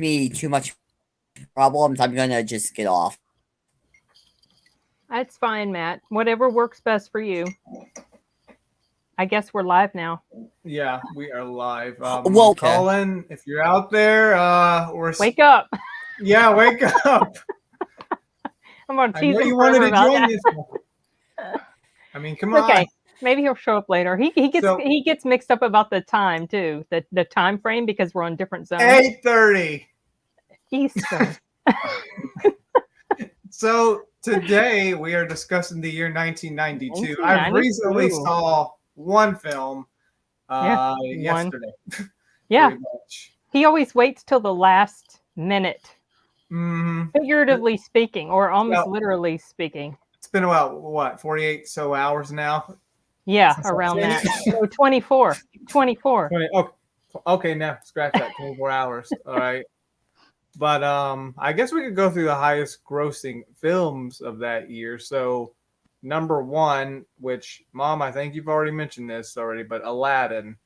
me too much problems, I'm gonna just get off. That's fine, Matt. Whatever works best for you. I guess we're live now. Yeah, we are live. Well, okay. Colin, if you're out there, wake up. Yeah, wake up. I'm gonna I tease know him you wanted to about join that. this one. I mean, come It's okay. on. Maybe he'll show up later. He gets mixed up about the time too, the time frame, because we're on different zones. 8:30 Eastern. So today we are discussing the year 1992. I recently saw one film yesterday. Yeah. He always waits till the last minute. Mm-hmm. Figuratively speaking, or almost literally speaking. It's been about, what, 48 so hours now? Yeah, around that. No, 24. 24. 20, okay, now scratch that. 24 hours. All right. But I guess we could go through the highest grossing films of that year. So number one, which, Mom, I think you've already mentioned this already, but Aladdin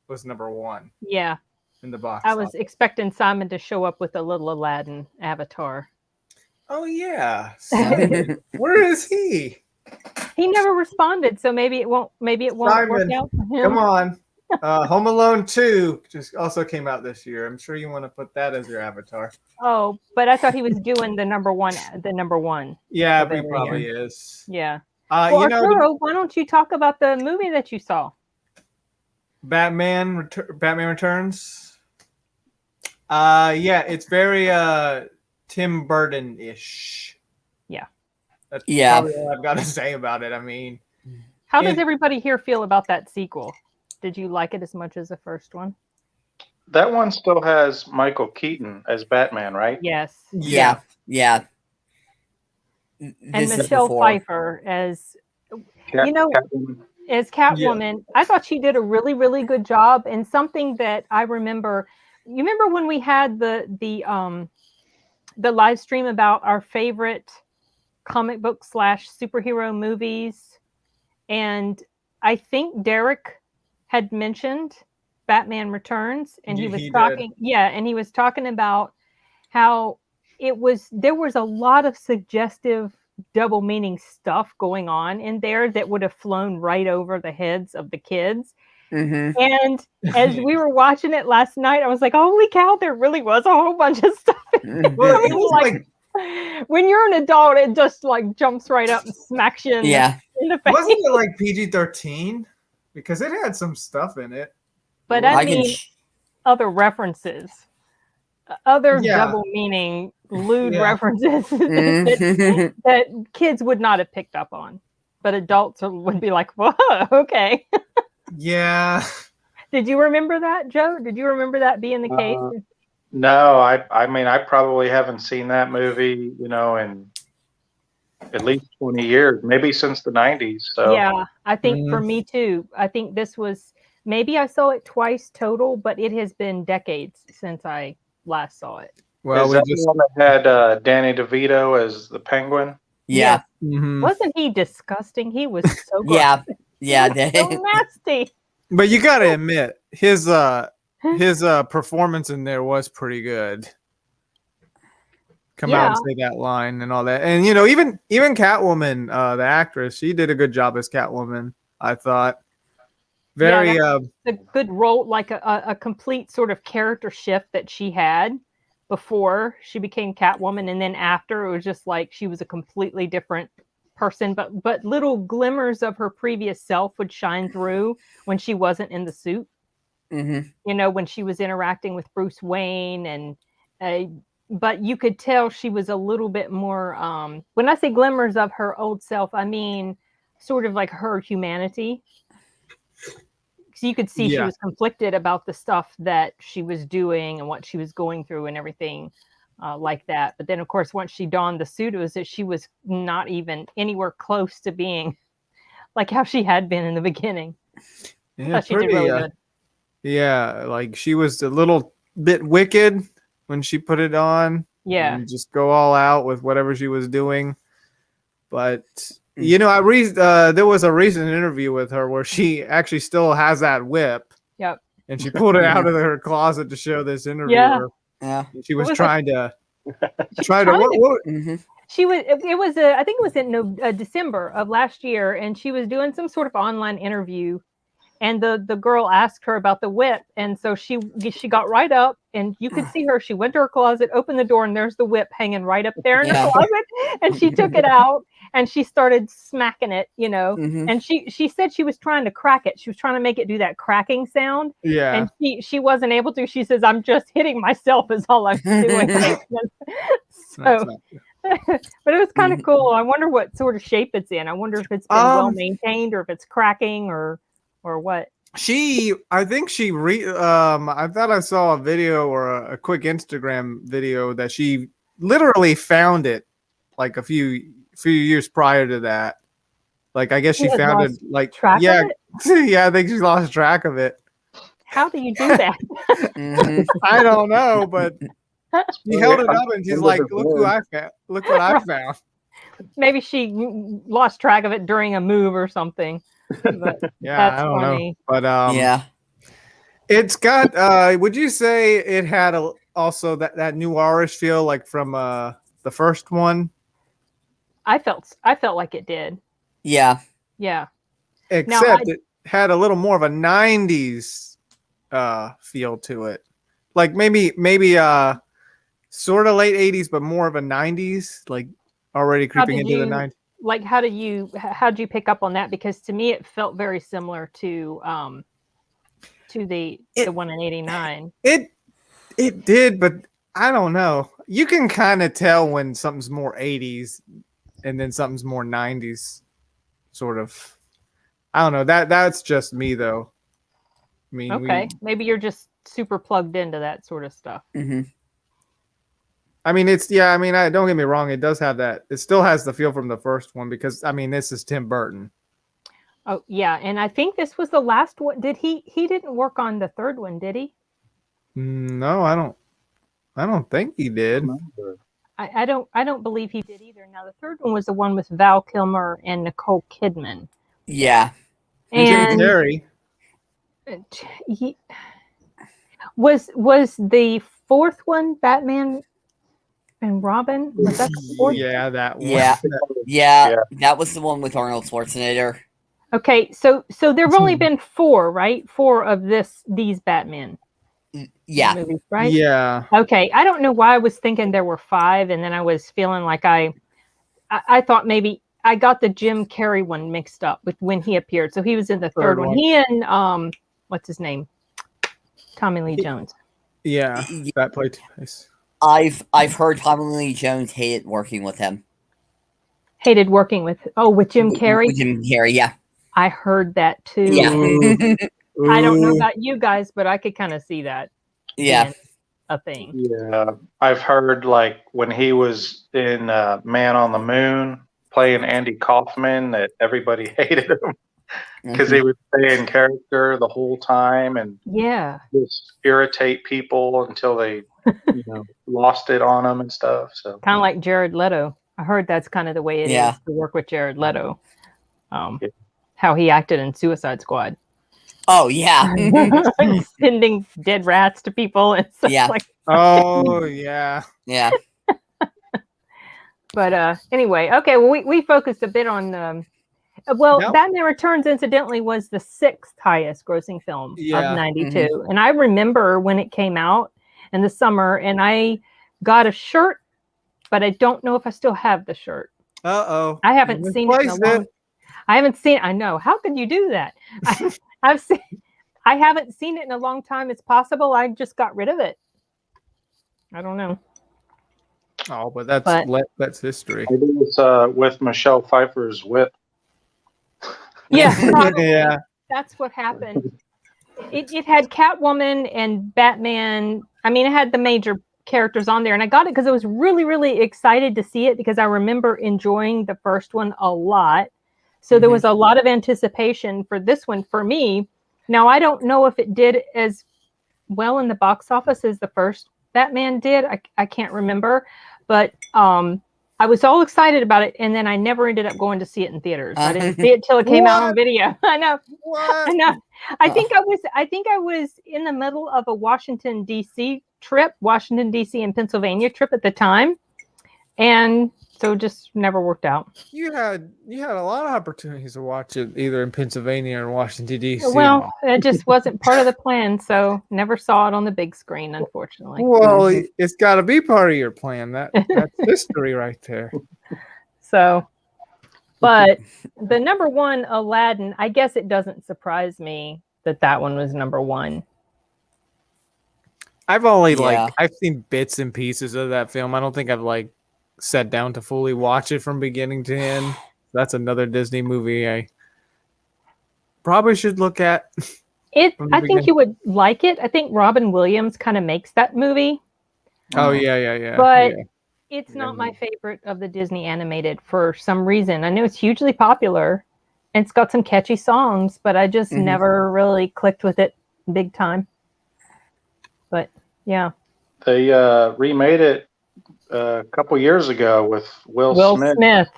was number one. Yeah. In the box. I was expecting Simon to show up with a little Aladdin avatar. Oh yeah. Where is he? He never responded, so maybe it won't Simon, work out for him. Come on. Home Alone 2 just also came out this year. I'm sure you want to put that as your avatar. Oh, but I thought he was doing the number one. Yeah, he probably is. Yeah. Well, Arturo, why don't you talk about the movie that you saw? Batman Returns. Yeah, it's very Tim Burton-ish. Yeah. That's probably all I've got to say about it. I mean, how does everybody here feel about that sequel? Did you like it as much as the first one? That one still has Michael Keaton as Batman, right? Yes. Yeah. And Michelle Pfeiffer as Catwoman. As Catwoman. Yeah. I thought she did a really, really good job. And something that I remember, you remember when we had the live stream about our favorite comic book / superhero movies, and I think Derek had mentioned Batman Returns, and he was talking, and he was talking about how there was a lot of suggestive double meaning stuff going on in there that would have flown right over the heads of the kids. Mm-hmm. And as we were watching it last night, I was like, holy cow, there really was a whole bunch of stuff. Well, it was like when you're an adult, it just like jumps right up and smacks you in the face. Wasn't it like PG-13? Because it had some stuff in it. But I mean, other references. Other double meaning, lewd references that kids would not have picked up on. But adults would be like, whoa, okay. Yeah. Did you remember that, Joe? Did you remember that being the case? No, I mean, I probably haven't seen that movie, in at least 20 years, maybe since the 90s. So yeah, I think for me too. I think this was, maybe I saw it twice total, but it has been decades since I last saw it. Well, the one that had Danny DeVito as the Penguin? Yeah. Mm-hmm. Wasn't he disgusting? He was so gross. Yeah, so nasty. But you got to admit, his performance in there was pretty good. Come out and say that line and all that. And even Catwoman, the actress, she did a good job as Catwoman, I thought. Very a good role, like a complete sort of character shift that she had before she became Catwoman, and then after it was just like she was a completely different person, but little glimmers of her previous self would shine through when she wasn't in the suit. Mm-hmm. When she was interacting with Bruce Wayne, and but you could tell she was a little bit more, when I say glimmers of her old self, I mean sort of like her humanity. So you could see she was conflicted about the stuff that she was doing and what she was going through and everything like that. But then, of course, once she donned the suit, it was that she was not even anywhere close to being like how she had been in the beginning. Yeah, she did really good. Yeah, like she was a little bit wicked when she put it on. Yeah. And just go all out with whatever she was doing. But... there was a recent interview with her where she actually still has that whip. Yep. And she pulled it out of her closet to show this interviewer. Yeah. Yeah. She was was trying to Mhm. She was. It was. I think it was in December of last year, and she was doing some sort of online interview. And the girl asked her about the whip, and so she got right up, and you could see her. She went to her closet, opened the door, and there's the whip hanging right up there in the Yeah. closet. And she took it out, and she started smacking it, Mhm. And she said she was trying to crack it. She was trying to make it do that cracking sound, yeah. and she wasn't able to. She says, "I'm just hitting myself," is all I'm doing. That's So, not- but it was kind of Mhm. cool. I wonder what sort of shape it's in. I wonder if it's been well maintained, or if it's cracking, or what. I think I thought I saw a video or a quick Instagram video that she literally found it like a few years prior to that. Like I guess she had found it lost like track of it? yeah, I think she lost track of it. How do you do that? Mhm. I don't know, but she held it up and she's like, "Look who I found! Look what I Right. found!" Maybe she lost track of it during a move or something. But Yeah, that's I don't funny. know, but Yeah. it's got. Would you say it had also that noirish feel like from the first one? I felt like it did. Yeah. Yeah. Except it had a little more of a 90s feel to it. Like maybe sort of late 80s, but more of a 90s, like already creeping into the 90s. Like how'd you pick up on that? Because to me it felt very similar to the one in 89. It did, but I don't know. You can kind of tell when something's more 80s and then something's more 90s, sort of. I don't know. That's just me though. I mean, Okay, maybe you're just super plugged into that sort of stuff. Mm-hmm. I mean, I don't get me wrong. It does have that. It still has the feel from the first one because I mean, this is Tim Burton. Oh yeah, and I think this was the last one. Did he didn't work on the third one, did he? No, I don't think he did. I don't believe he did either. Now the third one was the one with Val Kilmer and Nicole Kidman. Yeah. And Jim Carrey. He was the fourth one Batman and Robin? Was that the fourth? Yeah, that one. Yeah. That was the one with Arnold Schwarzenegger. Okay, so there've only been four, right? Four of these Batman. Yeah. Movies, right? Yeah. Okay, I don't know why I was thinking there were five, and then I was feeling like I thought maybe I got the Jim Carrey one mixed up with when he appeared. So he was in the third one. He and what's his name? Tommy Lee Jones. Yeah, that played nice. I've heard Tommy Lee Jones hated working with him. Hated working with Jim Carrey? With Jim Carrey, yeah. I heard that too. Yeah. I don't know about you guys, but I could kind of see that. Yeah. A thing. Yeah. I've heard like when he was in Man on the Moon playing Andy Kaufman that everybody hated him because he would stay in character the whole time and just irritate people until they lost it on him and stuff. So kind of like Jared Leto. I heard that's kind of the way it is to work with Jared Leto. How he acted in Suicide Squad. Oh yeah. Sending dead rats to people and stuff like that. Oh yeah. Yeah. But anyway, okay, well we focused a bit on Batman Returns incidentally was the 6th highest grossing film of 92. And I remember when it came out in the summer and I got a shirt, but I don't know if I still have the shirt. Uh-oh. I haven't seen it in a long I haven't seen it. I know. How could you do that? I haven't seen it in a long time. It's possible I just got rid of it. I don't know. Oh, but that's history. Maybe it's with Michelle Pfeiffer's whip. Yeah, yeah. That's what happened. It had Catwoman and Batman. I mean, it had the major characters on there, and I got it because I was really, really excited to see it because I remember enjoying the first one a lot. So there was a lot of anticipation for this one for me. Now, I don't know if it did as well in the box office as the first Batman did. I can't remember. But I was all excited about it, and then I never ended up going to see it in theaters. I didn't see it till it came out on video. I know. What? I know. I think I was in the middle of a Washington, D.C. trip, Washington, D.C. and Pennsylvania trip at the time. And so it just never worked out. You had a lot of opportunities to watch it either in Pennsylvania or Washington, D.C. Well, it just wasn't part of the plan, so never saw it on the big screen, unfortunately. Well, it's got to be part of your plan. That's history right there. So, but the number one, Aladdin, I guess it doesn't surprise me that one was number one. I've only I've seen bits and pieces of that film. I don't think I've sat down to fully watch it from beginning to end. That's another Disney movie I probably should look at. I think you would like it. I think Robin Williams kind of makes that movie. Oh yeah. But it's not my favorite of the Disney animated for some reason. I know it's hugely popular and it's got some catchy songs, but I just never really clicked with it big time. But yeah. They remade it a couple years ago with Will Smith.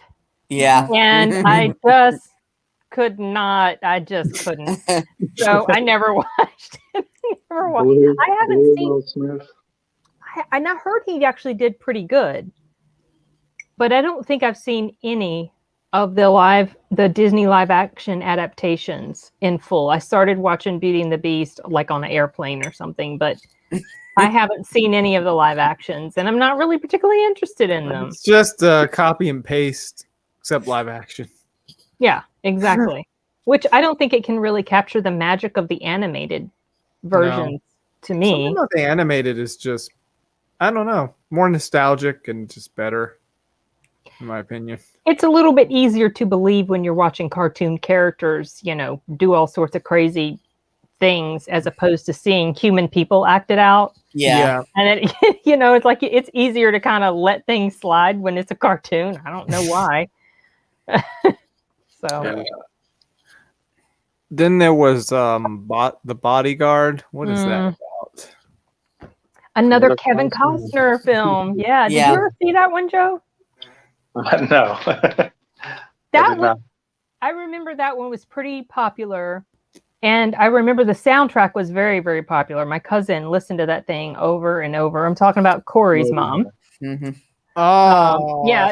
Yeah. And I just could not. I just couldn't. So I never watched it. I haven't seen Will Smith. I heard he actually did pretty good. But I don't think I've seen any of the Disney live action adaptations in full. I started watching Beauty and the Beast on an airplane or something, but I haven't seen any of the live actions, and I'm not really particularly interested in them. It's just copy and paste, except live action. Yeah, exactly. Which I don't think it can really capture the magic of the animated versions to me. Something about the animated is just, I don't know, more nostalgic and just better, in my opinion. It's a little bit easier to believe when you're watching cartoon characters, do all sorts of crazy things as opposed to seeing human people act it out. Yeah. And it, it's easier to kind of let things slide when it's a cartoon. I don't know why. So. Then there was The Bodyguard. What is that about? Another Kevin Costner film. Yeah. Did you ever see that one, Joe? No. That one, I remember that one was pretty popular. And I remember the soundtrack was very, very popular. My cousin listened to that thing over and over. I'm talking about Corey's mom. Mm-hmm.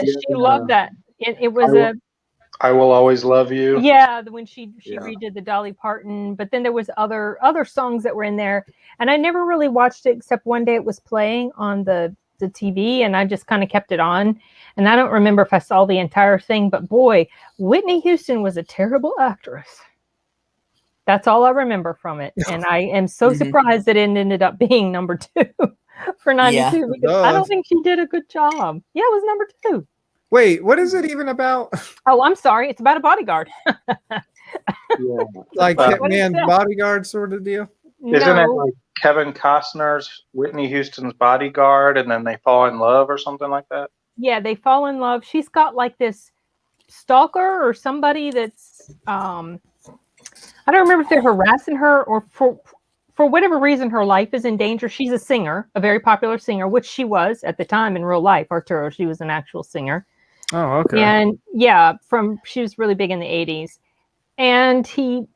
She loved that. It was I Will Always Love You. Yeah, when she redid the Dolly Parton, but then there was other songs that were in there, and I never really watched it except one day it was playing on the TV, and I just kind of kept it on, and I don't remember if I saw the entire thing, but boy, Whitney Houston was a terrible actress. That's all I remember from it, and I am so surprised that it ended up being number 2 for 92 because I don't think she did a good job. Yeah, it was number 2. Wait, what is it even about? Oh, I'm sorry. It's about a bodyguard. Like Hitman's Bodyguard sort of deal? Isn't it like Kevin Costner's Whitney Houston's bodyguard and then they fall in love or something like that? Yeah, they fall in love. She's got this stalker or somebody that's I don't remember if they're harassing her or for whatever reason her life is in danger. She's a singer, a very popular singer, which she was at the time in real life. Arturelia, she was an actual singer. Oh, okay. And she was really big in the 80s. And he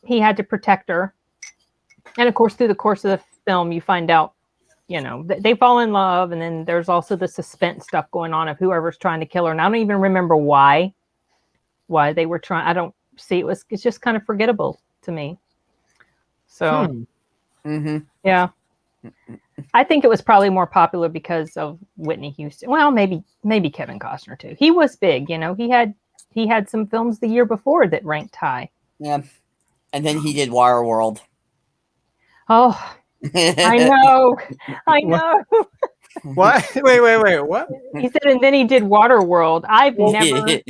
had to protect her. And of course, through the course of the film, you find out, they fall in love. And then there's also the suspense stuff going on of whoever's trying to kill her. And I don't even remember why they were trying. I don't see it's just kind of forgettable to me. So, yeah. I think it was probably more popular because of Whitney Houston. Well, maybe Kevin Costner too. He was big, he had some films the year before that ranked high. Yeah. And then he did Waterworld. Oh, I know. What? Wait, what? He said, and then he did Waterworld. I've never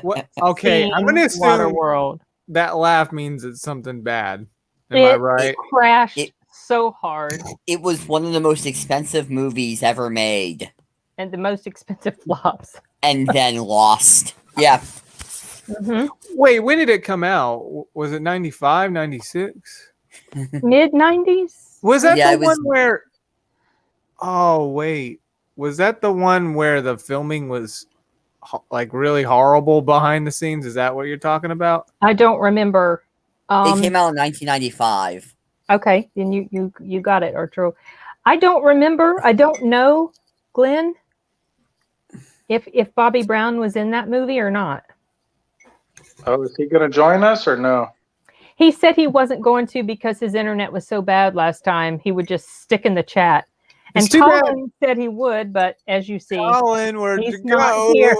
what? Okay, I'm going to assume Waterworld. That laugh means it's something bad. Am I right? It crashed so hard. It was one of the most expensive movies ever made. And the most expensive flops. And then lost. Yeah. Mm-hmm. Wait, when did it come out? Was it 95, 96? Mid 90s? Was that the one where... Oh, wait. Was that the one where the filming was really horrible behind the scenes? Is that what you're talking about? I don't remember. It came out in 1995. Okay, then you got it, Arturo. I don't remember. I don't know, Glenn, if Bobby Brown was in that movie or not. Oh, is he going to join us or no? He said he wasn't going to because his internet was so bad last time. He would just stick in the chat. And Colin said he would, but as you see, Colin, where'd he's you not go? here.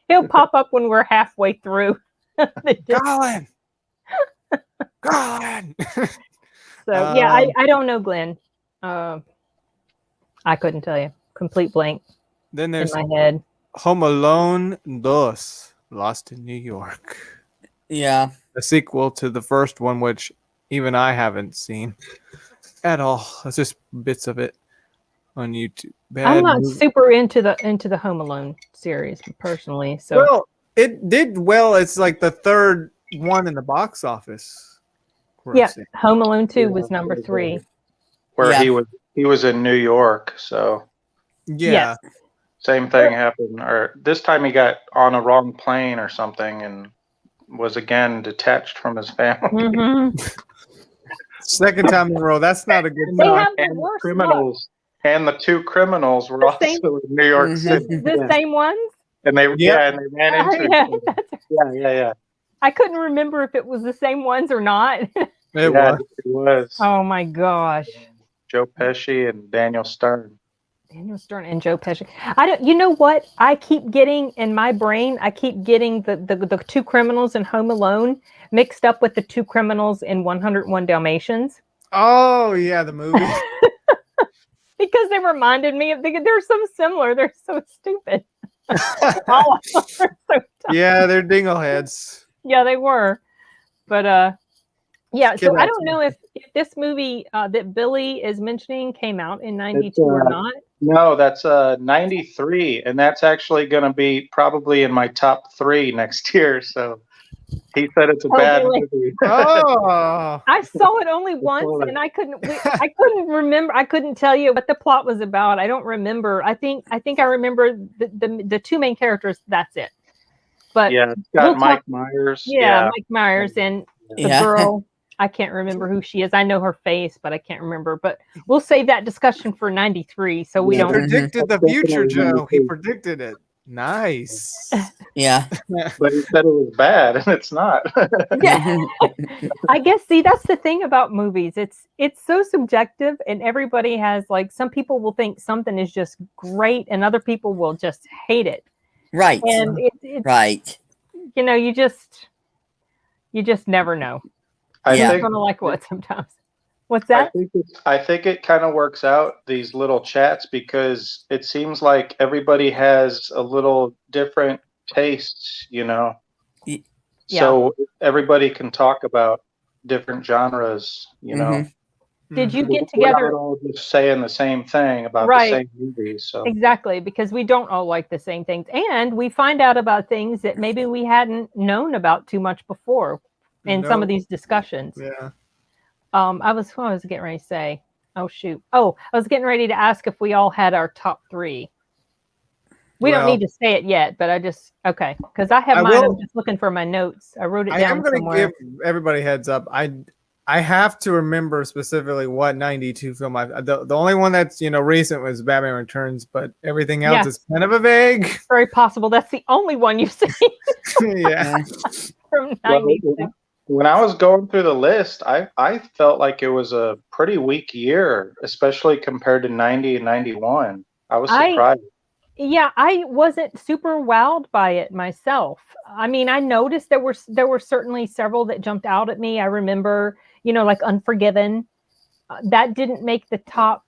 He'll pop up when we're halfway through. Colin! Colin! So, yeah, I don't know, Glenn. I couldn't tell you. Complete blank Then there's in my head. Home Alone 2, Lost in New York. Yeah. A sequel to the first one, which even I haven't seen at all. It's just bits of it on YouTube. I'm not super into the Home Alone series personally. So well, it did well. It's like the third one in the box office. Yeah, Home Alone 2 was number 3. Where he was in New York, so yeah, same thing happened. Or this time he got on a wrong plane or something and was again detached from his family. Mm-hmm. Second time in a row. That's not a good They sign. have the And worst criminals. And the 2 criminals were also in New York City. The same ones? and And they ran into each other. Yeah. I couldn't remember if it was the same ones or not. It was. Oh my gosh. Joe Pesci and Daniel Stern. Daniel Stern and Joe Pesci. I don't. You know what? I keep getting in my brain. I keep getting the 2 criminals in Home Alone mixed up with the 2 criminals in 101 Dalmatians. Oh yeah, the movie. Because they reminded me of they're so similar. They're so stupid. Yeah, they're dingleheads. Yeah, they were. But yeah, so I don't know if this movie that Billy is mentioning came out in 92 or not. No, that's 93, and that's actually going to be probably in my top 3 next year. So he said it's a bad movie. Oh, I saw it only once, and I couldn't remember. I couldn't tell you what the plot was about. I don't remember. I think I remember the 2 main characters. That's it. But yeah, it's got Mike Myers. Yeah, Mike Myers and the girl. I can't remember who she is. I know her face, but I can't remember. But we'll save that discussion for 93. So we don't. He predicted the future, Joe. He predicted it. Nice. Yeah. But he said it was bad, and it's not. Yeah. I guess, see, that's the thing about movies. It's so subjective, and everybody has, like, some people will think something is just great, and other people will just hate it. Right. And it's right. You know, you just never know. I think gonna like what sometimes. What's that? I think it kind of works out, these little chats, because it seems like everybody has a little different tastes, you know. Yeah. So everybody can talk about different genres, you know. Did you get together? We're all just saying the same thing about the same movies. So exactly, because we don't all like the same things, and we find out about things that maybe we hadn't known about too much before in some of these discussions. Yeah. I was getting ready to say. Oh shoot! Oh, I was getting ready to ask if we all had our top 3. We don't need to say it yet, but because I have mine. I'm just looking for my notes. I wrote it down somewhere. I'm going to give everybody heads up. I have to remember specifically what 92 film the only one that's recent was Batman Returns, but everything else is kind of a vague. It's very possible that's the only one you've seen. Yeah. From 92. When I was going through the list, I felt like it was a pretty weak year, especially compared to 90 and 91. I was surprised. I wasn't super wowed by it myself. I mean, I noticed there were certainly several that jumped out at me. I remember, like Unforgiven. That didn't make the top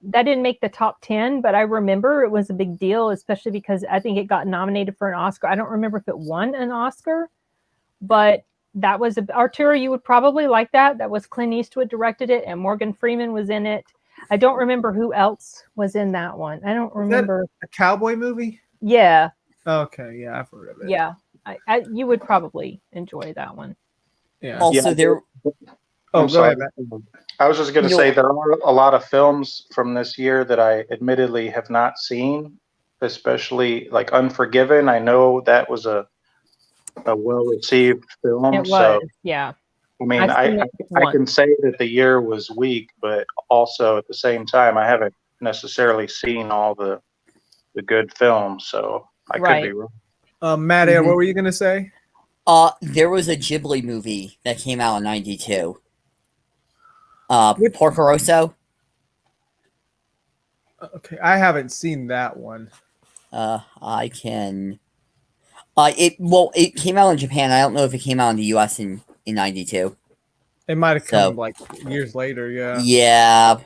10, but I remember it was a big deal, especially because I think it got nominated for an Oscar. I don't remember if it won an Oscar, but that was Arturelia. You would probably like that. That was Clint Eastwood directed it, and Morgan Freeman was in it. I don't remember who else was in that one. I don't remember. Is that a cowboy movie? Yeah. Okay. Yeah, I've heard of it. Yeah, you would probably enjoy that one. Yeah. Also, there. Oh, go ahead. I was just going to say there are a lot of films from this year that I admittedly have not seen, especially like Unforgiven. I know that was a well-received film. It was, so, yeah. I mean, I can say that the year was weak, but also at the same time, I haven't necessarily seen all the good films, so I could be wrong. Matt, what were you gonna say? There was a Ghibli movie that came out in '92. Porco Rosso. Okay, I haven't seen that one. I can. It came out in Japan. I don't know if it came out in the U.S. in '92. It might have come like years later. Yeah. Yeah.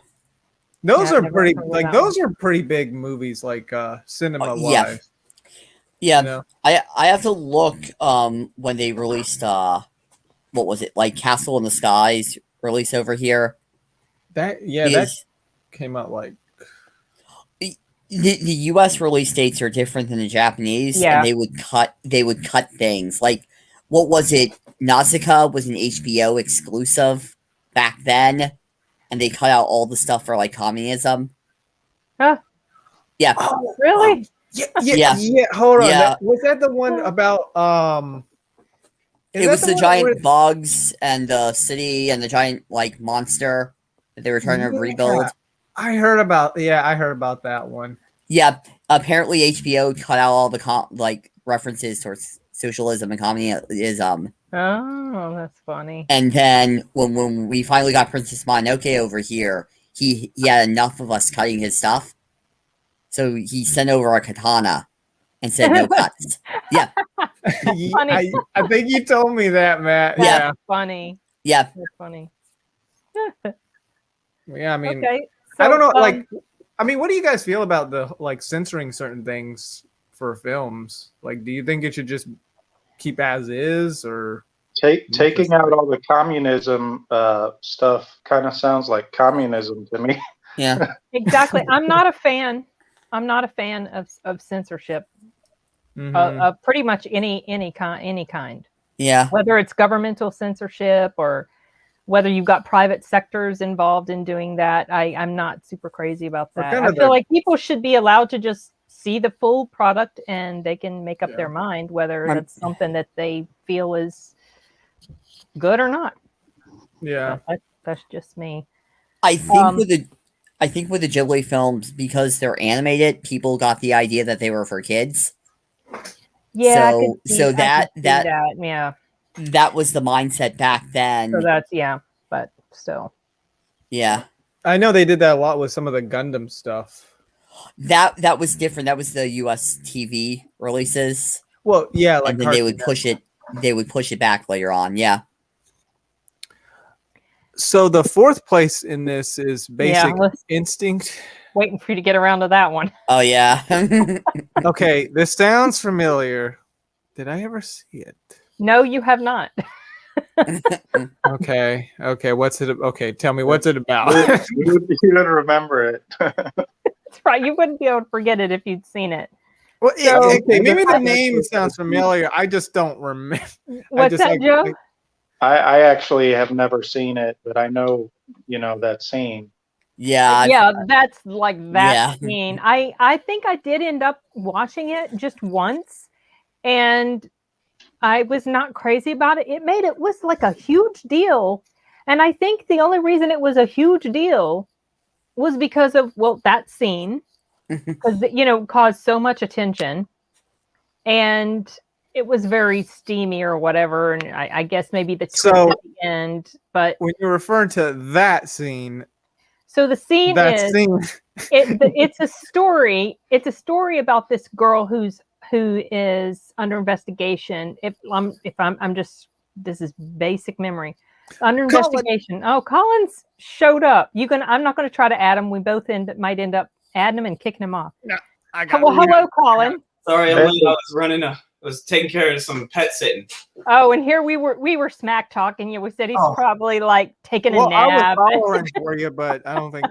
Those are pretty those are pretty big movies, like cinema wise. Yeah. You know? I have to look when they released what was it, like Castle in the Skies release over here. That came out like the US release dates are different than the Japanese, and they would cut things. Like, what was it? Nausicaa was an HBO exclusive back then, and they cut out all the stuff for like communism. Huh? Yeah. Oh, really? Yeah. Hold on. Yeah. Was that the one about it was the giant bugs and the city and the giant like monster that they were trying to rebuild. I heard about that one. Yeah, apparently HBO cut out all the references towards socialism and communism. Oh, that's funny. And then when we finally got Princess Mononoke over here, he had enough of us cutting his stuff, so he sent over a katana and said no cuts. Yeah, I think you told me that, Matt. That's funny. Yeah, that's funny. Yeah, I mean, okay. So, I don't know. What do you guys feel about the censoring certain things for films? Like, do you think it should just keep as is, or taking out all the communism stuff? Kind of sounds like communism to me. Yeah, exactly. I'm not a fan of censorship of pretty much any kind. Yeah, whether it's governmental censorship or whether you've got private sectors involved in doing that. I'm not super crazy about that. I feel like people should be allowed to just see the full product and they can make up their mind whether it's something that they feel is good or not. Yeah, that's just me. I think with the Ghibli films, because they're animated, people got the idea that they were for kids. Yeah, so that yeah, that was the mindset back then. So that's but still. Yeah. I know they did that a lot with some of the Gundam stuff. That was different. That was the US TV releases. Well, yeah, like, and then they would push it back later on. Yeah. So the fourth place in this is Basic Instinct. Waiting for you to get around to that one. Oh yeah. Okay, this sounds familiar. Did I ever see it? No, you have not. Okay. What's it? Okay, tell me, what's it about? You don't remember it. That's right. You wouldn't be able to forget it if you'd seen it. Well, okay, maybe the name sounds familiar. I just don't remember. What's that, Joe? I actually have never seen it, but I know, that scene. Yeah. That's like that scene. I think I did end up watching it just once, and I was not crazy about it. It was like a huge deal. And I think the only reason it was a huge deal was because of, that scene, because, caused so much attention. And it was very steamy or whatever. And I guess maybe the twist at the end. But when you're referring to that scene. So the scene it's a story. It's a story about this girl who is under investigation. This is basic memory. Under investigation. Oh, Colin's showed up. I'm not going to try to add him. We both might end up adding him and kicking him off. No, hello, Colin. Sorry, I was taking care of some pet sitting. Oh, and here we were smack talking you. We said he's probably like taking a nap. I was following for you, but I don't think.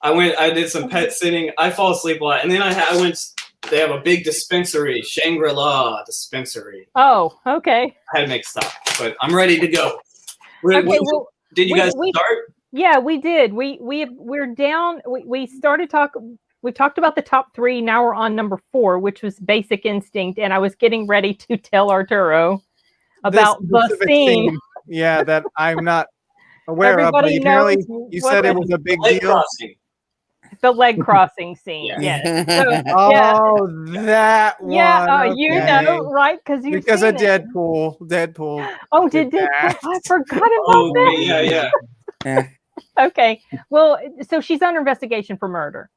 I did some pet sitting. I fall asleep a lot, and then I went. They have a big dispensary, Shangri-La dispensary. Oh, okay. I had to make stop, but I'm ready to go. Did you guys start? Yeah, we did. We're down. We started talking. We talked about the top 3. Now we're on number 4, which was Basic Instinct, and I was getting ready to tell Arturo about the scene. Yeah, that I'm not aware Everybody of, but apparently knows you said it was a big deal. Crossing. The leg crossing scene. Yeah. Yes. So, Oh, that one. yeah. Okay. You know, right? Because of Deadpool. Deadpool. Oh, did Deadpool? I forgot about that. Yeah. Okay. Well, so she's under investigation for murder.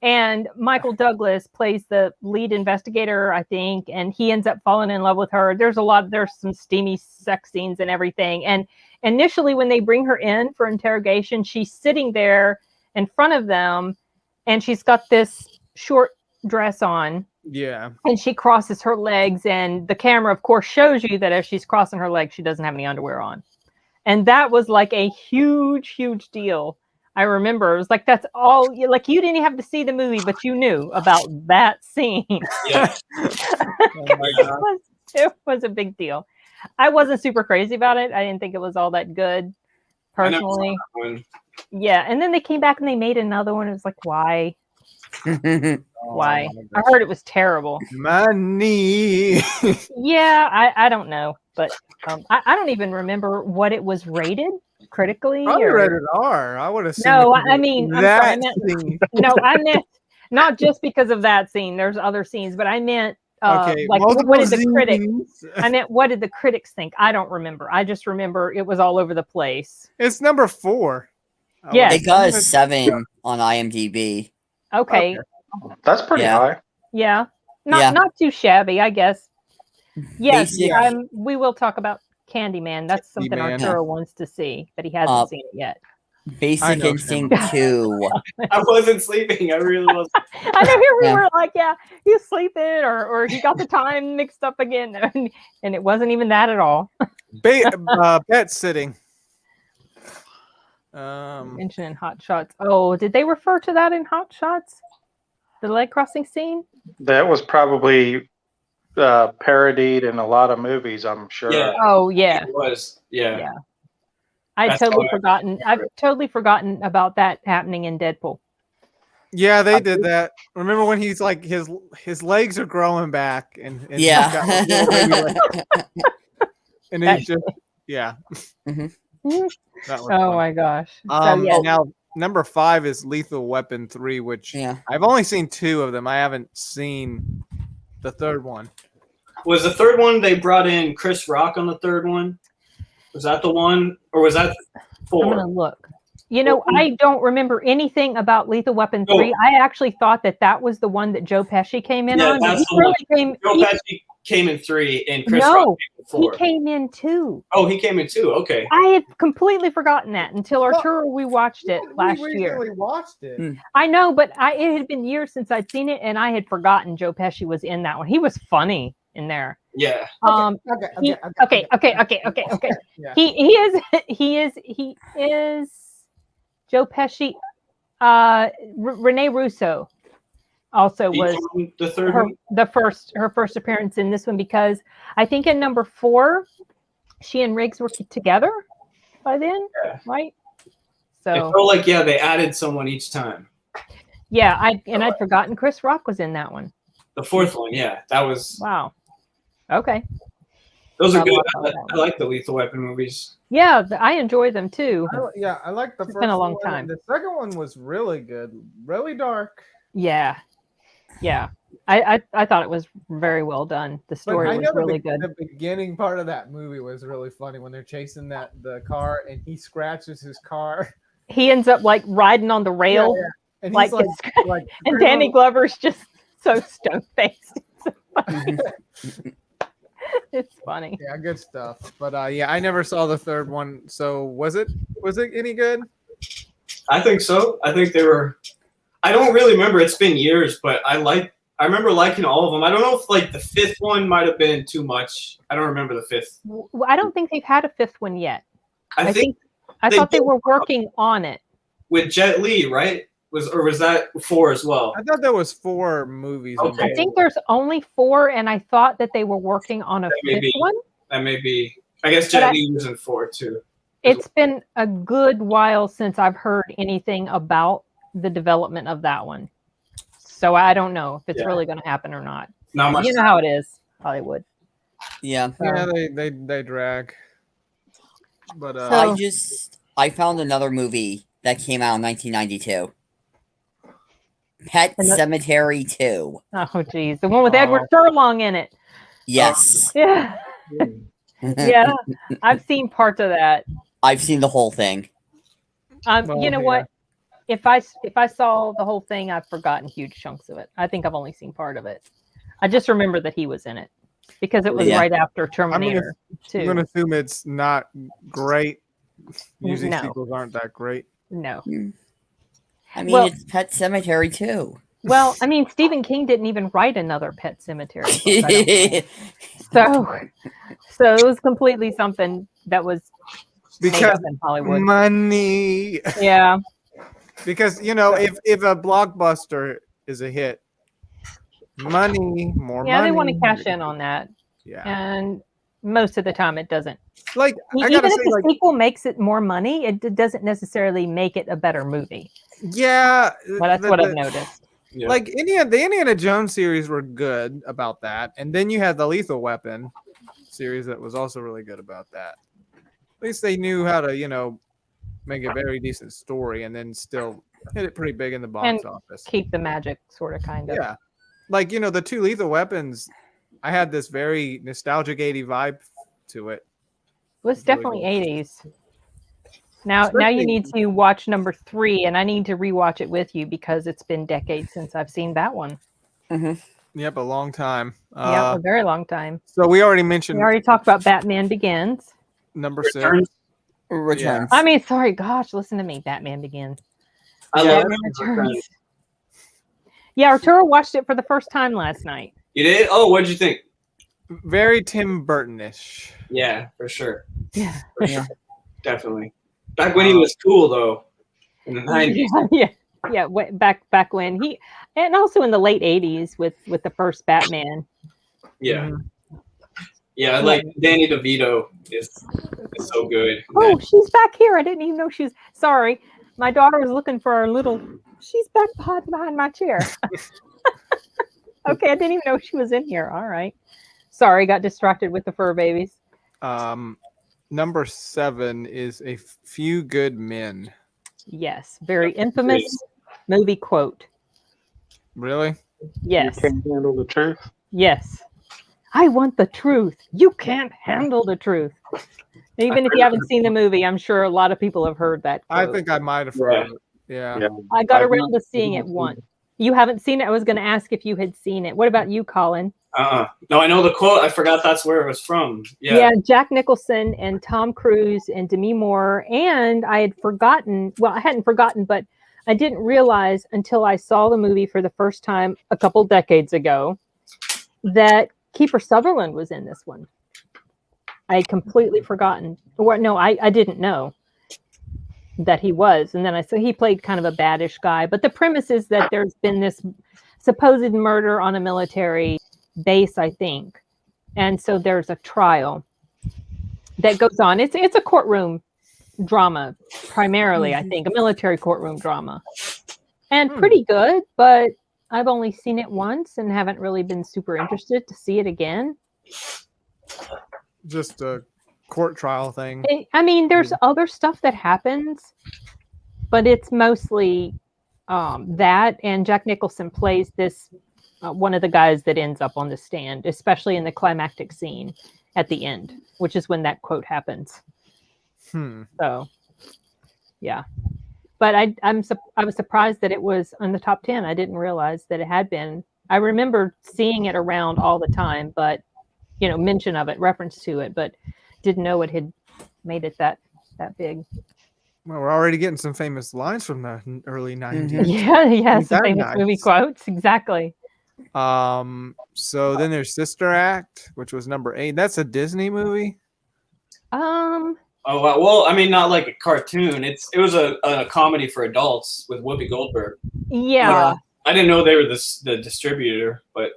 And Michael Douglas plays the lead investigator, I think, and he ends up falling in love with her. There's some steamy sex scenes and everything. And initially, when they bring her in for interrogation, she's sitting there in front of them, and she's got this short dress on. Yeah. And she crosses her legs, and the camera, of course, shows you that as she's crossing her legs, she doesn't have any underwear on. And that was like a huge, huge deal. I remember it was like, that's all, like, you didn't have to see the movie, but you knew about that scene. Yeah. It was a big deal. I wasn't super crazy about it. I didn't think it was all that good personally. Yeah. And then they came back and they made another one. It was like, why? Why? I heard it was terrible. Money. Yeah, I don't know, but I don't even remember what it was rated critically. Probably rated R. I would assume. No, I mean, that I meant not just because of that scene. There's other scenes, but I meant okay, like what did the critics? I meant what did the critics think? I don't remember. I just remember it was all over the place. It's number 4. Yeah, it got a 7 on IMDb. Okay. That's pretty high. Yeah. Not too shabby, I guess. Yes, we will talk about Candyman. That's something Arturo wants to see, but he hasn't seen it yet. Basic Instinct 2. I wasn't sleeping. I really wasn't. I know here we were like, yeah, he's sleeping, or he got the time mixed up again, and it wasn't even that at all. Pet sitting. Mentioning Hot Shots. Oh, did they refer to that in Hot Shots? The leg crossing scene? That was probably parodied in a lot of movies, I'm sure. Yeah. Oh yeah. It was. Yeah. I've totally forgotten about that happening in Deadpool. Yeah, they did that. Remember when he's like his legs are growing back and yeah, and he's just Mm-hmm. Oh my gosh. Now number 5 is Lethal Weapon 3, which I've only seen 2 of them. I haven't seen the third one. Was the third one they brought in Chris Rock on the third one? Was that the one, or was that 4? I'm gonna look. You know, I don't remember anything about Lethal Weapon 3. I actually thought that was the one that Joe Pesci came in on. That's the one. Joe Pesci came in 3, and Chris Rock came in 4. He came in 2. Oh, he came in 2. Okay. I had completely forgotten that until Arturo we watched it last year. We watched it. I know, but it had been years since I'd seen it, and I had forgotten Joe Pesci was in that one. He was funny in there. Yeah. Okay. Yeah. He is Joe Pesci. Rene Russo also was the third one? her first appearance in this one, because I think in number 4 she and Riggs were together by then, right? So it felt like they added someone each time. Yeah, I'd forgotten Chris Rock was in that one. The 4th one, that was wow. Okay. Those are good. I like the Lethal Weapon movies. Yeah, I enjoy them too. I like the first one. It's been a long time. The second one was really good, really dark. Yeah. I thought it was very well done. The story was really good. The beginning part of that movie was really funny when they're chasing the car and he scratches his car. He ends up like riding on the rail, and like and Danny Glover's just so stone faced. It's funny. Yeah, good stuff. But I never saw the third one. So was it any good? I think so. I think they were. I don't really remember. It's been years, but I remember liking all of them. I don't know if like the 5th one might have been too much. I don't remember the 5th. Well, I don't think they've had a 5th one yet. I thought they were working on it with Jet Li, right? Was that 4 as well? I thought there was 4 movies. Okay. I think there's only 4, and I thought that they were working on a 5th one. That may be. I guess Jet Li was in 4 too. It's been a good while since I've heard anything about the development of that one, so I don't know if it's really going to happen or not. Not much. You know how it is, Hollywood. Yeah. Yeah, they drag. But I found another movie that came out in 1992. Pet Sematary 2. Oh, geez. The one with Edward Furlong in it. Yes. Yeah. Yeah. I've seen parts of that. I've seen the whole thing. You know what? If I saw the whole thing, I've forgotten huge chunks of it. I think I've only seen part of it. I just remember that he was in it because it was right after Terminator 2. I'm going to assume it's not great. Usually sequels aren't that great. No. I mean, it's Pet Sematary 2. Well, I mean, Stephen King didn't even write another Pet Sematary book, so it was completely something that was made up in Hollywood. Money. Yeah. Because, you know, if a blockbuster is a hit, more money. Yeah, they want to cash in on that. Yeah. And most of the time it doesn't. Like, even if the sequel makes it more money, it doesn't necessarily make it a better movie. Yeah. Well, that's what I've noticed. Yeah. Like the Indiana Jones series were good about that. And then you had the Lethal Weapon series that was also really good about that. At least they knew how to, you know, make a very decent story and then still hit it pretty big in the box office. Keep the magic sort of kind of. Yeah. Like, you know, the 2 Lethal Weapons, I had this very nostalgic 80s vibe to it. It was definitely really 80s. Now you need to watch number 3, and I need to rewatch it with you because it's been decades since I've seen that one. Mm-hmm. Yep, a long time. Yeah, a very long time. So we already mentioned. We already talked about Batman Begins. Number 6. Returns. Yeah. I mean, sorry, gosh, listen to me. Batman Begins. I love Returns. Yeah, Arturo watched it for the first time last night. You did? Oh, what did you think? Very Tim Burton-ish. Yeah, for sure. Yeah. For sure. Definitely. Back when he was cool, though, in the 90s. Yeah. Back when he, and also in the late 80s with the first Batman. Yeah. Yeah, I like Danny DeVito is so good. Oh, she's back here. I didn't even know she was. Sorry. My daughter was looking for our little. She's back behind my chair. Okay, I didn't even know she was in here. All right. Sorry, got distracted with the fur babies. Number 7 is A Few Good Men. Yes, very infamous movie quote. Really? Yes. You can't handle the truth? Yes. I want the truth. You can't handle the truth. Even if you haven't seen the movie, I'm sure a lot of people have heard that quote. I think I might have heard it. Yeah. I got around to seeing it once. You haven't seen it? I was going to ask if you had seen it. What about you, Colin? No, I know the quote. I forgot that's where it was from. Yeah, Jack Nicholson and Tom Cruise and Demi Moore. And I had forgotten, well, I hadn't forgotten, but I didn't realize until I saw the movie for the first time a couple decades ago that Kiefer Sutherland was in this one. I had completely forgotten. Or no, I didn't know that he was. And then I saw he played kind of a baddish guy. But the premise is that there's been this supposed murder on a military base, I think. And so there's a trial that goes on. It's a courtroom drama, primarily, I think, a military courtroom drama. And pretty good, but I've only seen it once and haven't really been super interested to see it again. Just a court trial thing. I mean, there's other stuff that happens, but it's mostly that. And Jack Nicholson plays this one of the guys that ends up on the stand, especially in the climactic scene at the end, which is when that quote happens. So, yeah. But I was surprised that it was on the top 10. I didn't realize that it had been. I remember seeing it around all the time, but mention of it, reference to it, but didn't know it had made it that big. Well, we're already getting some famous lines from the early 90s. Yeah, some famous movie quotes, exactly. So then there's Sister Act, which was number 8. That's a Disney movie. Oh well, I mean, not like a cartoon. It was a comedy for adults with Whoopi Goldberg. Yeah. I didn't know they were the distributor, but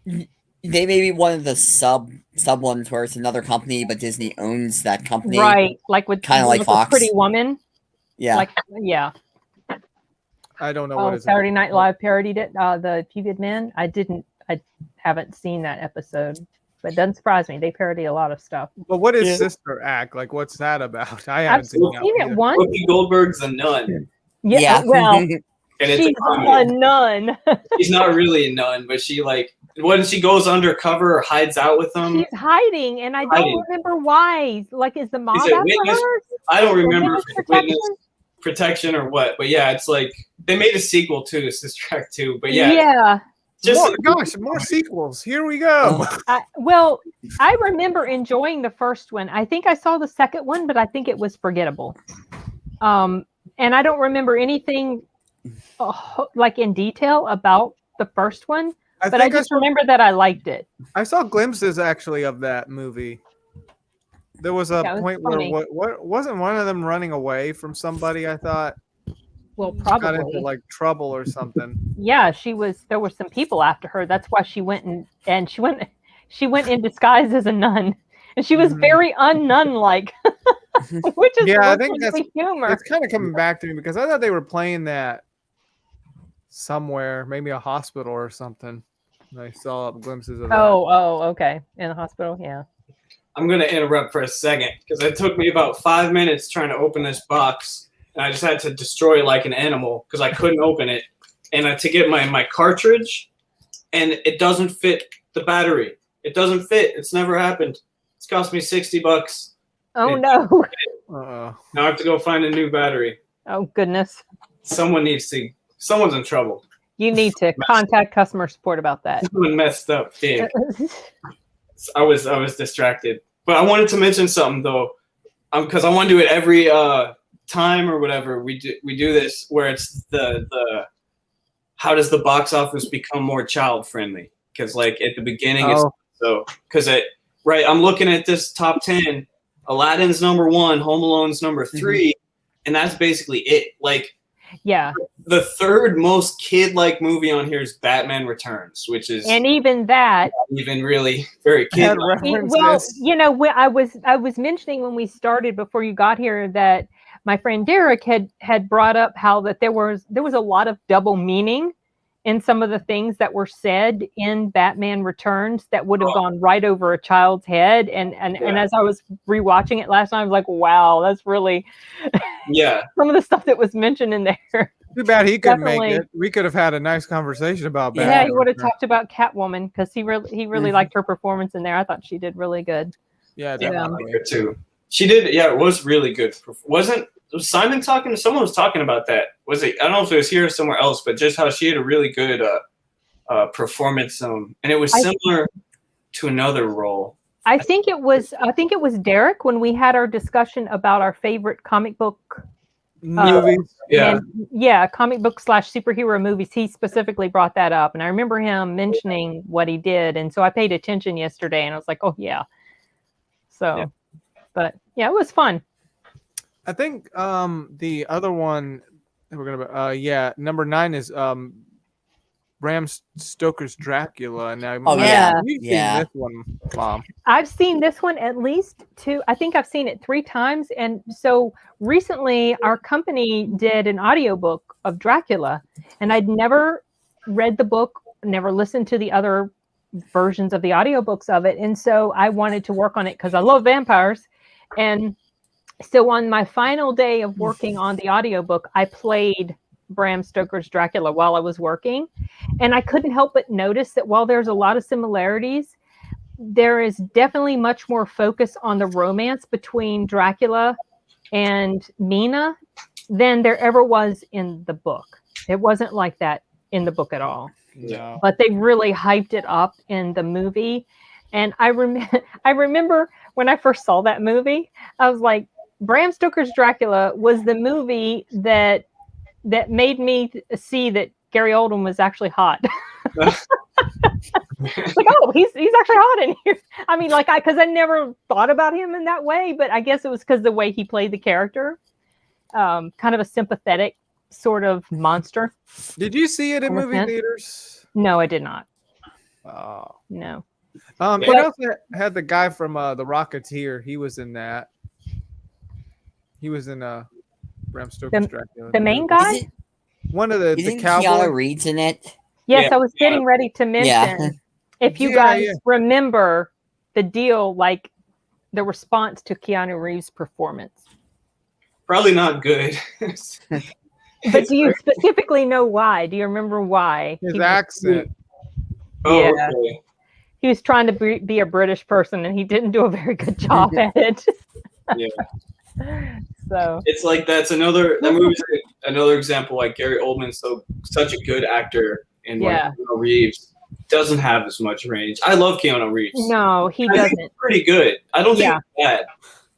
they may be one of the sub ones where it's another company, but Disney owns that company. Right, like with kind of like Fox. Pretty Woman. Yeah. I don't know what is Saturday Night Live parodied it. The Few Good Men. I haven't seen that episode. but it doesn't surprise me. They parody a lot of stuff. But what is Sister Act? Like, what's that about? I haven't seen it once. Whoopi Goldberg's a nun. Yeah. Well, and it's she's a nun. She's not really a nun, but she when she goes undercover or hides out with them. She's hiding, and I don't remember why. Like, is the mob after her? I don't remember if it's witness protection or what, but yeah, it's like they made a sequel to Sister Act 2, but yeah. More sequels. Here we go. I remember enjoying the first one. I think I saw the second one, but I think it was forgettable. And I don't remember anything like in detail about the first one, but I just remember that I liked it. I saw glimpses actually of that movie. There was a point where what wasn't one of them running away from somebody? I thought. Well, probably got into like trouble or something. Yeah, there were some people after her. That's why she went she went in disguise as a nun, and she was very un-nun-like, which is I think that's humor. It's kind of coming back to me because I thought they were playing that somewhere, maybe a hospital or something. And I saw glimpses of that. Oh, okay, in the hospital, yeah. I'm gonna interrupt for a second because it took me about 5 minutes trying to open this box. And I just had to destroy it like an animal because I couldn't open it. And to get my cartridge, and it doesn't fit the battery. It doesn't fit. It's never happened. It's cost me $60. Oh, no. Uh-oh. Now I have to go find a new battery. Oh, goodness. Someone's in trouble. You need to contact customer support about that. Someone messed up big. I was distracted. But I wanted to mention something, though, because I want to do it every time or whatever we do this where it's the how does the box office become more child friendly, because like at the beginning it's because I'm looking at this top 10, Aladdin's number 1, Home Alone's number 3, and that's basically it. Like the third most kid-like movie on here is Batman Returns, which is, and even that even really very kid. Well, I was mentioning when we started before you got here that my friend Derek had brought up how that there was a lot of double meaning in some of the things that were said in Batman Returns that would have gone right over a child's head. And as I was rewatching it last night, I was like, wow, that's really some of the stuff that was mentioned in there. Too bad he couldn't make it. We could have had a nice conversation about Batman. Yeah, he would have talked about Catwoman because he really liked her performance in there. I thought she did really good. Yeah, definitely. Too. She did. Yeah, it was really good. Was Simon talking? Someone was talking about that. Was it? I don't know if it was here or somewhere else, but just how she had a really good performance, and it was similar to another role. I think it was Derek when we had our discussion about our favorite comic book movies. Comic book / superhero movies. He specifically brought that up, and I remember him mentioning what he did, and so I paid attention yesterday, and I was like, oh yeah. So, but yeah, it was fun. I think the other one we're gonna number 9 is Bram Stoker's Dracula. Now, you've seen this one, Mom. I've seen this one at least 2. I think I've seen it 3 times, and so recently our company did an audiobook of Dracula, and I'd never read the book, never listened to the other versions of the audiobooks of it, and so I wanted to work on it because I love vampires. And so on my final day of working on the audiobook, I played Bram Stoker's Dracula while I was working. And I couldn't help but notice that while there's a lot of similarities, there is definitely much more focus on the romance between Dracula and Mina than there ever was in the book. It wasn't like that in the book at all. No. But they really hyped it up in the movie. And I remember when I first saw that movie, I was like, Bram Stoker's Dracula was the movie that made me see that Gary Oldman was actually hot. Like, oh, he's actually hot in here. I mean, like, because I never thought about him in that way, but I guess it was because the way he played the character, kind of a sympathetic sort of monster. Did you see it in movie theaters? No, I did not. Oh no. It also had the guy from The Rocketeer. He was in that. He was in Bram Stoker's Dracula. The main guy? One of the cowboy. Keanu Reeves in it. Yes, I was getting ready to mention. If you guys remember the deal, like the response to Keanu Reeves' performance? Probably not good. But do you specifically know why? Do you remember why? His accent. Yeah. Okay. He was trying to be a British person, and he didn't do a very good job at it. Yeah. So it's like that movie's another example. Like Gary Oldman's such a good actor, and like Keanu Reeves doesn't have as much range. I love Keanu Reeves. No, he doesn't. He's pretty good. I don't think he's bad,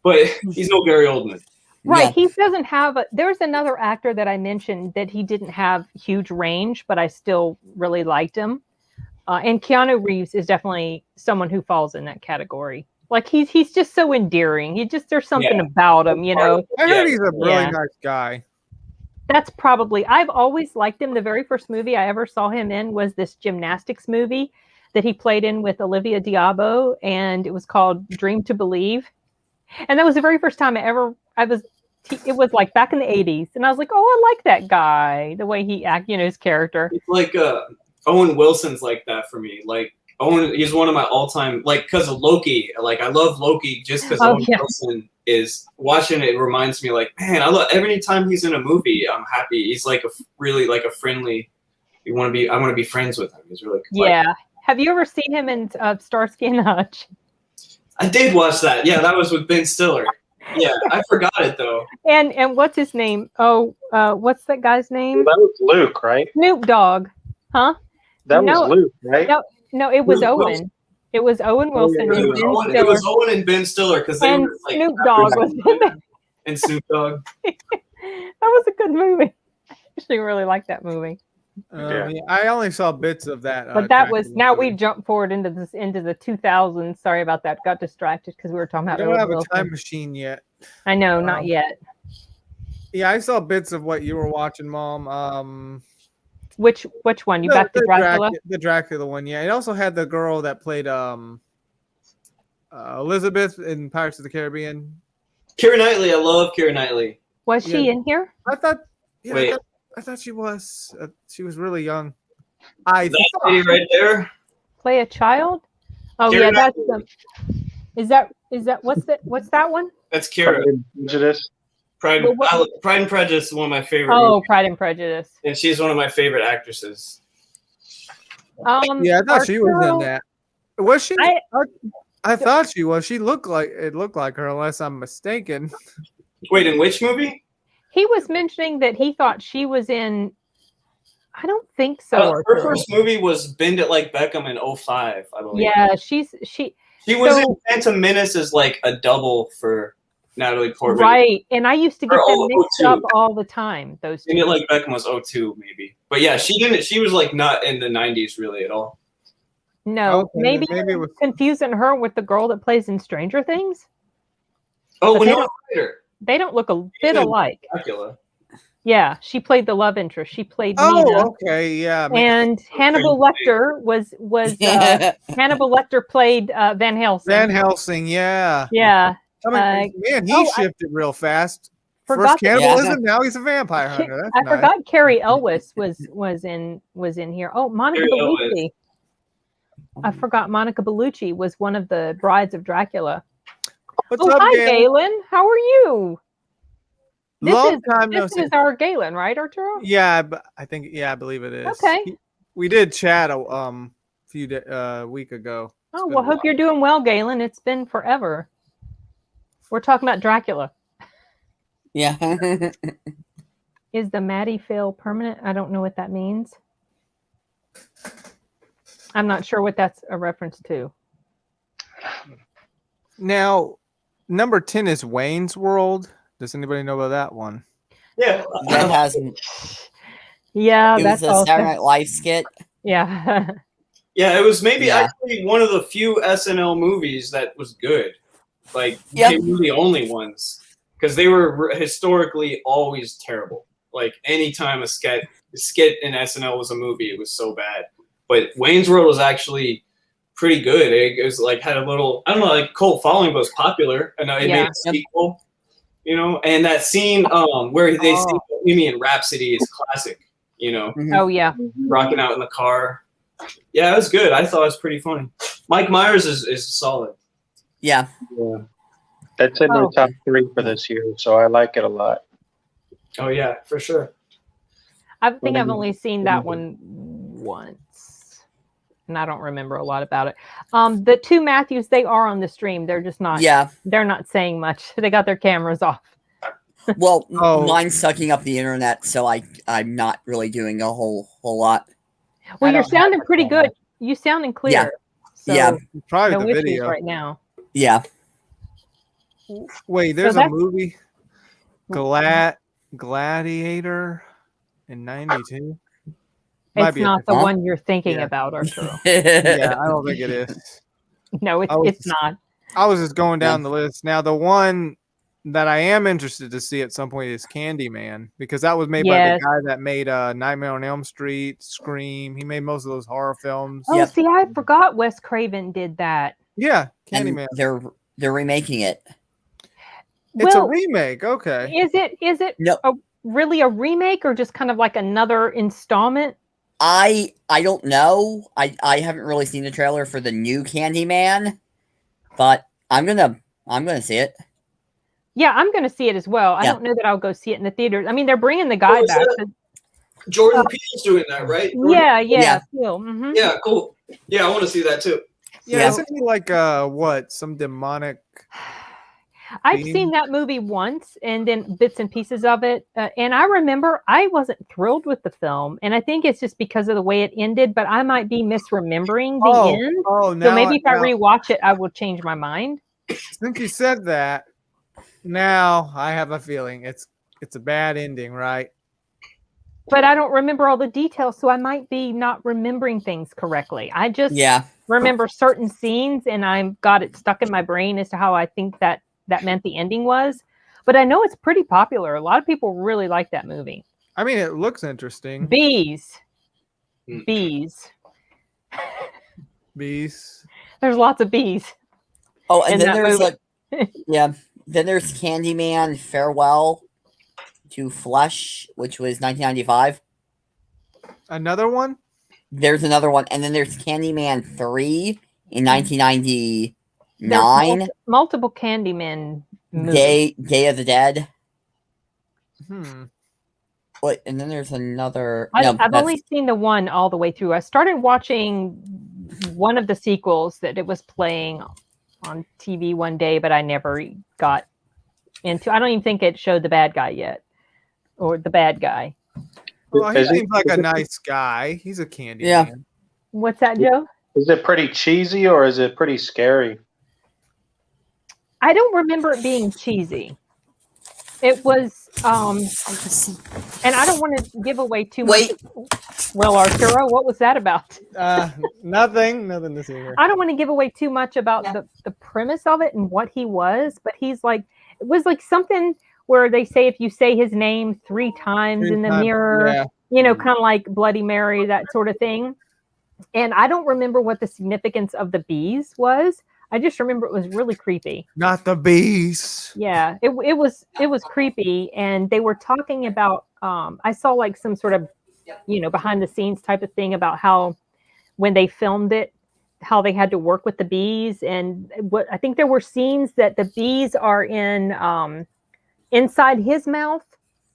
but he's no Gary Oldman. Right. Yeah. He doesn't have there's another actor that I mentioned that he didn't have huge range, but I still really liked him. And Keanu Reeves is definitely someone who falls in that category. Like he's just so endearing. There's something about him, you know. I heard he's a really nice guy. That's probably, I've always liked him. The very first movie I ever saw him in was this gymnastics movie that he played in with Olivia Diabo, and it was called Dream to Believe. And that was the very first time it was like back in the 80s. And I was like, oh, I like that guy, the way he acted, you know, his character. It's like Owen Wilson's like that for me. Like Owen, he's one of my all-time, like, because of Loki. Like, I love Loki just because Owen Wilson is watching it. Reminds me, like, man, I love every time he's in a movie. I'm happy. He's like really like a friendly. I want to be friends with him. He's really Have you ever seen him in Starsky and Hutch? I did watch that. Yeah, that was with Ben Stiller. Yeah, I forgot it though. And what's his name? Oh, what's that guy's name? That was Luke, right? Snoop Dogg, huh? That was Luke, right? No, it was Owen. Wilson. It was Owen Wilson and Ben Stiller. It was Owen and Ben Stiller because they were like Snoop Dogg was in there. And Snoop Dogg. That was a good movie. I actually really liked that movie. I only saw bits of that. But that was we jump forward into the 2000s. Sorry about that. Got distracted because we were talking about. I don't have a time machine yet. I know, not yet. Yeah, I saw bits of what you were watching, Mom. Which one? You back to Dracula? The Dracula one, yeah. It also had the girl that played Elizabeth in Pirates of the Caribbean. Keira Knightley, I love Keira Knightley. Was she in here? I thought. Yeah, wait. I thought she was. She was really young. That lady right there. Play a child. Oh Keira that's Is that what's that one? That's Keira. Pride and Prejudice is one of my favorite. Oh, movies. Pride and Prejudice. And she's one of my favorite actresses. Yeah, I thought she was in that. Was she? I thought she was. She looked like her, unless I'm mistaken. Wait, in which movie? He was mentioning that he thought she was in. I don't think so. Her first movie was Bend It Like Beckham in 2005, I believe. Yeah, she was in Phantom Menace as like a double for Natalie Portman. Right, and I used to get them mixed up all the time. Those two. Bend It Like Beckham was 2002 maybe, but yeah, she didn't. She was like not in the 90s really at all. No, maybe it was confusing her with the girl that plays in Stranger Things. Oh, Winona Ryder. They don't look a bit alike. Dracula. Yeah, she played the love interest. She played Nina. Oh, okay, yeah. And Hannibal Lecter was Hannibal Lecter played Van Helsing. Van Helsing, yeah. Yeah. Man, he shifted real fast. First cannibalism, now he's a vampire hunter. That's nice. Forgot Carrie Elwes was in here. Oh, Monica Bellucci. I forgot Monica Bellucci was one of the brides of Dracula. What's up, hi, Galen. How are you? This is our Galen, right, Arturo? Yeah, I believe it is. Okay. We did chat a week ago. Oh, well, hope you're doing well, Galen. It's been forever. We're talking about Dracula. Yeah. Is the Maddie fail permanent? I don't know what that means. I'm not sure what that's a reference to. Now, number 10 is Wayne's World. Does anybody know about that one? Yeah. That hasn't. Yeah, that's a Saturday Night Live skit. Yeah. Yeah, it was maybe actually one of the few SNL movies that was good. Like, they were the only ones. Because they were historically always terrible. Like, anytime a skit in SNL was a movie, it was so bad. But Wayne's World was actually pretty good. It was like had a little, I don't know, like cult following, but it was popular. And it made a sequel, you know. And that scene where they sing Bohemian Rhapsody is classic, you know. Mm-hmm. Oh yeah, rocking out in the car. Yeah, it was good. I thought it was pretty funny. Mike Myers is solid. Yeah. That's in my top 3 for this year, so I like it a lot. Oh yeah, for sure. I think I've only seen that one once, and I don't remember a lot about it. The two Matthews, they are on the stream. They're just not. Yeah. They're not saying much. They got their cameras off. Well, mine's sucking up the internet, so I'm not really doing a whole lot. Well, you're sounding pretty good. You sounding clear. Yeah. So yeah. Probably no the issues video right now. Yeah. Wait, there's a movie, Gladiator, in '92. It's not the one you're thinking about, Arturo. Yeah, I don't think it is. No, it's not. I was just going down the list. Now, the one that I am interested to see at some point is Candyman, because that was made by the guy that made Nightmare on Elm Street, Scream. He made most of those horror films. Oh, see, I forgot Wes Craven did that. Yeah, Candyman. And they're remaking it. It's a remake. Okay. Is it really a remake or just kind of like another installment? I don't know. I haven't really seen the trailer for the new Candyman, but I'm gonna see it. Yeah, I'm gonna see it as well. I don't know that I'll go see it in the theaters. I mean, they're bringing the guy back. Jordan Peele's doing that, right? Yeah. Peele. Mm-hmm. Yeah, cool. Yeah, I want to see that too. Yeah, isn't he like some demonic? I've seen that movie once and then bits and pieces of it. And I remember I wasn't thrilled with the film. And I think it's just because of the way it ended, but I might be misremembering the end. So maybe if I rewatch it, I will change my mind. Since you said that, now I have a feeling it's a bad ending, right? But I don't remember all the details, so I might be not remembering things correctly. I just remember certain scenes and I've got it stuck in my brain as to how I think that meant the ending was. But I know it's pretty popular. A lot of people really like that movie. I mean, it looks interesting. Bees. There's lots of bees. Oh, and then there's then there's Candyman Farewell to Flesh, which was 1995. Another one? There's another one, and then there's Candyman 3 in 1999. Multiple Candyman movies. Day of the Dead. Wait, and then there's another. I've only seen the one all the way through. I started watching one of the sequels that it was playing on TV one day, but I never got into. I don't even think it showed the bad guy yet, or the bad guy. Well, he seems like a nice guy. He's a Candyman. Yeah. What's that, Joe? Is it pretty cheesy or is it pretty scary? I don't remember it being cheesy. It was, and I don't want to give away too much. Well, Arturo, what was that about? Nothing to see here. I don't want to give away too much about the premise of it and what he was, but he's like, it was like something where they say if you say his name 3 times in the mirror, kind of like Bloody Mary, that sort of thing. And I don't remember what the significance of the bees was. I just remember it was really creepy. Not the bees. Yeah, it was creepy, and they were talking about. I saw like some sort of, behind the scenes type of thing about how when they filmed it, how they had to work with the bees, and what I think there were scenes that the bees are in inside his mouth,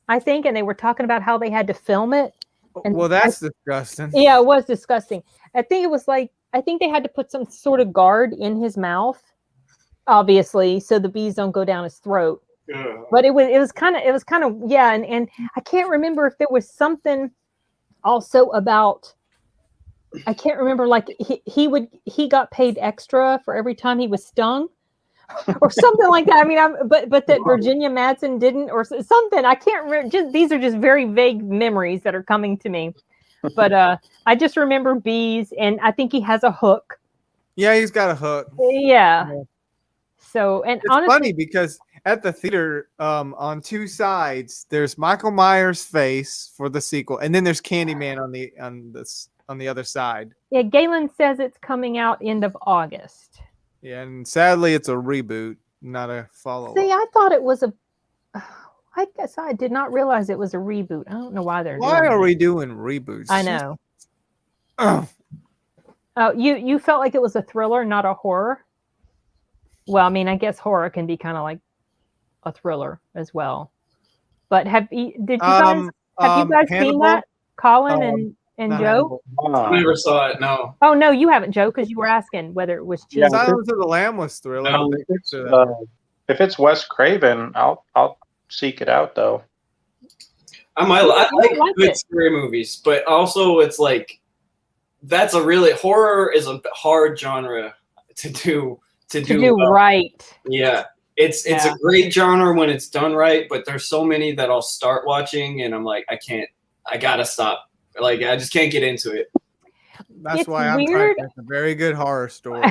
I think, and they were talking about how they had to film it. And well, that's disgusting. Yeah, it was disgusting. I think they had to put some sort of guard in his mouth, obviously, so the bees don't go down his throat. Yeah. But it was kind of and I can't remember if there was something also about. I can't remember, like he got paid extra for every time he was stung, or something like that. I mean, but that Virginia Madsen didn't, or something. I can't remember. These are just very vague memories that are coming to me. But I just remember bees, and I think he has a hook. Yeah, he's got a hook. Yeah. So, and it's honestly, funny because at the theater, on 2 sides, there's Michael Myers' face for the sequel, and then there's Candyman on the other side. Yeah, Galen says it's coming out end of August. Yeah, and sadly, it's a reboot, not a follow-up. See, I thought it was I guess I did not realize it was a reboot. I don't know why they're. Why are we doing reboots? I know. Oh, you felt like it was a thriller, not a horror? Well, I mean, I guess horror can be kind of like a thriller as well. But have you guys seen that, Colin and Joe? I never saw it. No. Oh no, you haven't, Joe, because you were asking whether it was cheesy. Silence of the Lamb was thriller. No, if it's Wes Craven, I'll seek it out though. I like good scary movies, but also it's like that's a really horror is a hard genre to do well. Right. Yeah. It's a great genre when it's done right, but there's so many that I'll start watching and I'm like, I gotta stop. Like I just can't get into it. That's why I'm trying to make a very good horror story.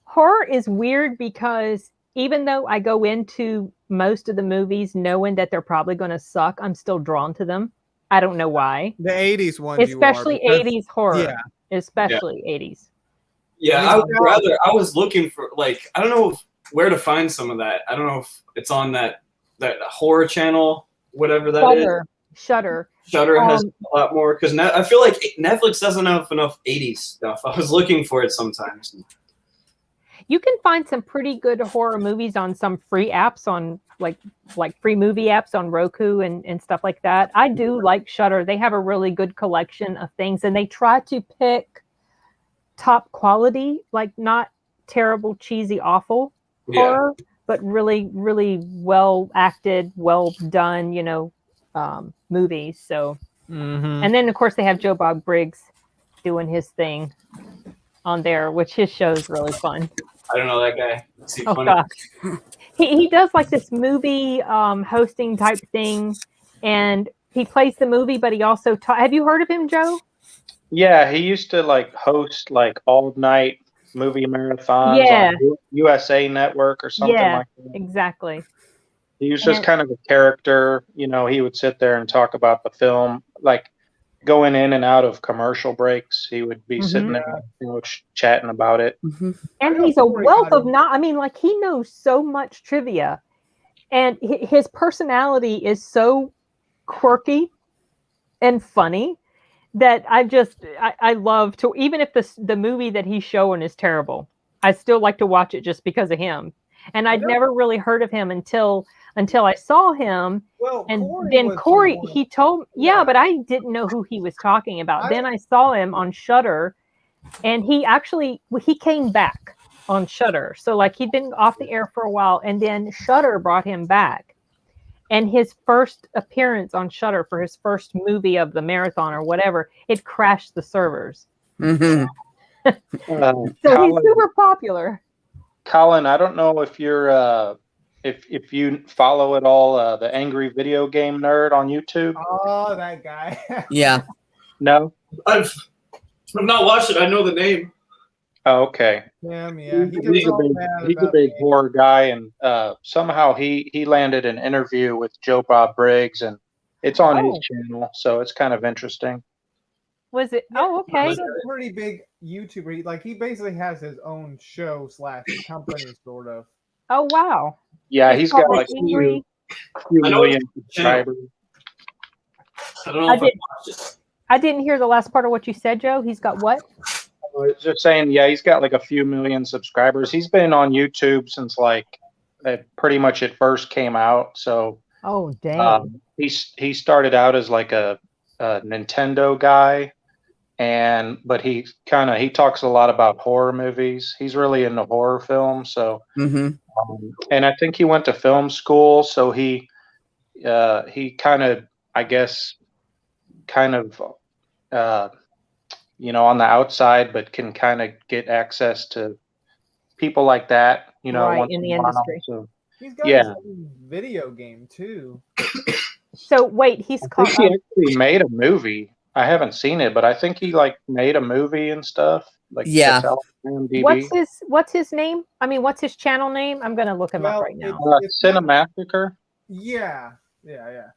Horror is weird because even though I go into most of the movies knowing that they're probably going to suck, I'm still drawn to them. I don't know why. The 80s ones, especially 80s horror. Yeah. Especially 80s. Yeah, I was looking for like I don't know where to find some of that. I don't know if it's on that horror channel, whatever that is. Shudder has a lot more because I feel like Netflix doesn't have enough 80s stuff. I was looking for it sometimes. You can find some pretty good horror movies on some free apps on like free movie apps on Roku and stuff like that. I do like Shudder. They have a really good collection of things and they try to pick top quality, like not terrible, cheesy, awful horror, but really, really well acted, well done, movies. So, and then of course they have Joe Bob Briggs doing his thing on there, which his show is really fun. I don't know that guy. Gosh. He does like this movie hosting type thing, and he plays the movie, but he also have you heard of him, Joe? Yeah, he used to like host like all night movie marathons on USA Network or something like that. Exactly. He was just kind of a character, he would sit there and talk about the film, like going in and out of commercial breaks. He would be sitting there chatting about it. And he's a wealth of he knows so much trivia. And his personality is so quirky and funny that I love to, even if the movie that he's showing is terrible, I still like to watch it just because of him. And I'd never really heard of him until I saw him. Well, and then Corey, he told but I didn't know who he was talking about. Then I saw him on Shudder, and he came back on Shudder. So like he'd been off the air for a while, and then Shudder brought him back. And his first appearance on Shudder for his first movie of the marathon or whatever, it crashed the servers. So he's super popular. Colin, I don't know if you're if you follow at all the Angry Video Game Nerd on YouTube. Oh, that guy. Yeah. No? I've not watched it. I know the name. Oh, okay. Yeah. He's a big horror guy, and somehow he landed an interview with Joe Bob Briggs, and it's on his channel, so it's kind of interesting. Was it? Oh, okay. He's a pretty big YouTuber. He basically has his own show / company, sort of. Oh, wow. Yeah, he's got like a few million subscribers. I don't know if I watched it. I didn't hear the last part of what you said, Joe. He's got what? I was just saying, he's got like a few million subscribers. He's been on YouTube since pretty much it first came out. So, oh dang, he started out as like a Nintendo guy, but he talks a lot about horror movies. He's really into horror films. So, and I think he went to film school. So he kind of, I guess, on the outside, but can kind of get access to people like that, right, in the industry. So, he's got his own video game too. So wait, he actually made a movie. I haven't seen it, but I think he made a movie and stuff. What's his name? I mean, what's his channel name? I'm gonna look him up right now. Cinemassacre. Yeah. Yeah,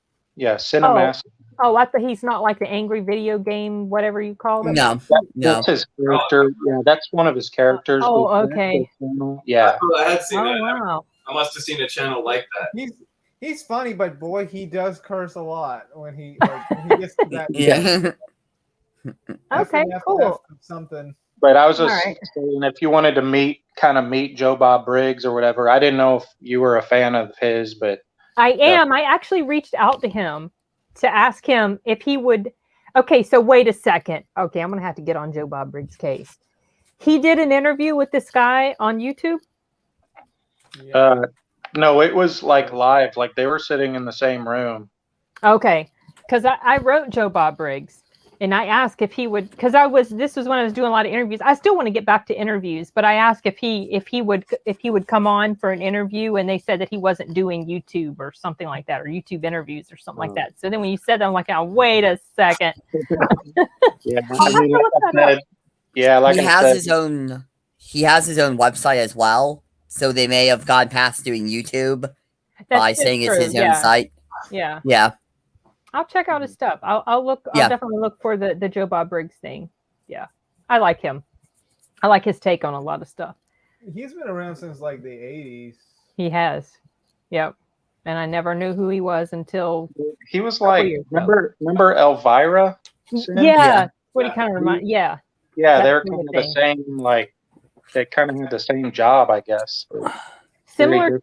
Cinemassacre. Oh, I thought he's not like the Angry Video Game, whatever you call it. No, that's his character. Yeah, that's one of his characters. Oh, okay. Yeah. I had seen that. Wow. I must have seen a channel like that. He's funny, but boy, he does curse a lot when he gets to that. Yeah. Okay, cool. Something. But I was just saying, if you wanted to kind of meet Joe Bob Briggs or whatever, I didn't know if you were a fan of his, but I am. I actually reached out to him to ask him if he would. Okay, so wait a second. Okay, I'm going to have to get on Joe Bob Briggs' case. He did an interview with this guy on YouTube? No, it was like live. Like they were sitting in the same room. Okay, because I wrote Joe Bob Briggs and I asked if he would, because this was when I was doing a lot of interviews. I still want to get back to interviews, but I asked if he would come on for an interview, and they said that he wasn't doing YouTube or something like that, or YouTube interviews or something like that. So then when you said that, I'm like, oh, wait a second. Yeah, I mean, like he has his own website as well, so they may have gone past doing YouTube by saying it's his own site. Yeah. I'll check out his stuff. I'll look. I'll definitely look for the Joe Bob Briggs thing. Yeah, I like him. I like his take on a lot of stuff. He's been around since like the 80s. He has. Yep. And I never knew who he was until he was like, remember Elvira? Yeah. What he kind of reminds. Yeah. Yeah, they're kind of the same. Like they kind of had the same job, I guess. Similar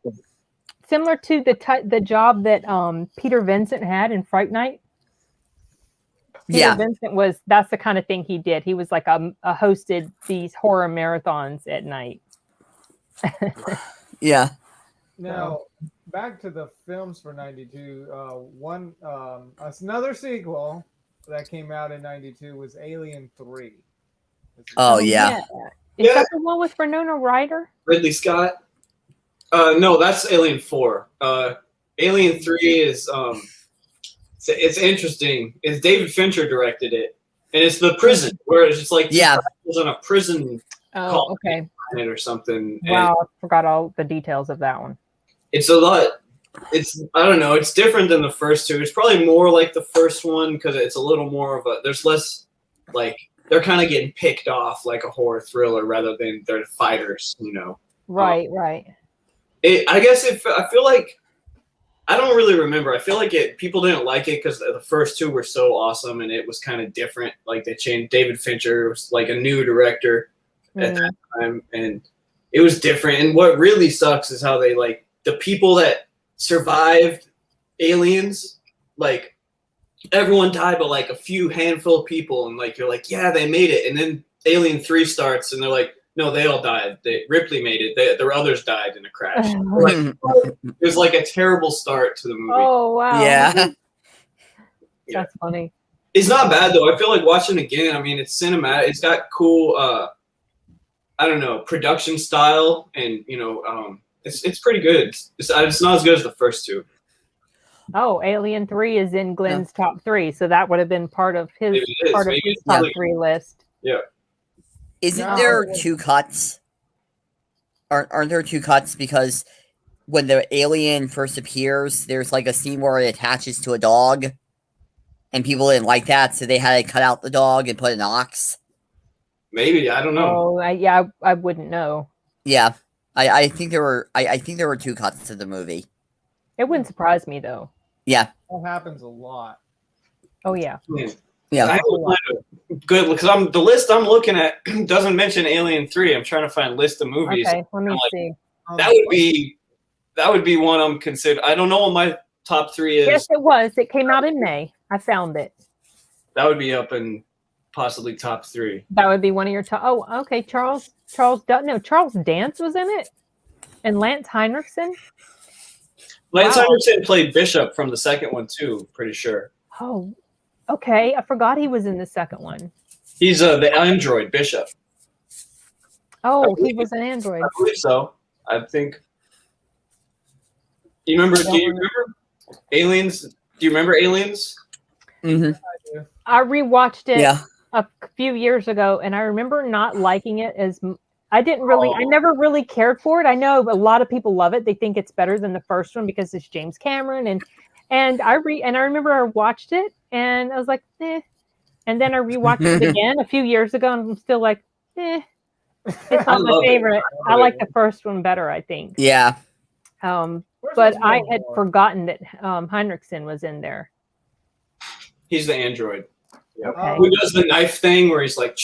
to the job that Peter Vincent had in Fright Night. Peter Vincent that's the kind of thing he did. He was like hosted these horror marathons at night. Yeah. Now, back to the films for 92. Another sequel that came out in 92 was Alien 3. Oh, yeah. Is that the one with Winona Ryder? Ridley Scott? No, that's Alien 4. Alien 3 is it's interesting. It's David Fincher directed it, and it's the prison where it's just like was on a prison. Oh, okay. Or something. Wow, I forgot all the details of that one. It's a lot. I don't know. It's different than the first two. It's probably more like the first one because it's a little more of there's less like they're kind of getting picked off like a horror thriller rather than they're fighters. Right. I guess I feel like I don't really remember. I feel like people didn't like it because the first two were so awesome and it was kind of different. Like they changed. David Fincher was like a new director at that time, and it was different. And what really sucks is how they like the people that survived Aliens, like everyone died, but like a few handful of people, and like you're like, yeah, they made it. And then Alien 3 starts, and they're like, no, they all died. Ripley made it. Their others died in a crash. It was like a terrible start to the movie. Oh, wow. Yeah. That's funny. It's not bad, though. I feel like watching it again, I mean, it's cinematic. It's got cool, I don't know, production style. And, it's pretty good. It's not as good as the first two. Oh, Alien 3 is in Glenn's top 3. So that would have been part of his top 3 list. Yeah. Isn't there two cuts? Aren't there two cuts? Because when the alien first appears, there's like a scene where it attaches to a dog, and people didn't like that, so they had to cut out the dog and put an ox. Maybe, I don't know. Oh, I wouldn't know. Yeah, I think there were. I think there were two cuts to the movie. It wouldn't surprise me though. Yeah, that happens a lot. Oh yeah. Yeah. Good, because the list I'm looking at doesn't mention Alien 3. I'm trying to find a list of movies. Okay, let me see. That would be one I'm considered. I don't know what my top 3 is. Yes, it was. It came out in May. I found it. That would be up in possibly top 3. That would be one of your top. Oh, okay. Charles Dance was in it, and Lance Henriksen. Lance Henriksen played Bishop from the second one too. Pretty sure. Oh. Okay, I forgot he was in the second one. He's the android Bishop. Oh, he was an android. I believe so. I think. Do you remember Aliens? Do you remember Aliens? Mm-hmm. I rewatched it a few years ago, and I remember not liking it as. I never really cared for it. I know a lot of people love it. They think it's better than the first one because it's James Cameron and I remember I watched it and I was like, eh. And then I rewatched it again a few years ago and I'm still like, eh. It's not my favorite. I like the first one better, I think. Yeah. But I had forgotten that Henriksen was in there. He's the android. Okay. Who does the knife thing where he's like,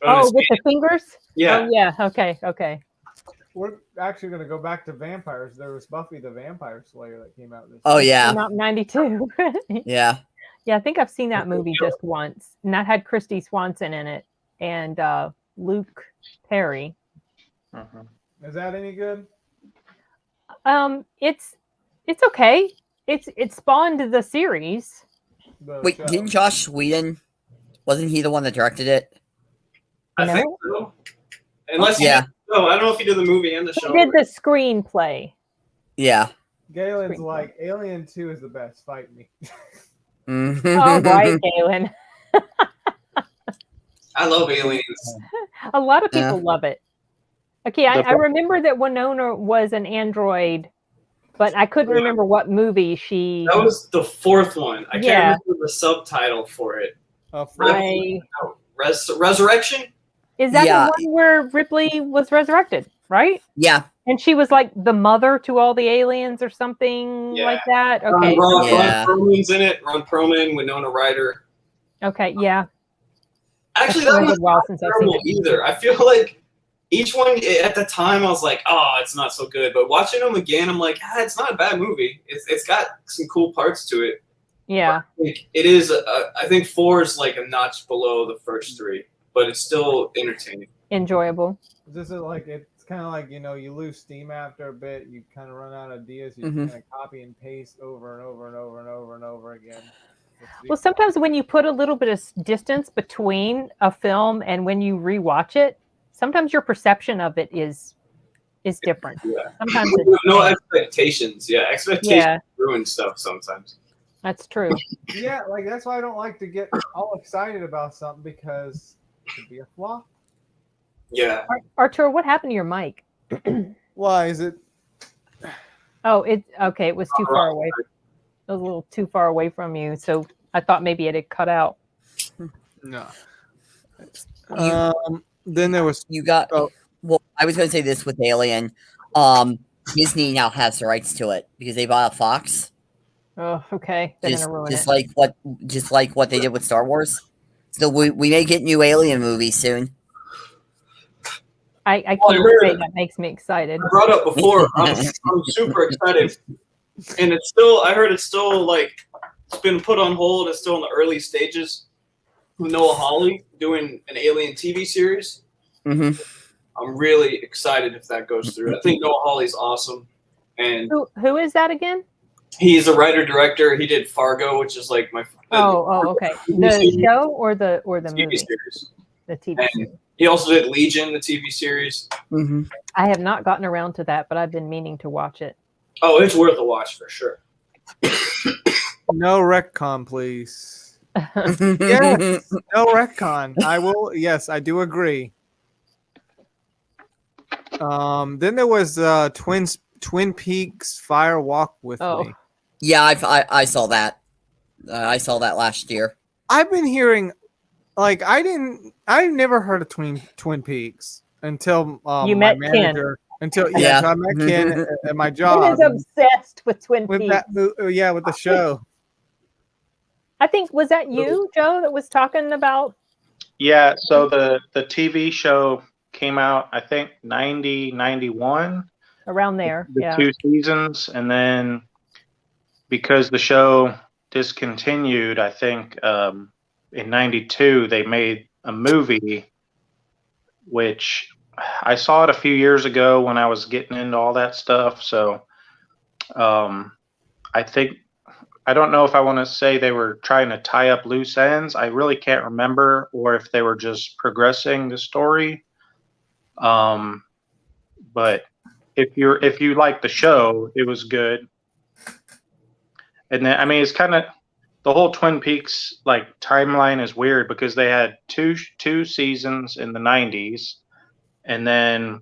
Oh, with the fingers? Yeah. Oh, yeah. Okay. We're actually going to go back to vampires. There was Buffy the Vampire Slayer that came out this Oh, year. yeah. Came out in 92. Yeah. Yeah, I think I've seen that movie just once. And that had Christy Swanson in it and Luke Perry. Is that any good? It's okay. It spawned the series. Wait, didn't Josh Whedon? Wasn't he the one that directed it? I think so. Unless I don't know if he did the movie and the show. He did the screenplay. Yeah. Galen's like, Alien 2 is the best. Fight me. All right, Galen. I love Aliens. A lot of people love it. Okay, I remember that Winona was an android, but I couldn't remember what movie she... That was the fourth one. I can't remember the subtitle for it. Resurrection? Is that the one where Ripley was resurrected, right? Yeah. And she was like the mother to all the aliens or something like that? Okay. Ron Perlman's in it. Ron Perlman, Winona Ryder. Okay, yeah. Actually, that was not terrible either. I feel like each one, at the time, I was like, oh, it's not so good. But watching them again, I'm like, it's not a bad movie. It's got some cool parts to it. Yeah. Like, it is, I think 4 is like a notch below the first 3. But it's still entertaining. Enjoyable. This is like, it's kind of like, you lose steam after a bit. You kind of run out of ideas. You kind of copy and paste over and over and over and over and over again. Well, sometimes when you put a little bit of distance between a film and when you rewatch it, sometimes your perception of it is different. Yeah. Sometimes no expectations. Yeah, expectations ruin stuff sometimes. That's true. Yeah, like that's why I don't like to get all excited about something because it could be a flop. Yeah. Artur, what happened to your mic? Why is it? Oh, it was too far away. It was a little too far away from you, so I thought maybe it had cut out. No. Then there was well, I was going to say this with Alien. Disney now has the rights to it because they bought Fox. Oh, okay. They're gonna ruin it. Just like what they did with Star Wars. So we may get new Alien movies soon. I can't say that makes me excited. I brought up before. I'm super excited, and I heard it's still like it's been put on hold. It's still in the early stages. Noah Hawley doing an Alien TV series. I'm really excited if that goes through. I think Noah Hawley's awesome. And who is that again? He's a writer-director. He did Fargo, which is like my okay. The show or the TV movie? Series. The TV series. He also did Legion, the TV series. I have not gotten around to that, but I've been meaning to watch it. Oh, it's worth a watch for sure. No retcon, please. Yes, no retcon. I will. Yes, I do agree. Then there was Twin Peaks Fire Walk with Me. Yeah, I saw that. I saw that last year. I've been hearing, like, I've never heard of Twin Peaks until you met my manager. Ken. So I met Ken at my job. Ken is obsessed with Twin Peaks. With the show. I think, was that you, Joe, that was talking about? Yeah, so the TV show came out, I think, 90, 91. Around there, the 2 seasons. And then because the show discontinued, I think in 92, they made a movie, which I saw it a few years ago when I was getting into all that stuff. So I don't know if I want to say they were trying to tie up loose ends. I really can't remember, or if they were just progressing the story. But if you like the show, it was good. And then, I mean, it's kind of the whole Twin Peaks like timeline is weird because they had two seasons in the 90s, and then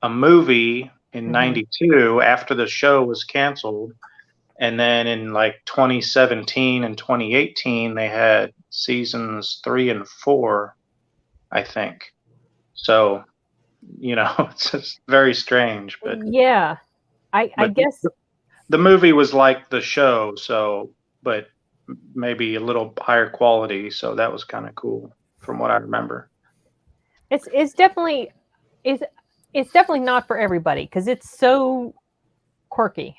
a movie in 92 after the show was canceled. And then in like 2017 and 2018, they had seasons 3 and 4, I think. So, it's just very strange. But yeah, I guess the movie was like the show, but maybe a little higher quality. So that was kind of cool from what I remember. It's definitely not for everybody because it's so quirky.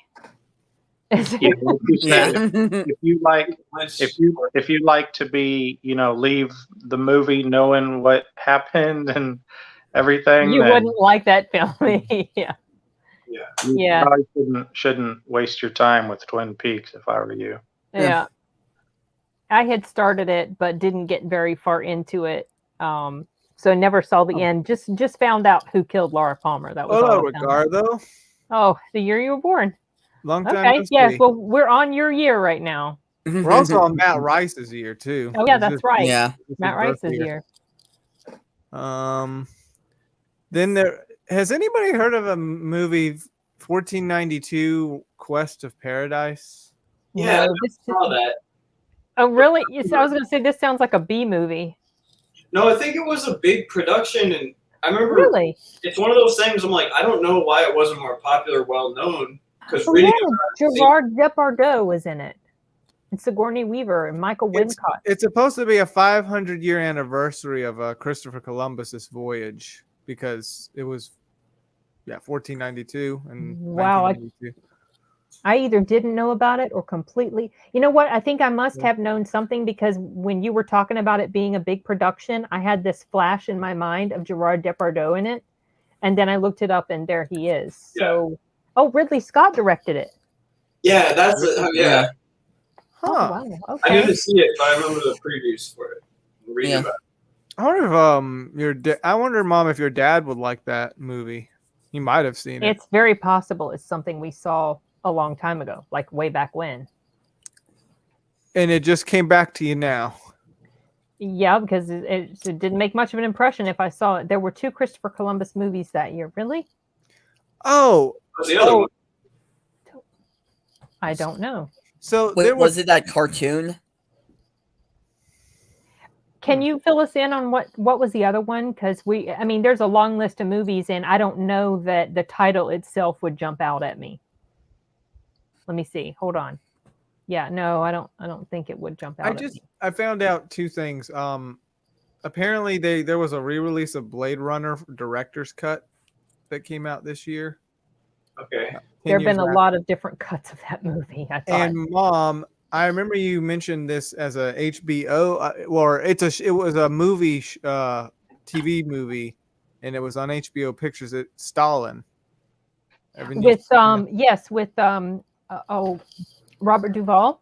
Yeah, like you said, if you like to be, leave the movie knowing what happened and everything, you then wouldn't like that film. Yeah. you probably shouldn't waste your time with Twin Peaks if I were you. Yeah. I had started it but didn't get very far into it. So never saw the end. Just found out who killed Laura Palmer. That was all. Ricardo. Oh, the year you were born. Long time. Okay. Yes. Well, we're on your year right now. We're also on Matt Rice's year too. Oh yeah, that's right. Yeah. Matt Rice's year. Then has anybody heard of a movie 1492 Quest of Paradise? Yeah, No, I saw that. Oh really? Yes, I was going to say this sounds like a B movie. No, I think it was a big production, and I remember. Really? It's one of those things. I'm like, I don't know why it wasn't more popular, well known. Because Gerard Depardieu was in it. And Sigourney Weaver and Michael Wincott. It's supposed to be a 500-year anniversary of Christopher Columbus's voyage because it was, 1492 and wow. 1992. I either didn't know about it or completely. You know what? I think I must have known something because when you were talking about it being a big production, I had this flash in my mind of Gerard Depardieu in it, and then I looked it up, and there he is. Yeah. So, Ridley Scott directed it. Yeah, that's yeah. Huh. Oh, wow. Okay. I didn't see it, but I remember the previews for it. Reading about it. I wonder if I wonder, Mom, if your dad would like that movie. He might have seen it. It's very possible it's something we saw a long time ago, like way back when. And it just came back to you now. Yeah, because it didn't make much of an impression if I saw it. There were 2 Christopher Columbus movies that year. Really? Oh. What's the other one? I don't know. So wait, was it that cartoon? Can you fill us in on what was the other one? Because there's a long list of movies, and I don't know that the title itself would jump out at me. Let me see. Hold on. Yeah, no, I don't think it would jump out. I found out 2 things. Apparently there was a re-release of Blade Runner director's cut that came out this year. Okay. There have been a lot of different cuts of that movie, I thought. And Mom, I remember you mentioned this as a HBO, or it was a movie, TV movie, and it was on HBO Pictures. It's Stalin. With Robert Duvall.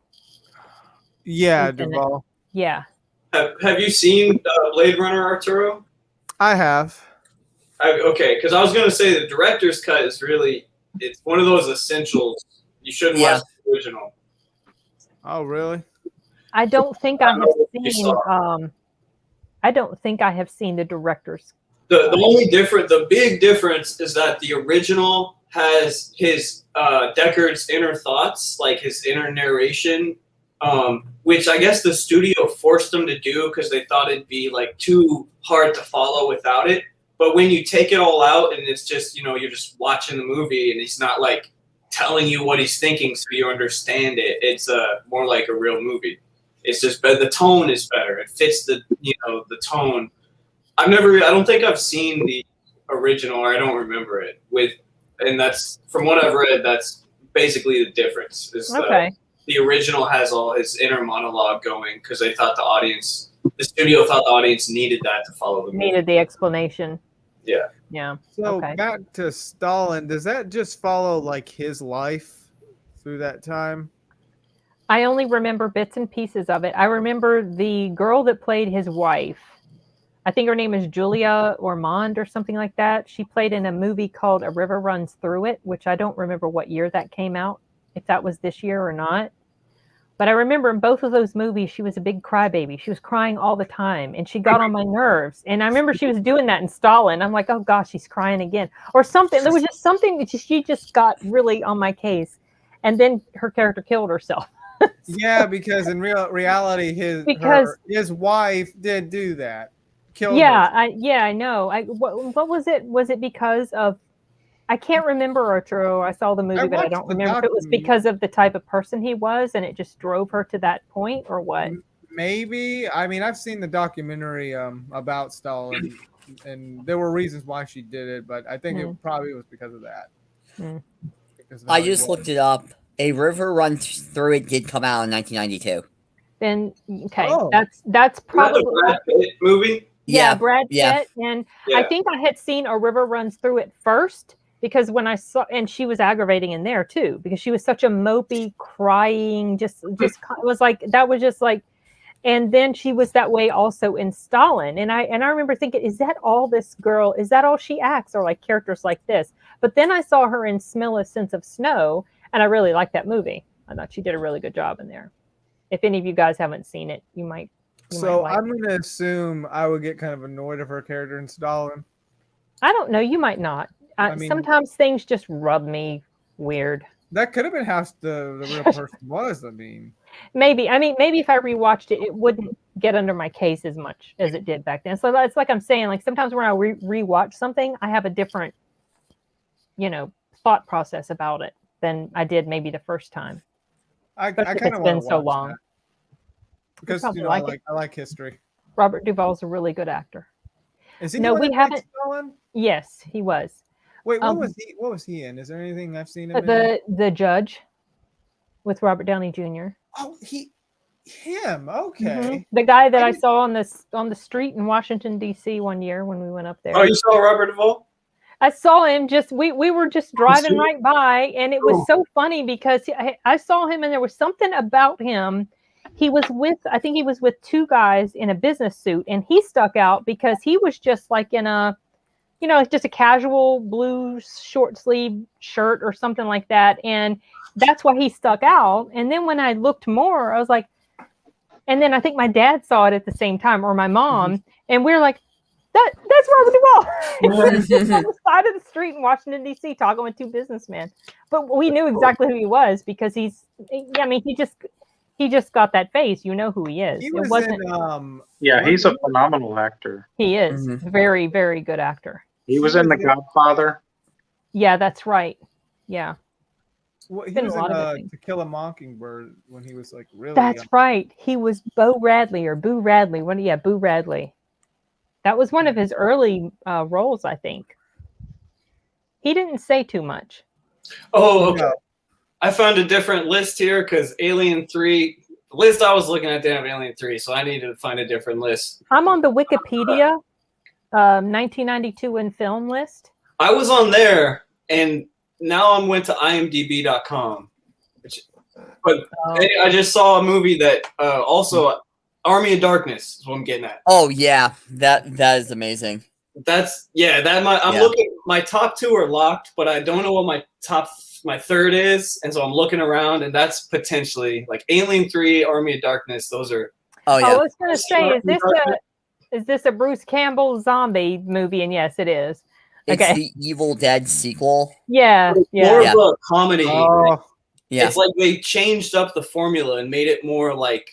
Yeah, Duvall. Yeah. Have you seen Blade Runner, Arturo? I have. Okay, because I was going to say the director's cut is it's one of those essentials. You shouldn't watch the original. Oh, really? I don't think I have seen. I don't think I have seen the director's. The big difference is that the original has his Deckard's inner thoughts, like his inner narration, which I guess the studio forced them to do because they thought it'd be like too hard to follow without it. But when you take it all out and it's just, you're just watching the movie and he's not like telling you what he's thinking so you understand it. It's more like a real movie. It's just better. The tone is better. It fits the tone. I don't think I've seen the original, or I don't remember it and that's from what I've read. That's basically the difference. The original has all his inner monologue going because they thought the studio thought the audience needed that to follow the movie. Needed the explanation. Yeah. Yeah. So back to Stalin, does that just follow like his life through that time? I only remember bits and pieces of it. I remember the girl that played his wife. I think her name is Julia Ormond or something like that. She played in a movie called A River Runs Through It, which I don't remember what year that came out, if that was this year or not. But I remember in both of those movies, she was a big crybaby. She was crying all the time, and she got on my nerves. And I remember she was doing that in Stalin. I'm like, oh, gosh, she's crying again. Or something. There was just something that she just got really on my case. And then her character killed herself. Yeah, because in reality, his wife did do that. I know. What was it? Was it because of... I can't remember, Arturo. I saw the movie, but I don't remember if it was because of the type of person he was and it just drove her to that point or what. Maybe. I mean, I've seen the documentary about Stalin. and there were reasons why she did it, but I think it probably was because of that. Because I just looked it up. A River Runs Through It did come out in 1992. Then that's probably the Brad Pitt movie. Yeah, Brad Pitt, and I think I had seen A River Runs Through It first because when I saw, and she was aggravating in there too because she was such a mopey, crying, just it was like that was just like, and then she was that way also in Stalin, and I remember thinking, is that all this girl? Is that all she acts, or like characters like this? But then I saw her in Smell a Sense of Snow, and I really liked that movie. I thought she did a really good job in there. If any of you guys haven't seen it, you might. I'm going to assume I would get kind of annoyed of her character in Stalin. I don't know. You might not. I mean, sometimes things just rub me weird. That could have been how the real person was. I mean, maybe if I rewatched it, it wouldn't get under my case as much as it did back then. So that's like I'm saying, like sometimes when I rewatch something, I have a different, thought process about it than I did maybe the first time. I kind of want to so long. That. Because I like history. Robert Duvall's a really good actor. Is he? No, we haven't. Stalin? Yes, he was. Wait, what was he in? Is there anything I've seen him in? The Judge, with Robert Downey Jr. Oh, him. Okay. Mm-hmm. The guy that I saw on the street in Washington D.C. one year when we went up there. Oh, you saw Robert Duvall? I saw him we were just driving right by, and it was so funny because I saw him and there was something about him. I think he was with two guys in a business suit, and he stuck out because he was just like in a, just a casual blue short sleeve shirt or something like that. And that's why he stuck out. And then when I looked more, I was like, and then I think my dad saw it at the same time, or my mom, and we were like, that's Robert Duvall. He was just on the side of the street in Washington, D.C. talking with two businessmen. But we knew exactly who he was because he just got that face. You know who he is. He was he's a phenomenal actor. He is. Very, very good actor. He was in The Godfather. Yeah, that's right. Yeah. Well, he was in To Kill a Mockingbird when he was like really That's young. Right. He was Boo Radley. Boo Radley. That was one of his early roles, I think. He didn't say too much. Oh, okay. I found a different list here because Alien 3, the list I was looking at didn't have Alien 3, so I needed to find a different list. I'm on the Wikipedia 1992 in film list. I was on there, and now I went to imdb.com. I just saw a movie that also Army of Darkness is what I'm getting at. Oh yeah, that is amazing. I'm looking. My top two are locked, but I don't know what my third is, and so I'm looking around, and that's potentially like Alien 3, Army of Darkness. Those are. Oh yeah. I was gonna say, is this a Bruce Campbell zombie movie? And yes, it is. It's the Evil Dead sequel. Yeah. More of a comedy. Oh. Yeah. It's like they changed up the formula and made it more like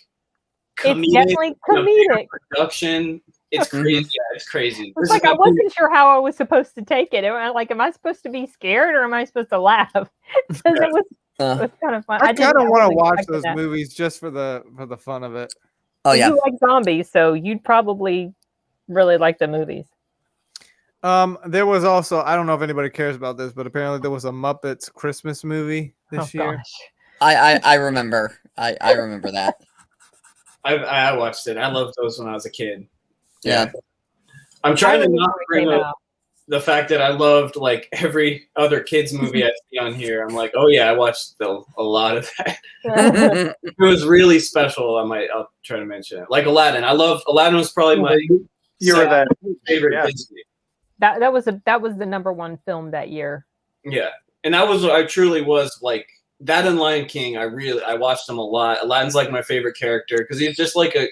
comedic. It's definitely comedic. Production. It's crazy. Yeah, it's crazy. It's like I wasn't sure how I was supposed to take it. Am I supposed to be scared or am I supposed to laugh? Because it was kind of fun. I kind of want to watch those movies just for the fun of it. Oh yeah. You like zombies, so you'd probably really like the movies. There was also, I don't know if anybody cares about this, but apparently there was a Muppets Christmas movie this year. Gosh. I remember. I remember that. I watched it. I loved those when I was a kid. Yeah. I'm trying to not bring up the fact that I loved like every other kids movie I see on here. I'm like, oh yeah, I watched a lot of that. It was really special. I'll try to mention it. Like Aladdin. Aladdin was probably my favorite Disney. That was the number one film that year. Yeah. And I truly was like that and Lion King. I watched them a lot. Aladdin's like my favorite character because he's just like a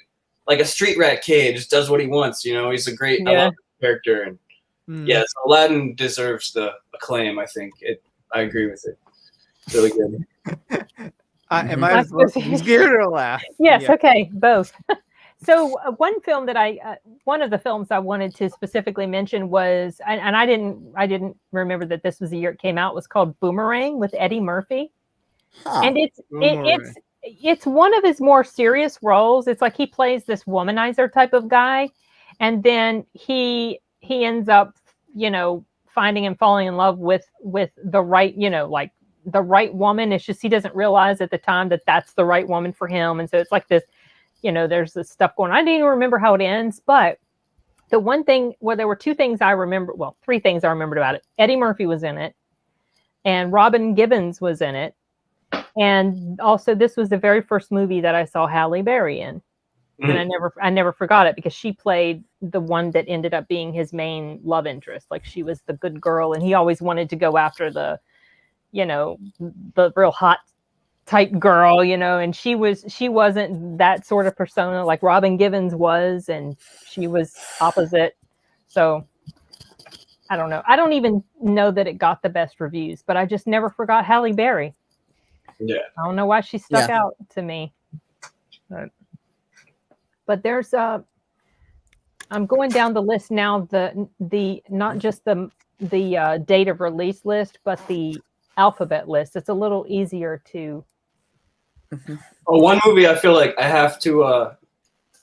street rat kid, just does what he wants, He's a great I love the character, and yes, Aladdin deserves the acclaim. I think I agree with it. It's really good. Am I supposed to be scared or laugh? Yes, okay, both. So one film that one of the films I wanted to specifically mention was, and I didn't remember that this was the year it came out, was called Boomerang with Eddie Murphy, and it's one of his more serious roles. It's like he plays this womanizer type of guy, and then he he ends up, finding and falling in love with the right, like the right woman. It's just he doesn't realize at the time that that's the right woman for him. And so it's like this, there's this stuff going on. I didn't even remember how it ends, but the one thing, there were two things I remember, three things I remembered about it. Eddie Murphy was in it, and Robin Gibbons was in it. And also this was the very first movie that I saw Halle Berry in. And I never forgot it because she played the one that ended up being his main love interest. Like she was the good girl, and he always wanted to go after the real hot type girl, and she wasn't that sort of persona like Robin Gibbons was, and she was opposite. So I don't know. I don't even know that it got the best reviews, but I just never forgot Halle Berry. Yeah. I don't know why she stuck out to me. But there's I'm going down the list now, the not just the date of release list, but the alphabet list. It's a little easier to one movie I feel like I have to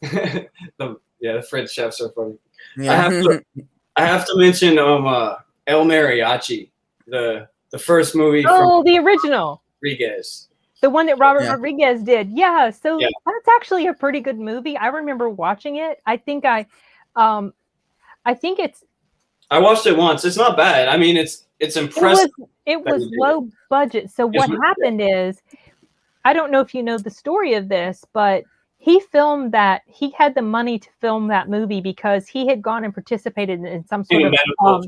the French chefs are funny. Yeah. I have to mention El Mariachi, the first movie from the original Rodriguez. The one that Robert Rodriguez did. Yeah. So that's actually a pretty good movie. I remember watching it. I think it's I watched it once. It's not bad. I mean, it's impressive. It was low budget. So what happened is, I don't know if you know the story of this, but he had the money to film that movie because he had gone and participated in some sort of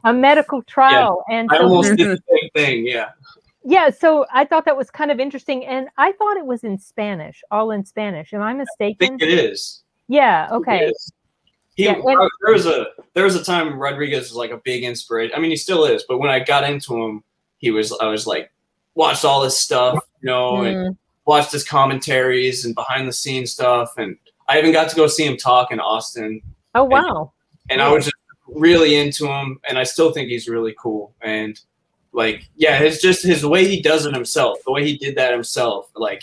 a medical trial. Yeah. And I almost did the same thing. Yeah. Yeah, so I thought that was kind of interesting, and I thought it was in Spanish, all in Spanish. Am I mistaken? I think it is. Yeah. Okay. There was a time Rodriguez was like a big inspiration. I mean, he still is, but when I got into him, I was like, watched all this stuff, and watched his commentaries and behind the scenes stuff, and I even got to go see him talk in Austin. Oh wow! And I was just really into him, and I still think he's really cool. And it's just the way he does it himself, the way he did that himself. I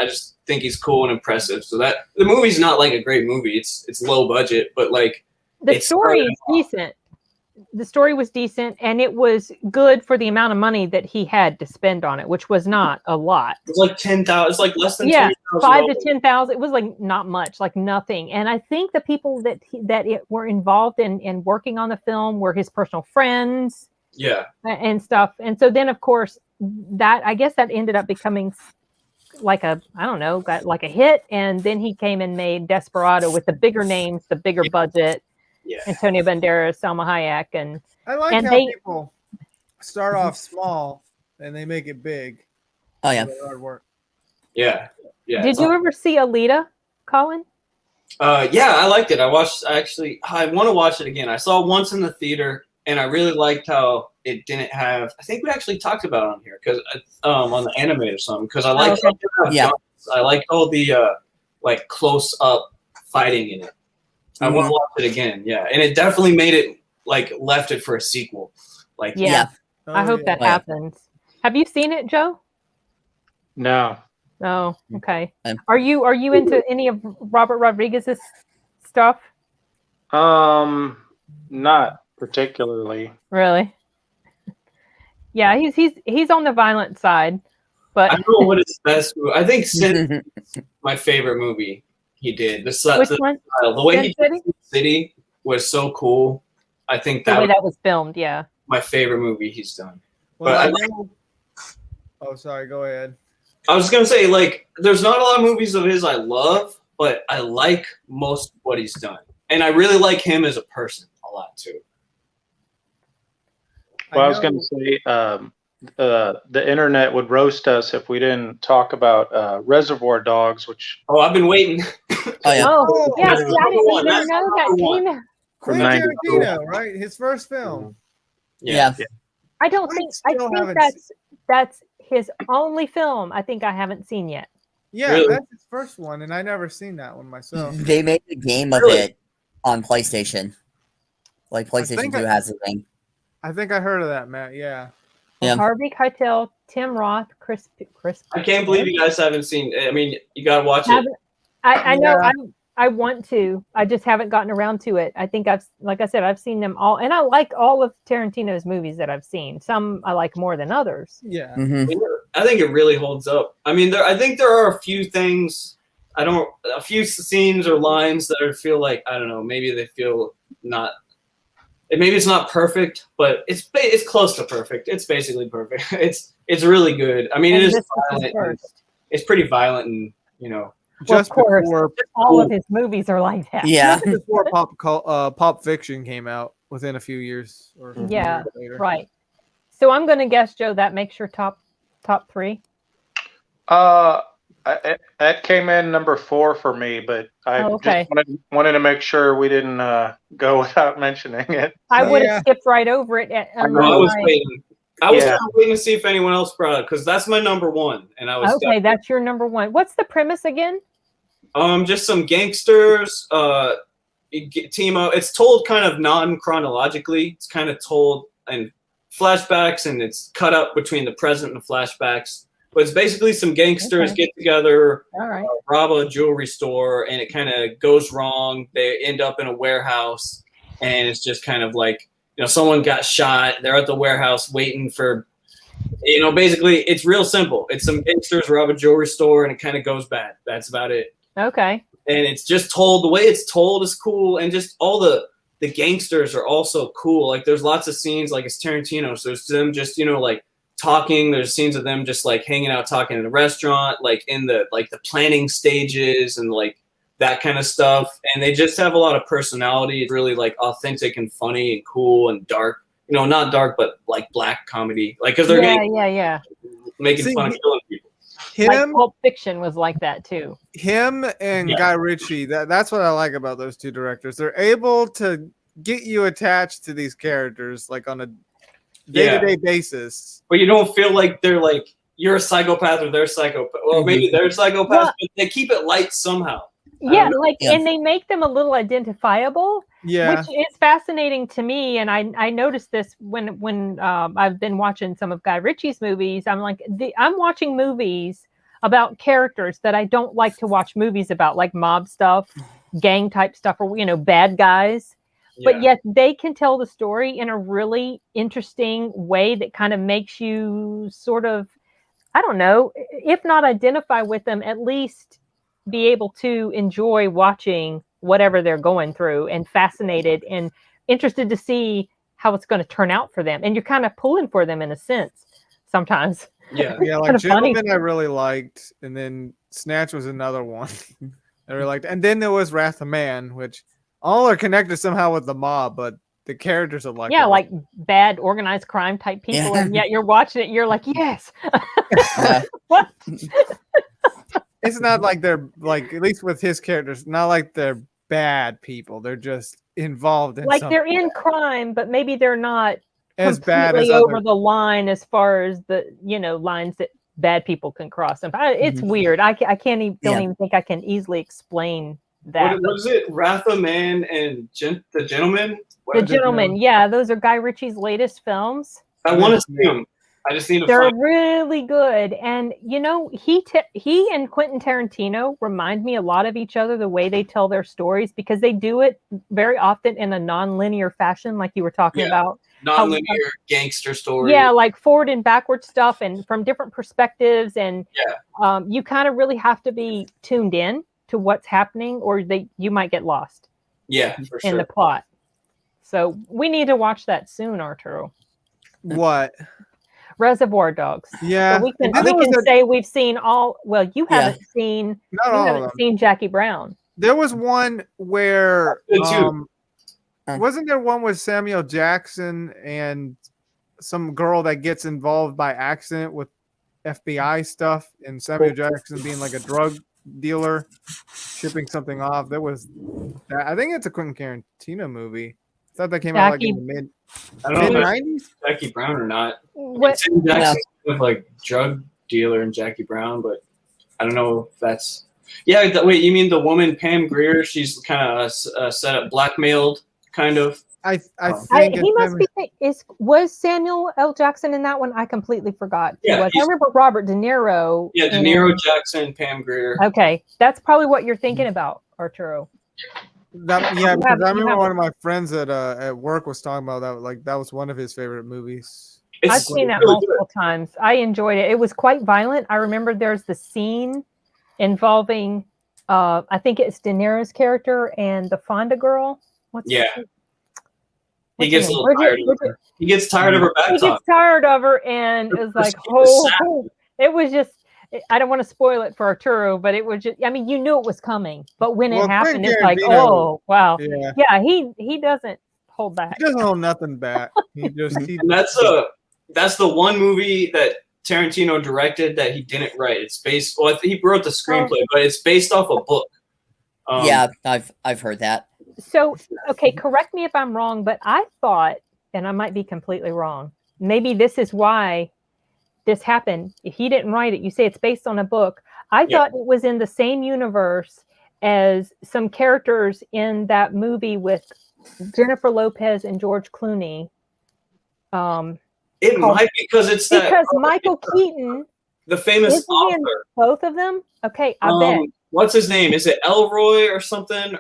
just think he's cool and impressive. So that the movie's not like a great movie. It's low budget, but the story is decent. The story was decent, and it was good for the amount of money that he had to spend on it, which was not a lot. It was like 10,000. It's like less than 5 to 10,000. It was like not much, like nothing. And I think the people that were involved in working on the film were his personal friends. Yeah. And stuff. And so then, of course, I guess that ended up becoming like a hit. And then he came and made Desperado with the bigger names, the bigger budget. Yeah. Antonio Banderas, Salma Hayek. And I like how people start off small and they make it big. Oh, yeah. Hard work. Yeah. Yeah. Did you ever see Alita, Colin? Yeah, I liked it. I want to watch it again. I saw it once in the theater. And I really liked how it didn't have. I think we actually talked about it on here because on the anime or something. Because I liked, I liked all the close up fighting in it. I want to watch it again. Yeah, and it definitely made it left it for a sequel. I hope that happens. Have you seen it, Joe? No. Oh, okay. Are you into any of Robert Rodriguez's stuff? Not particularly. Really? Yeah, he's on the violent side, but I don't know what his best movie. I think Sin is my favorite movie he did. Which one? The way he did Sin City was so cool. I think the way that was filmed, yeah. My favorite movie he's done. Well, oh, sorry. Go ahead. I was gonna say there's not a lot of movies of his I love, but I like most of what he's done, and I really like him as a person a lot too. Well, I was going to say the internet would roast us if we didn't talk about Reservoir Dogs, which... Oh, I've been waiting. Yeah. Oh, yeah. See, I didn't even know that came out. Quentin Tarantino, right? His first film. Yeah. I think that's his only film I think I haven't seen yet. Yeah, really? That's his first one, and I never seen that one myself. They made a game of it on PlayStation. PlayStation 2 has a thing. I think I heard of that, Matt. Yeah. Harvey Keitel, Tim Roth, Chris. I can't believe you guys haven't seen. I mean, you gotta watch it. I know. I want to. I just haven't gotten around to it. I think like I said, I've seen them all, and I like all of Tarantino's movies that I've seen. Some I like more than others. Yeah. Mm-hmm. I think it really holds up. I mean, I think there are a few things. A few scenes or lines that I feel like, I don't know, maybe they feel not. Maybe it's not perfect, but it's close to perfect. It's basically perfect. It's really good. I mean, it is violent. It's pretty violent, and Just of course, before all of his movies are like that. Yeah. Just before Pulp Fiction came out, within a few years or Yeah, years later. right. So I'm going to guess, Joe, that makes your top 3. That came in number 4 for me, but I okay. just wanted to make sure we didn't go without mentioning it. I would have skipped right over it. I was waiting. I was waiting to see if anyone else brought it, because that's my number 1, and I was okay. That's your number 1. What's the premise again? Just some gangsters team up. It's told kind of non-chronologically. It's kind of told in flashbacks, and it's cut up between the present and the flashbacks. But it's basically some gangsters get together, rob a jewelry store, and it kind of goes wrong. They end up in a warehouse, and it's just kind of like, someone got shot. They're at the warehouse waiting for, basically it's real simple. It's some gangsters rob a jewelry store, and it kind of goes bad. That's about it. Okay. And it's just told, the way it's told is cool, and just all the gangsters are also cool. Like, there's lots of scenes, like it's Tarantino, so it's them just, like talking. There's scenes of them just like hanging out, talking in a restaurant, like in the planning stages and like that kind of stuff. And they just have a lot of personality. It's really like authentic and funny and cool and dark. Not dark, but like black comedy. Like, because they're making fun of killing people. Like Pulp Fiction was like that too. Him and Guy Ritchie, that's what I like about those two directors. They're able to get you attached to these characters like on a day-to-day basis. But you don't feel like they're like, you're a psychopath or they're psychopath. Well, maybe they're psychopaths, but they keep it light somehow. Yeah, and they make them a little identifiable. Yeah, which is fascinating to me. And I noticed this when I've been watching some of Guy Ritchie's movies. I'm like, I'm watching movies about characters that I don't like to watch movies about, like mob stuff, gang type stuff, or bad guys. But yet they can tell the story in a really interesting way that kind of makes you sort of, I don't know, if not identify with them, at least be able to enjoy watching whatever they're going through, and fascinated and interested to see how it's going to turn out for them. And you're kind of pulling for them in a sense sometimes. Yeah, like Gentleman I really liked, and then Snatch was another one I really liked. And then there was Wrath of Man, which all are connected somehow with the mob, but the characters are like like bad organized crime type people, and yet you're watching it, you're like, yes. What? It's not like they're like, at least with his characters, not like they're bad people. They're just involved in something. They're in crime, but maybe they're not as bad as over the line as far as the lines that bad people can cross. It's weird. I can't even don't even think I can easily explain that. What is it? Wrath of Man and The Gentleman? The Gentleman, yeah, those are Guy Ritchie's latest films. I want to see them. I just need to. They're really good, and he and Quentin Tarantino remind me a lot of each other, the way they tell their stories, because they do it very often in a non-linear fashion, like you were talking about. Non-linear gangster story. Yeah, like forward and backward stuff, and from different perspectives, and you kind of really have to be tuned in to what's happening, or you might get lost. Yeah, for sure. In the plot. So we need to watch that soon, Arturo. What? Reservoir Dogs. Yeah, so we can say we've seen all. Well, you haven't seen. Seen Jackie Brown. There was one where wasn't there one with Samuel Jackson and some girl that gets involved by accident with FBI stuff, and Samuel Jackson being like a drug dealer shipping something off. There was that. I think it's a Quentin Tarantino movie. I thought that came out like in the mid-90s. Jackie Brown or not? What? Sam Jackson with like drug dealer and Jackie Brown, but I don't know if that's. Yeah, wait, you mean the woman Pam Grier? She's kind of set up, blackmailed, kind of. I think he must be. Was Samuel L. Jackson in that one? I completely forgot. Yeah, I remember Robert De Niro. Yeah, De Niro, Jackson, Pam Grier. Okay, that's probably what you're thinking about, Arturo. Because I remember one of my friends at work was talking about that. Like that was one of his favorite movies. I've seen that multiple times. I enjoyed it. It was quite violent. I remember there's the scene involving, I think it's De Niro's character and the Fonda girl. He gets a little tired of her. He gets tired of her back talk. He gets tired of her, and it's like, it was just. I don't want to spoil it for Arturo, but it was just. I mean, you knew it was coming, but when it happened, it's like, oh wow, yeah. He doesn't hold back. He doesn't hold nothing back. And that's the one movie that Tarantino directed that he didn't write. It's based. Well, he wrote the screenplay, but it's based off a book. Yeah, I've heard that. So, okay, correct me if I'm wrong, but I thought, and I might be completely wrong, maybe this is why this happened. If he didn't write it, you say it's based on a book. I thought it was in the same universe as some characters in that movie with Jennifer Lopez and George Clooney. It might be because Michael Keaton, the famous author. Both of them? Okay, I bet. What's his name? Is it Elroy or something?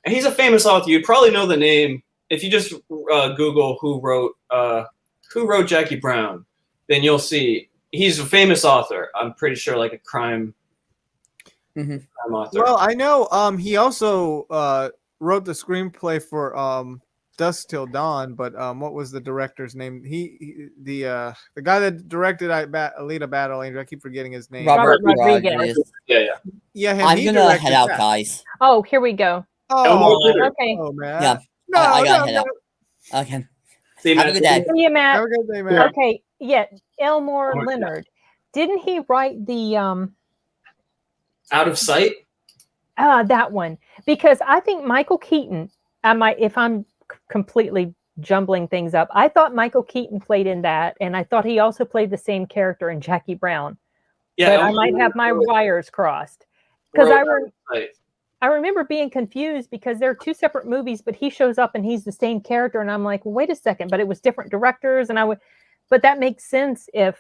And he's a famous author. You probably know the name if you just Google who wrote Jackie Brown. Then you'll see he's a famous author. I'm pretty sure, like a crime author. Well, I know he also wrote the screenplay for Dusk Till Dawn, but what was the director's name? The guy that directed Alita Battle Angel. I keep forgetting his name. Robert Rodriguez. Yeah. I'm gonna head out, guys. Oh, here we go. Oh, okay. Oh, man. Yeah. I gotta head out. Okay. Have a good day. See you, Matt. Have a good day, man. Okay. Yeah. Elmore Leonard. Didn't he write the Out of Sight? That one. Because I think Michael Keaton, if I'm completely jumbling things up, I thought Michael Keaton played in that, and I thought he also played the same character in Jackie Brown. Yeah, but I might have my wires crossed. Because I remember being confused because they're two separate movies, but he shows up and he's the same character, and I'm like, well, wait a second, but it was different directors, but that makes sense if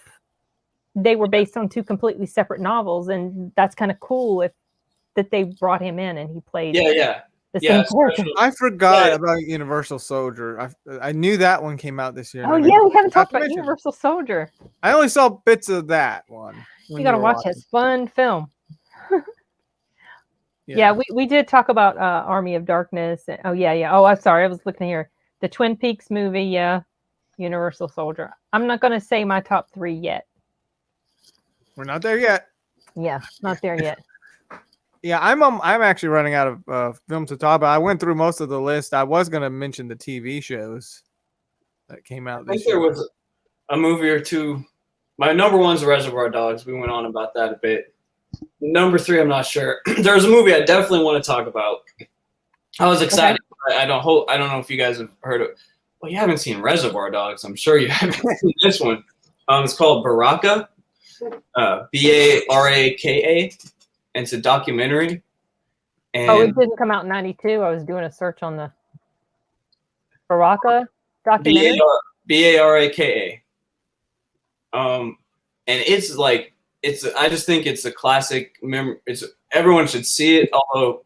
they were based on two completely separate novels, and that's kind of cool that they brought him in and he played the same character. I forgot about Universal Soldier. I knew that one came out this year. Oh yeah, we haven't talked about Universal Soldier. I only saw bits of that one. You gotta watch it. Fun film. Yeah, we did talk about Army of Darkness. Oh yeah. Oh, I'm sorry, I was looking here. The Twin Peaks movie, yeah. Universal Soldier. I'm not gonna say my top 3 yet. We're not there yet. Yeah, not there yet. Yeah, I'm actually running out of films to talk about. I went through most of the list. I was going to mention the TV shows that came out this year. There was a movie or two. My number one's Reservoir Dogs. We went on about that a bit. Number 3, I'm not sure. There's a movie I definitely want to talk about. I was excited. Okay. I don't know if you guys have heard of. Well, you haven't seen Reservoir Dogs. I'm sure you haven't seen this one. It's called Baraka. Baraka. And it's a documentary. And it didn't come out in 92. I was doing a search on the Baraka documentary. Baraka. And it's like I just think it's a classic. Everyone should see it, although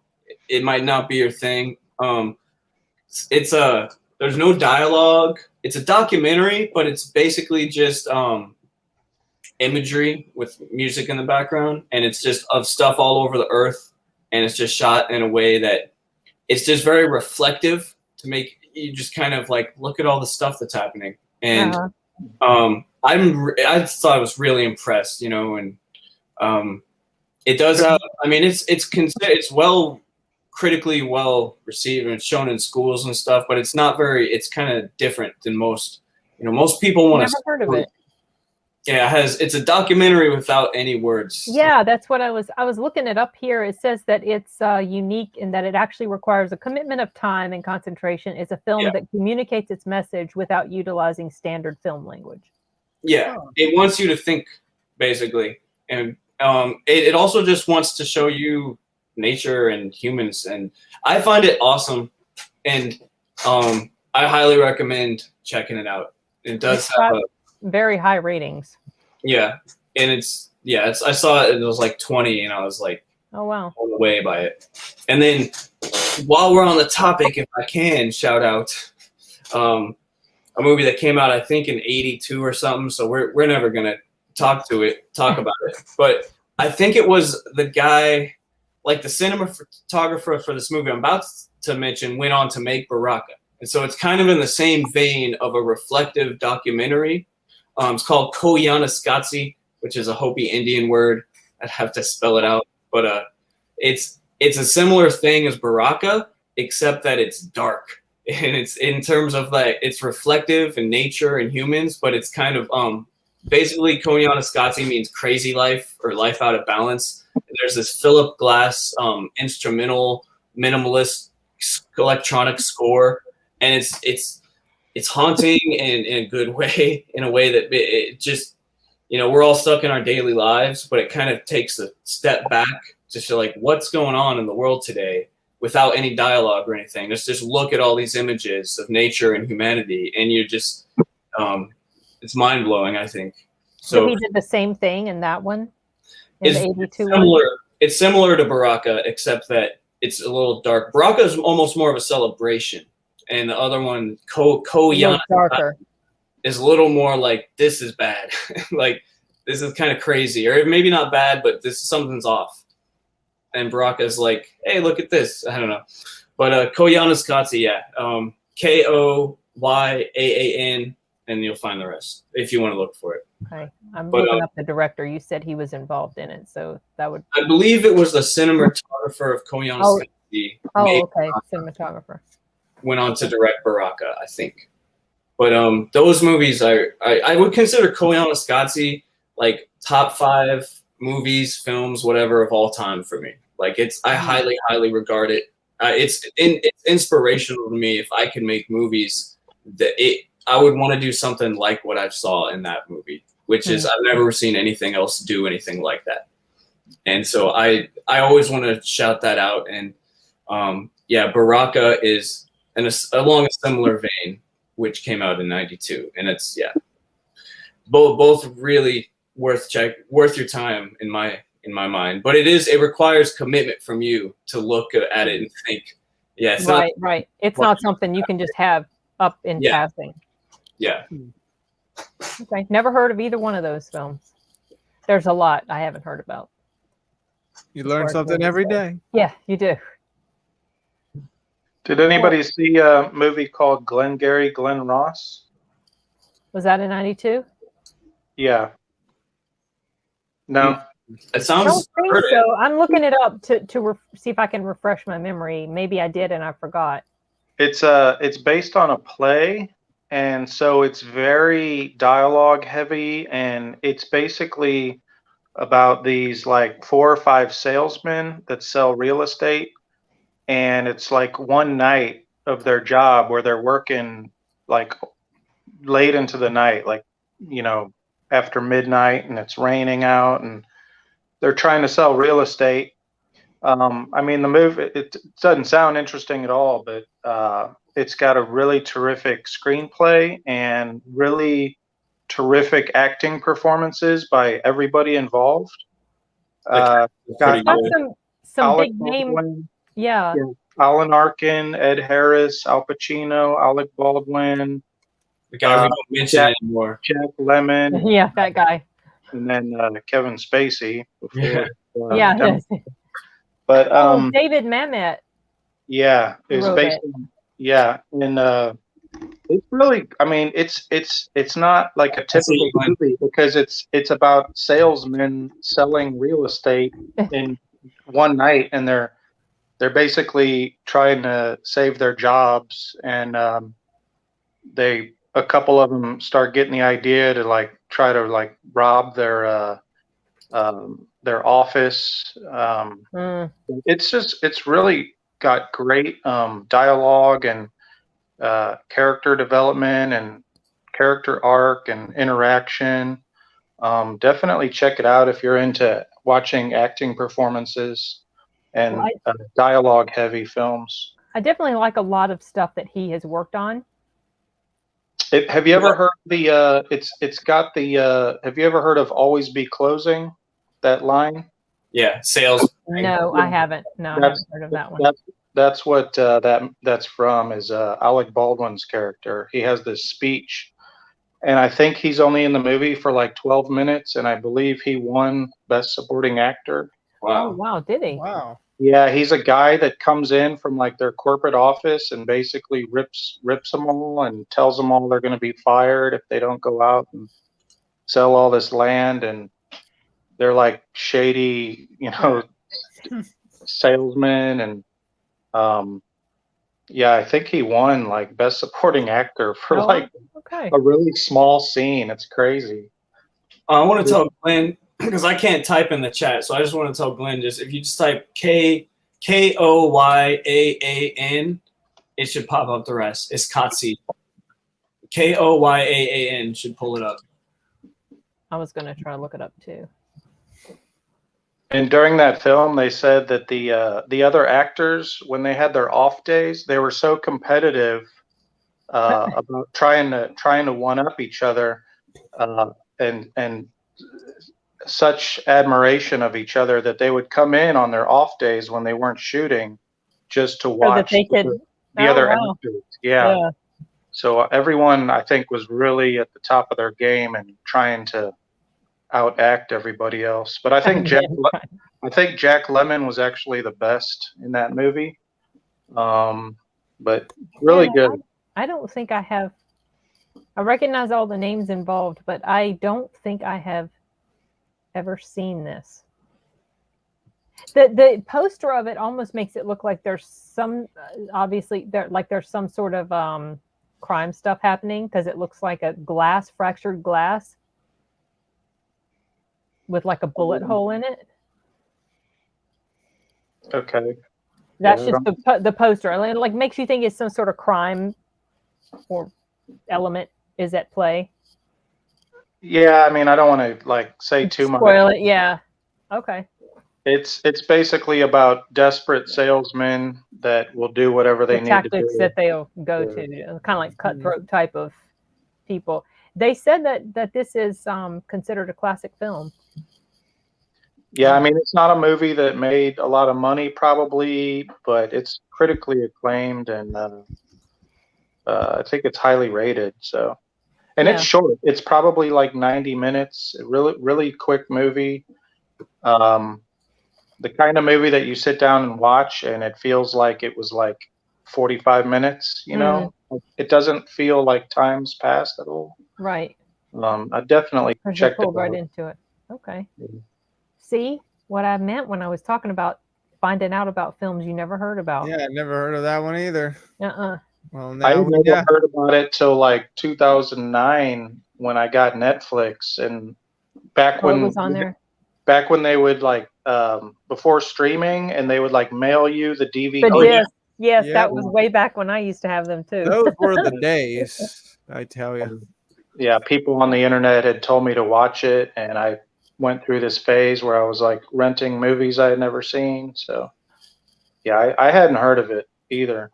it might not be your thing. There's no dialogue. It's a documentary, but it's basically just imagery with music in the background, and it's just of stuff all over the earth, and it's just shot in a way that it's just very reflective to make you just kind of like look at all the stuff that's happening. And I thought I was really impressed, and it does have. I mean, it's well critically well received, and it's shown in schools and stuff, but it's not very. It's kind of different than most. Most people want to. Never heard of it. Yeah, it's a documentary without any words. Yeah, that's what I was looking it up here. It says that it's unique in that it actually requires a commitment of time and concentration. It's a film that communicates its message without utilizing standard film language. Yeah, it wants you to think, basically. And it also just wants to show you nature and humans. And I find it awesome. And I highly recommend checking it out. It does have very high ratings. Yeah, and I saw it. It was like 20, and I was like, oh wow, blown away by it. And then while we're on the topic, if I can shout out a movie that came out, I think in '82 or something. So we're never gonna talk about it. But I think it was the guy, like the cinematographer for this movie I'm about to mention, went on to make Baraka. And so it's kind of in the same vein of a reflective documentary. It's called Koyaanisqatsi, which is a Hopi Indian word. I'd have to spell it out, but it's a similar thing as Baraka, except that it's dark, and it's in terms of like it's reflective in nature and humans, but it's kind of basically Koyaanisqatsi means crazy life or life out of balance. There's this Philip Glass instrumental minimalist electronic score, and it's haunting in a good way, in a way that it just, we're all stuck in our daily lives, but it kind of takes a step back to show like what's going on in the world today without any dialogue or anything. Just look at all these images of nature and humanity, and you're just, it's mind blowing, I think. So he did the same thing in that one. It's similar. It's similar to Baraka, except that it's a little dark. Baraka is almost more of a celebration. And the other one, Koyaanisqatsi, is a little more like, this is bad. Like, this is kind of crazy. Or maybe not bad, but something's off. And Baraka is like, hey, look at this. I don't know. But Koyaanisqatsi, yeah. Koyaan, and you'll find the rest if you want to look for it. Okay. I'm looking up the director. You said he was involved in it, so that would... I believe it was the cinematographer of Koyaanisqatsi. Oh, okay. Cinematographer. Went on to direct Baraka, I think. But those movies, I would consider Koyaanisqatsi like top 5 movies, films, whatever of all time for me. Like I highly, highly regard it. It's inspirational to me. If I could make movies, I would want to do something like what I saw in that movie, which is I've never seen anything else do anything like that. And so I always want to shout that out. And Baraka is along a similar vein, which came out in '92, and it's both really worth your time in my mind. But it requires commitment from you to look at it and think, it's right. It's not something you can just have up in passing. Yeah. Okay. Never heard of either one of those films. There's a lot I haven't heard about. You learn something every day. Yeah, you do. Did anybody see a movie called Glengarry Glen Ross? Was that in '92? Yeah. No. It sounds. I don't think so. I'm looking it up to see if I can refresh my memory. Maybe I did and I forgot. It's based on a play, and so it's very dialogue heavy, and it's basically about these like 4 or 5 salesmen that sell real estate. And it's like one night of their job where they're working like late into the night, like, after midnight, and it's raining out, and they're trying to sell real estate. I mean, the movie, it doesn't sound interesting at all, but it's got a really terrific screenplay and really terrific acting performances by everybody involved. Got some big names. Yeah. Alan Arkin, Ed Harris, Al Pacino, Alec Baldwin. The guy we don't mention anymore. Jack Lemmon. Yeah, that guy. And then Kevin Spacey. Before, But David Mamet. Yeah, it's based on, and it's really, I mean, it's not like a typical movie because it's about salesmen selling real estate in one night, and they're basically trying to save their jobs, and a couple of them start getting the idea to like try to like rob their office. It's really got great dialogue and character development and character arc and interaction. Definitely check it out if you're into watching acting performances and dialogue heavy films. I definitely like a lot of stuff that he has worked on. Have you ever heard the? It's got the. Have you ever heard of "Always Be Closing"? That line. Yeah, sales. No, I haven't. No, I haven't heard of that one. That's what that's from. Is Alec Baldwin's character? He has this speech, and I think he's only in the movie for like 12 minutes, and I believe he won Best Supporting Actor. Wow! Oh, wow! Did he? Wow. Yeah, he's a guy that comes in from like their corporate office and basically rips them all and tells them all they're going to be fired if they don't go out and sell all this land, and they're like shady, salesmen. And yeah, I think he won like Best Supporting Actor for a really small scene. It's crazy. I want to tell Glenn, because I can't type in the chat, so I just want to tell Glenn, if you just type Koyaan, it should pop up the rest. It's Kotze. Koyaan should pull it up. I was going to try to look it up too. And during that film, they said that the other actors, when they had their off days, they were so competitive about trying to one up each other, and such admiration of each other that they would come in on their off days when they weren't shooting just to watch the other actors. Yeah. So everyone, I think, was really at the top of their game and trying to outact everybody else. But I think Jack Lemmon was actually the best in that movie. But really good. I don't think I have. I recognize all the names involved, but I don't think I have ever seen this. The poster of it almost makes it look like there's some obviously there's some sort of crime stuff happening, because it looks like a fractured glass with like a bullet hole in it. Okay. That's just the poster. It like makes you think it's some sort of crime or element is at play. Yeah, I mean, I don't want to like say too much. Spoil it, yeah. Okay. It's basically about desperate salesmen that will do whatever they need to do. Tactics that they'll go to, kind of like cutthroat type of people. They said that this is considered a classic film. Yeah, I mean, it's not a movie that made a lot of money probably, but it's critically acclaimed, and I think it's highly rated. So, and it's short. It's probably like 90 minutes. Really quick movie. The kind of movie that you sit down and watch, and it feels like it was like 45 minutes. It doesn't feel like time's passed at all. Right. I definitely checked it out. Right into it. Okay. See what I meant when I was talking about finding out about films you never heard about. Yeah, I never heard of that one either. Well, I never heard about it till like 2009 when I got Netflix, and back when it was on there. Back when they would like before streaming, and they would like mail you the DVD. Yes, that was way back when I used to have them too. Those were the days, I tell you. Yeah, people on the internet had told me to watch it, and I went through this phase where I was like renting movies I had never seen. So yeah, I hadn't heard of it either.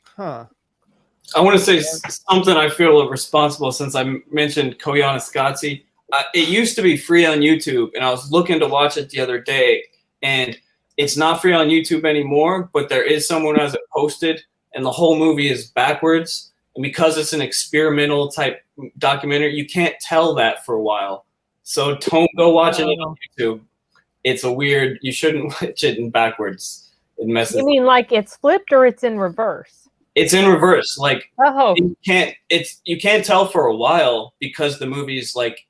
Huh. I want to say something I feel responsible, since I mentioned Koyaanisqatsi. It used to be free on YouTube, and I was looking to watch it the other day, and it's not free on YouTube anymore, but there is someone who has it posted, and the whole movie is backwards. And because it's an experimental type documentary, you can't tell that for a while. So don't go watching it on YouTube. It's a weird, you shouldn't watch it in backwards. It messes. You mean like it's flipped or it's in reverse? It's in reverse. Like you can't tell for a while, because the movie's like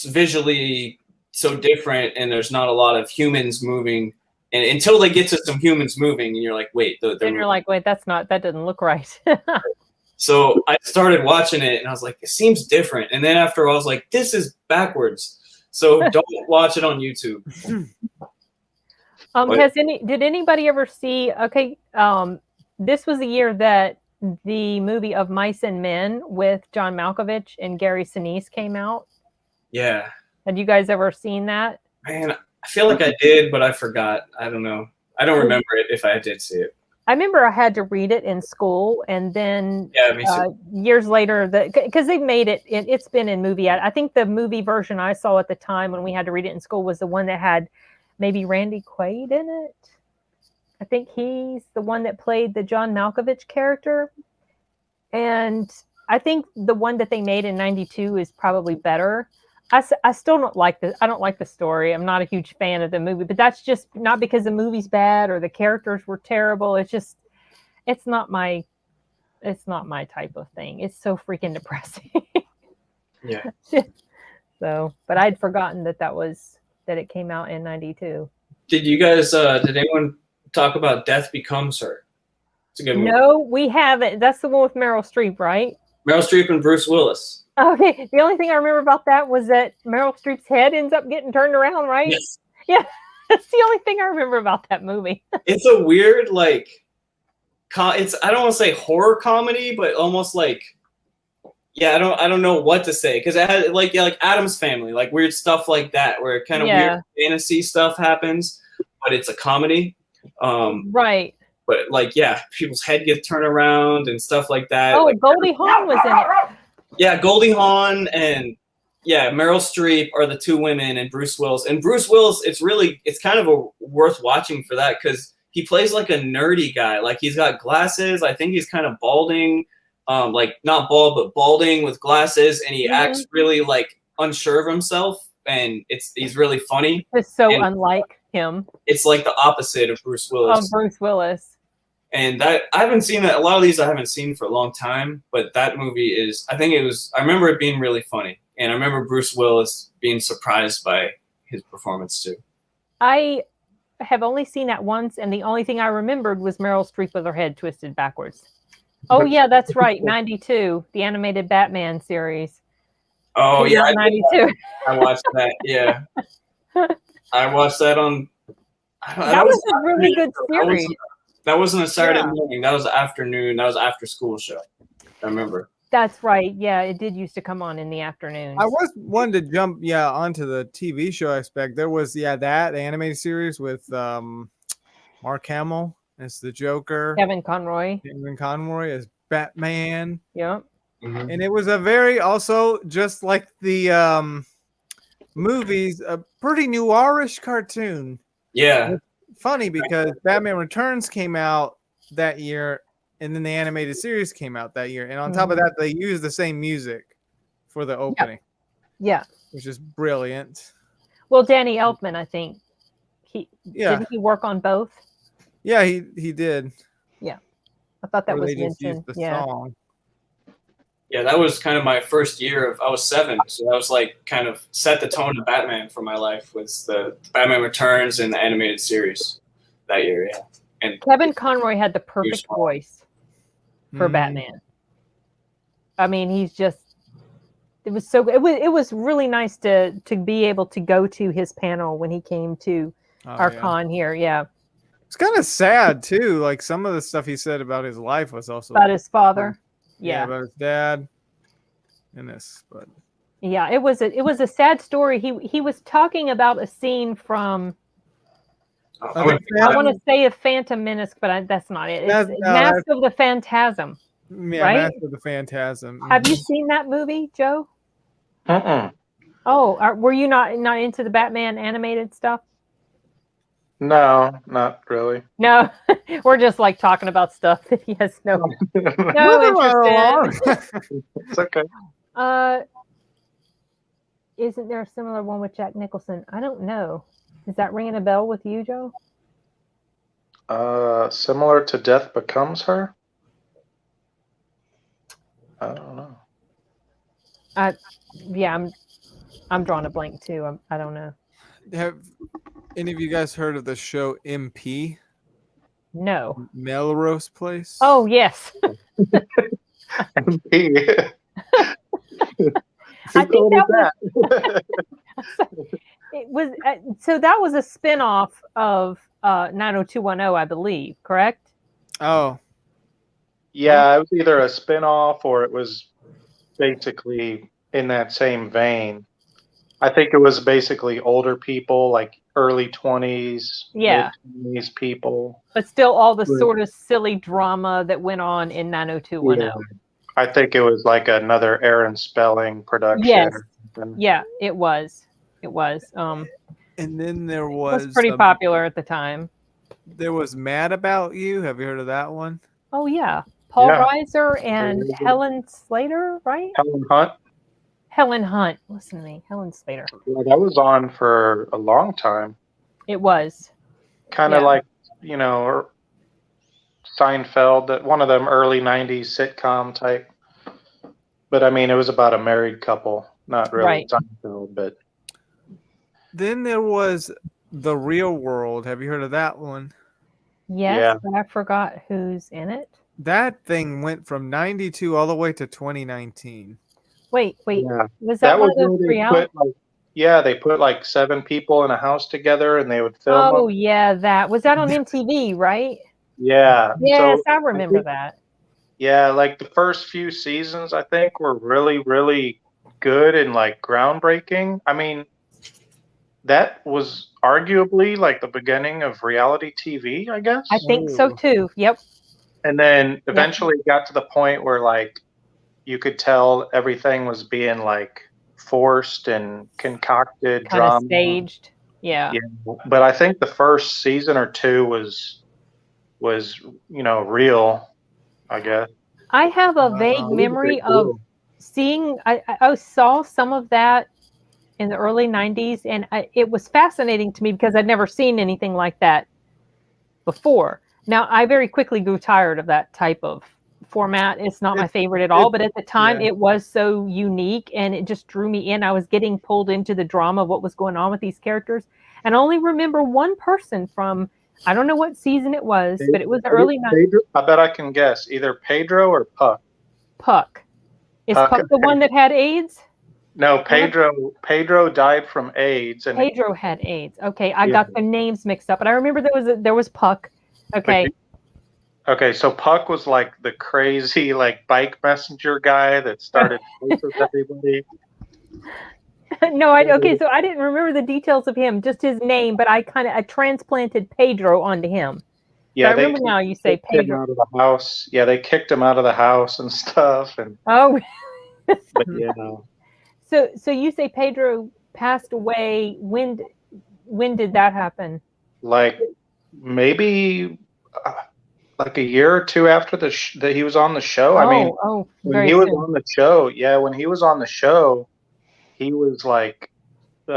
visually so different, and there's not a lot of humans moving, and until they get to some humans moving, and you're like, wait, that doesn't look right. So I started watching it, and I was like, it seems different. And then after I was like, this is backwards. So don't watch it on YouTube. Did anybody ever see? Okay, this was the year that the movie Of Mice and Men with John Malkovich and Gary Sinise came out. Yeah. Had you guys ever seen that? Man, I feel like I did, but I forgot. I don't know. I don't remember it if I did see it. I remember I had to read it in school, and then years later, because they've made it, it's been in movie. I think the movie version I saw at the time when we had to read it in school was the one that had maybe Randy Quaid in it. I think he's the one that played the John Malkovich character. And I think the one that they made in 92 is probably better. I still don't like I don't like the story. I'm not a huge fan of the movie, but that's just not because the movie's bad or the characters were terrible. It's just, it's not my type of thing. It's so freaking depressing. Yeah. So, but I'd forgotten that it came out in 92. Did you guys, did anyone talk about Death Becomes Her? It's a good movie. No, we haven't. That's the one with Meryl Streep, right? Meryl Streep and Bruce Willis. Okay. The only thing I remember about that was that Meryl Streep's head ends up getting turned around, right? Yes. Yeah. That's the only thing I remember about that movie. It's a weird, like, I don't want to say horror comedy, but almost like, yeah, I don't know what to say, because it had like Addams Family, like weird stuff like that, where kind of weird fantasy stuff happens, but it's a comedy. Right. But like, yeah, people's head get turned around and stuff like that. Oh, like, Goldie Hawn was in it. Yeah, Goldie Hawn and Meryl Streep are the two women, and Bruce Willis. And Bruce Willis, it's kind of worth watching for that, because he plays like a nerdy guy. Like, he's got glasses. I think he's kind of balding, like not bald, but balding with glasses, and he acts really like unsure of himself, and he's really funny. It's so unlike him. It's like the opposite of Bruce Willis. Bruce Willis. And I haven't seen that. A lot of these I haven't seen for a long time, but that movie I remember it being really funny. And I remember Bruce Willis being surprised by his performance too. I have only seen that once, and the only thing I remembered was Meryl Streep with her head twisted backwards. Oh yeah, that's right. 92, the animated Batman series. Oh yeah, 92. I watched that. Yeah. I watched that on. That was a really good series. That wasn't a Saturday morning. That was an afternoon. That was an after school show. I remember. That's right. Yeah, it did used to come on in the afternoon. I was wanting to jump, onto the TV show aspect. There was, the animated series with Mark Hamill as the Joker. Kevin Conroy as Batman. Yep. Mm-hmm. And it was a very, also, just like the movies, a pretty noirish cartoon. Yeah. Funny because Batman Returns came out that year, and then the animated series came out that year, and on top of that, they used the same music for the opening. Yeah, which is brilliant. Well, Danny Elfman, I think didn't he work on both? Yeah, he did. Yeah, I thought that was mentioned. Song. Yeah, that was kind of my first year I was 7, so that was like kind of set the tone of Batman for my life, was the Batman Returns and the animated series that year, yeah. And Kevin Conroy had the perfect voice for Batman. I mean, it was really nice to be able to go to his panel when he came to our con here, yeah. It's kind of sad too, like some of the stuff he said about his life was also about his father. Yeah, about his dad and this, but yeah, it was a sad story. He was talking about a scene from I want to say a Phantom Menace, but that's not it. It's Mask of the Phantasm. Yeah, right? Mask of the Phantasm. Have you seen that movie, Joe? Uh-uh. Were you not into the Batman animated stuff? No, not really. No, we're just like talking about stuff that he has no interest in. It's okay. Isn't there a similar one with Jack Nicholson? I don't know. Is that ringing a bell with you, Joe? Similar to Death Becomes Her? I don't know. I'm drawing a blank too. I don't know. Have any of you guys heard of the show MP? No. Melrose Place? Oh, yes. MP. I think that was so that was a spin-off of 90210, I believe, correct? Oh. Yeah, it was either a spin-off or it was basically in that same vein. I think it was basically older people, like early 20s, yeah, mid-20s people. but still all the sort of silly drama that went on in 90210. Yeah. I think it was like another Aaron Spelling production. Yes. Yeah, it was. It was. And then there it was pretty popular at the time. There was Mad About You. Have you heard of that one? Oh yeah, Paul Reiser and Helen Slater, right? Helen Hunt. Helen Hunt. Listen to me, Helen Slater. Yeah, that was on for a long time. It was. Kind of like, you know, Seinfeld, that one of them early 90s sitcom type. But I mean, it was about a married couple, not really Seinfeld, but. Then there was The Real World. Have you heard of that one? Yes, but I forgot who's in it. That thing went from 92 all the way to 2019. Wait. Yeah. Was that one of those reality? They put like 7 people in a house together and they would film them. Yeah, that. Was that on MTV, right? Yeah. Yes, I remember that. Yeah, like the first few seasons, I think, were really, really good and like groundbreaking. I mean, that was arguably like the beginning of reality TV, I guess. I think so too. Yep. And then eventually it got to the point where like you could tell everything was being like forced and concocted, kind of staged. Yeah. But I think the first season or 2 was real, I guess. I have a vague memory of seeing. I saw some of that in the early 90s, and it was fascinating to me because I'd never seen anything like that before. Now, I very quickly grew tired of that type of format. It's not my favorite at all, but at the time it was so unique and it just drew me in. I was getting pulled into the drama of what was going on with these characters. And I only remember one person from, I don't know what season it was, but it was the early 90s. I bet I can guess. Either Pedro or Puck. Puck. Is Puck the one that had AIDS? No, Pedro died from AIDS. And Pedro had AIDS. Okay, I got the names mixed up, but I remember there was Puck. Okay. Okay, so Puck was like the crazy like bike messenger guy that started with everybody. So I didn't remember the details of him, just his name, but I transplanted Pedro onto him. Yeah, so I remember now you say Pedro. Out of the house. Yeah, they kicked him out of the house and stuff. And but So you say Pedro passed away. When did that happen? Like maybe like a year or 2 after that he was on the show. I mean, when he was on the show, he was like, he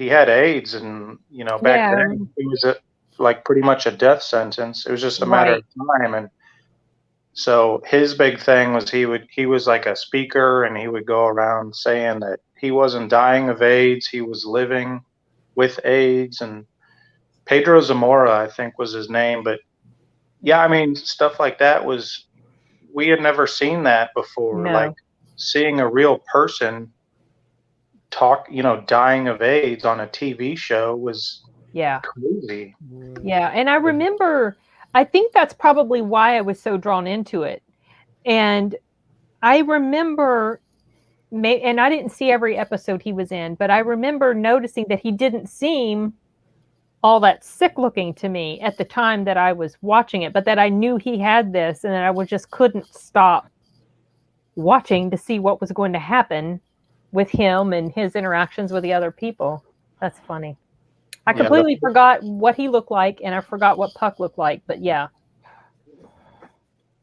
had AIDS, and back then it was like pretty much a death sentence. It was just a matter of time, and so his big thing was he was like a speaker, and he would go around saying that he wasn't dying of AIDS, he was living with AIDS. And Pedro Zamora, I think, was his name. But yeah, I mean, stuff like that we had never seen that before. No. Like seeing a real person talk, dying of AIDS on a TV show was crazy. Yeah. And I remember, I think that's probably why I was so drawn into it. And I remember, and I didn't see every episode he was in, but I remember noticing that he didn't seem all that sick looking to me at the time that I was watching it, but that I knew he had this, and that I just couldn't stop watching to see what was going to happen with him and his interactions with the other people. That's funny. I completely forgot what he looked like, and I forgot what Puck looked like, but yeah.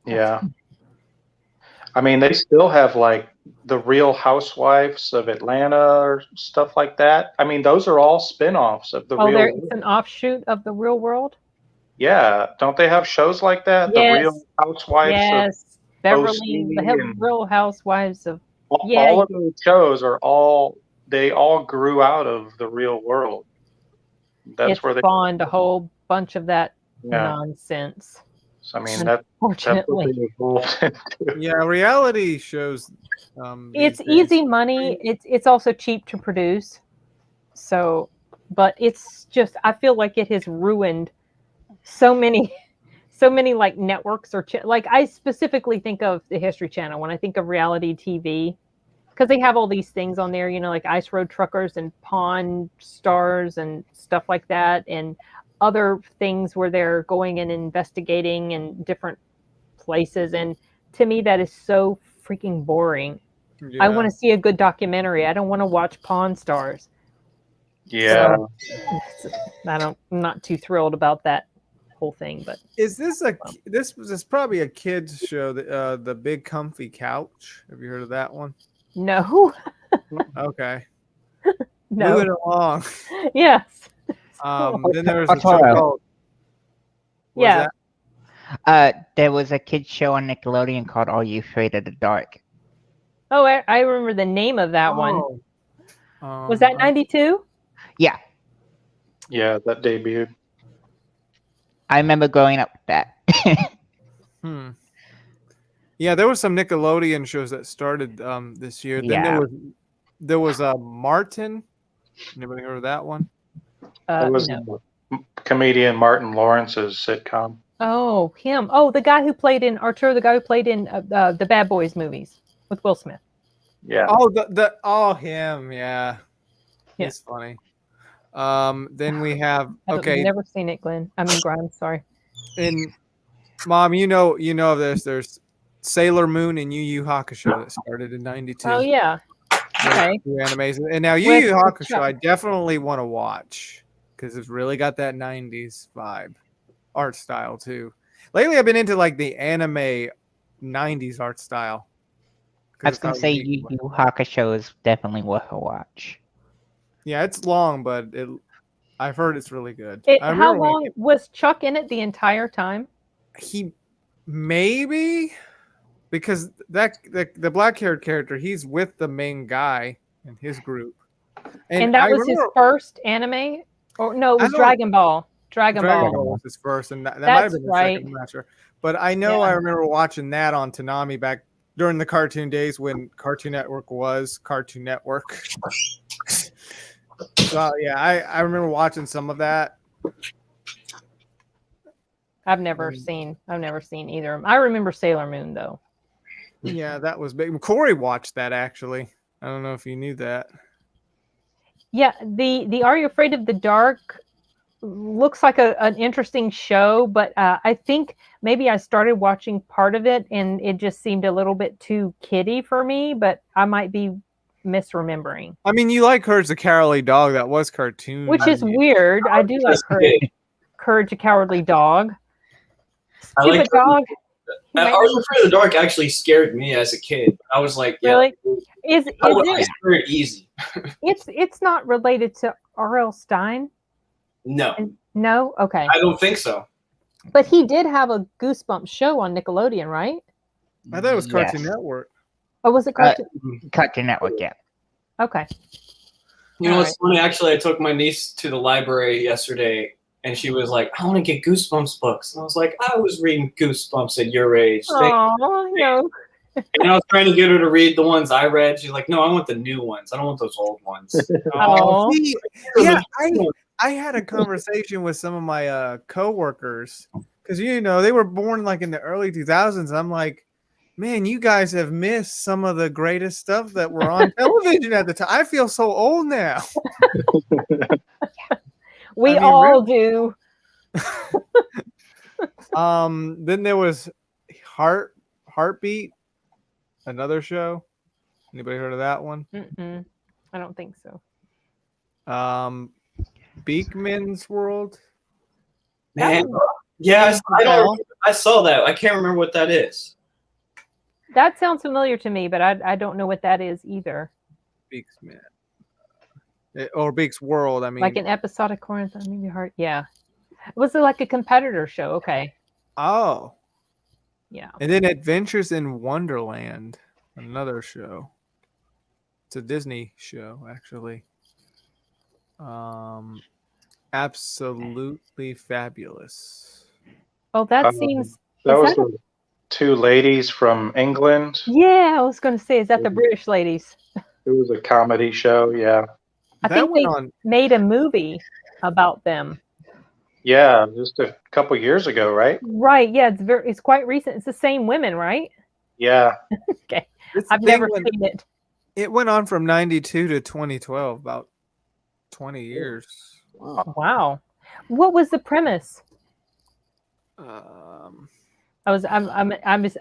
Yeah. I mean, they still have like the Real Housewives of Atlanta or stuff like that. I mean, those are all spin-offs of the Real World. It's an offshoot of the Real World? Yeah. Don't they have shows like that? Yes. The Real Housewives of Beverly, the Real Housewives of... All of those shows they all grew out of the Real World. That's where they spawned a whole bunch of that nonsense. So, I mean, that's what they evolved into. Yeah, reality shows. It's easy money. It's also cheap to produce. So, but it's just, I feel like it has ruined so many like networks or like I specifically think of the History Channel when I think of reality TV, because they have all these things on there, like Ice Road Truckers and Pawn Stars and stuff like that, and other things where they're going and investigating in different places. And to me, that is so freaking boring. Yeah. I want to see a good documentary. I don't want to watch Pawn Stars. Yeah. So, I'm not too thrilled about that whole thing. But is this this is probably a kids show, the Big Comfy Couch? Have you heard of that one? No. Okay. No. Moving along. Yes. Then there was a show called. Yeah. There was a kids show on Nickelodeon called Are You Afraid of the Dark? Oh, I remember the name of that one. Was that 92? Yeah. Yeah, that debuted. I remember growing up with that. Yeah, there was some Nickelodeon shows that started this year. Then there was Martin. Anybody heard of that one? That was comedian Martin Lawrence's sitcom. Oh, him. Oh, the guy who played in Arturelia, the guy who played in the Bad Boys movies with Will Smith. Yeah. Oh, him. Yeah. He's funny. Then we have I've never seen it, Glenn. I mean Grimes, sorry. And Mom, you know there's Sailor Moon and Yu Yu Hakusho that started in 92. Oh yeah. Okay. Amazing. And now Yu Yu Hakusho I definitely want to watch because it's really got that 90s vibe. Art style too. Lately I've been into like the anime 90s art style. I was gonna say Yu Yu Hakusho is definitely worth a watch. Yeah, it's long, but I've heard it's really good. How long was Chuck in it the entire time? He maybe because the black-haired character, he's with the main guy in his group. And that was his first anime? Or no, it was Dragon Ball. Dragon Ball was his first, and that might have been the second matcher. But I know I remember watching that on Toonami back during the cartoon days when Cartoon Network was Cartoon Network. So yeah, I remember watching some of that. I've never seen either. I remember Sailor Moon though. Yeah, that was big. Corey watched that actually. I don't know if you knew that. Yeah, the Are You Afraid of the Dark looks like an interesting show, but I think maybe I started watching part of it and it just seemed a little bit too kiddie for me, but I might be misremembering. I mean, you like Courage the Cowardly Dog, that was cartoon. Which is weird. I do like Courage the Cowardly Dog. Stupid dog. Are You Afraid of the Dark actually scared me as a kid. I was like, really? Is it scared easy? It's not related to R.L. Stine? No. No? Okay. I don't think so. But he did have a Goosebumps show on Nickelodeon, right? I thought it was Cartoon Network. Oh, was it Cartoon? Cartoon Network, yeah. Okay. You know what's funny? Actually, I took my niece to the library yesterday, and she was like, I want to get Goosebumps books. And I was like, I was reading Goosebumps at your age. Oh, no. And I was trying to get her to read the ones I read. She's like, no, I want the new ones. I don't want those old ones. Oh. Yeah, I had a conversation with some of my coworkers because they were born like in the early 2000s. I'm like, man, you guys have missed some of the greatest stuff that were on television at the time. I feel so old now. We all do. Then there was Heartbeat, another show. Anybody heard of that one? Mm-mm. I don't think so. Beakman's World. Man, yeah, I saw that. I can't remember what that is. That sounds familiar to me, but I don't know what that is either. Beaksman. Or Beak's World, I mean. Like an episodic Corinth, maybe Heart. Yeah. Was it like a competitor show? Okay. Oh. Yeah. And then Adventures in Wonderland, another show. It's a Disney show, actually. Absolutely Fabulous. Oh, that seems. That was the two ladies from England. Yeah, I was going to say, is that the British ladies? It was a comedy show, yeah. I think they made a movie about them. Yeah, just a couple years ago, right? Right. Yeah, it's quite recent. It's the same women, right? Yeah. Okay. I've never seen it. It went on from 92 to 2012, about 20 years. Wow. What was the premise? I'm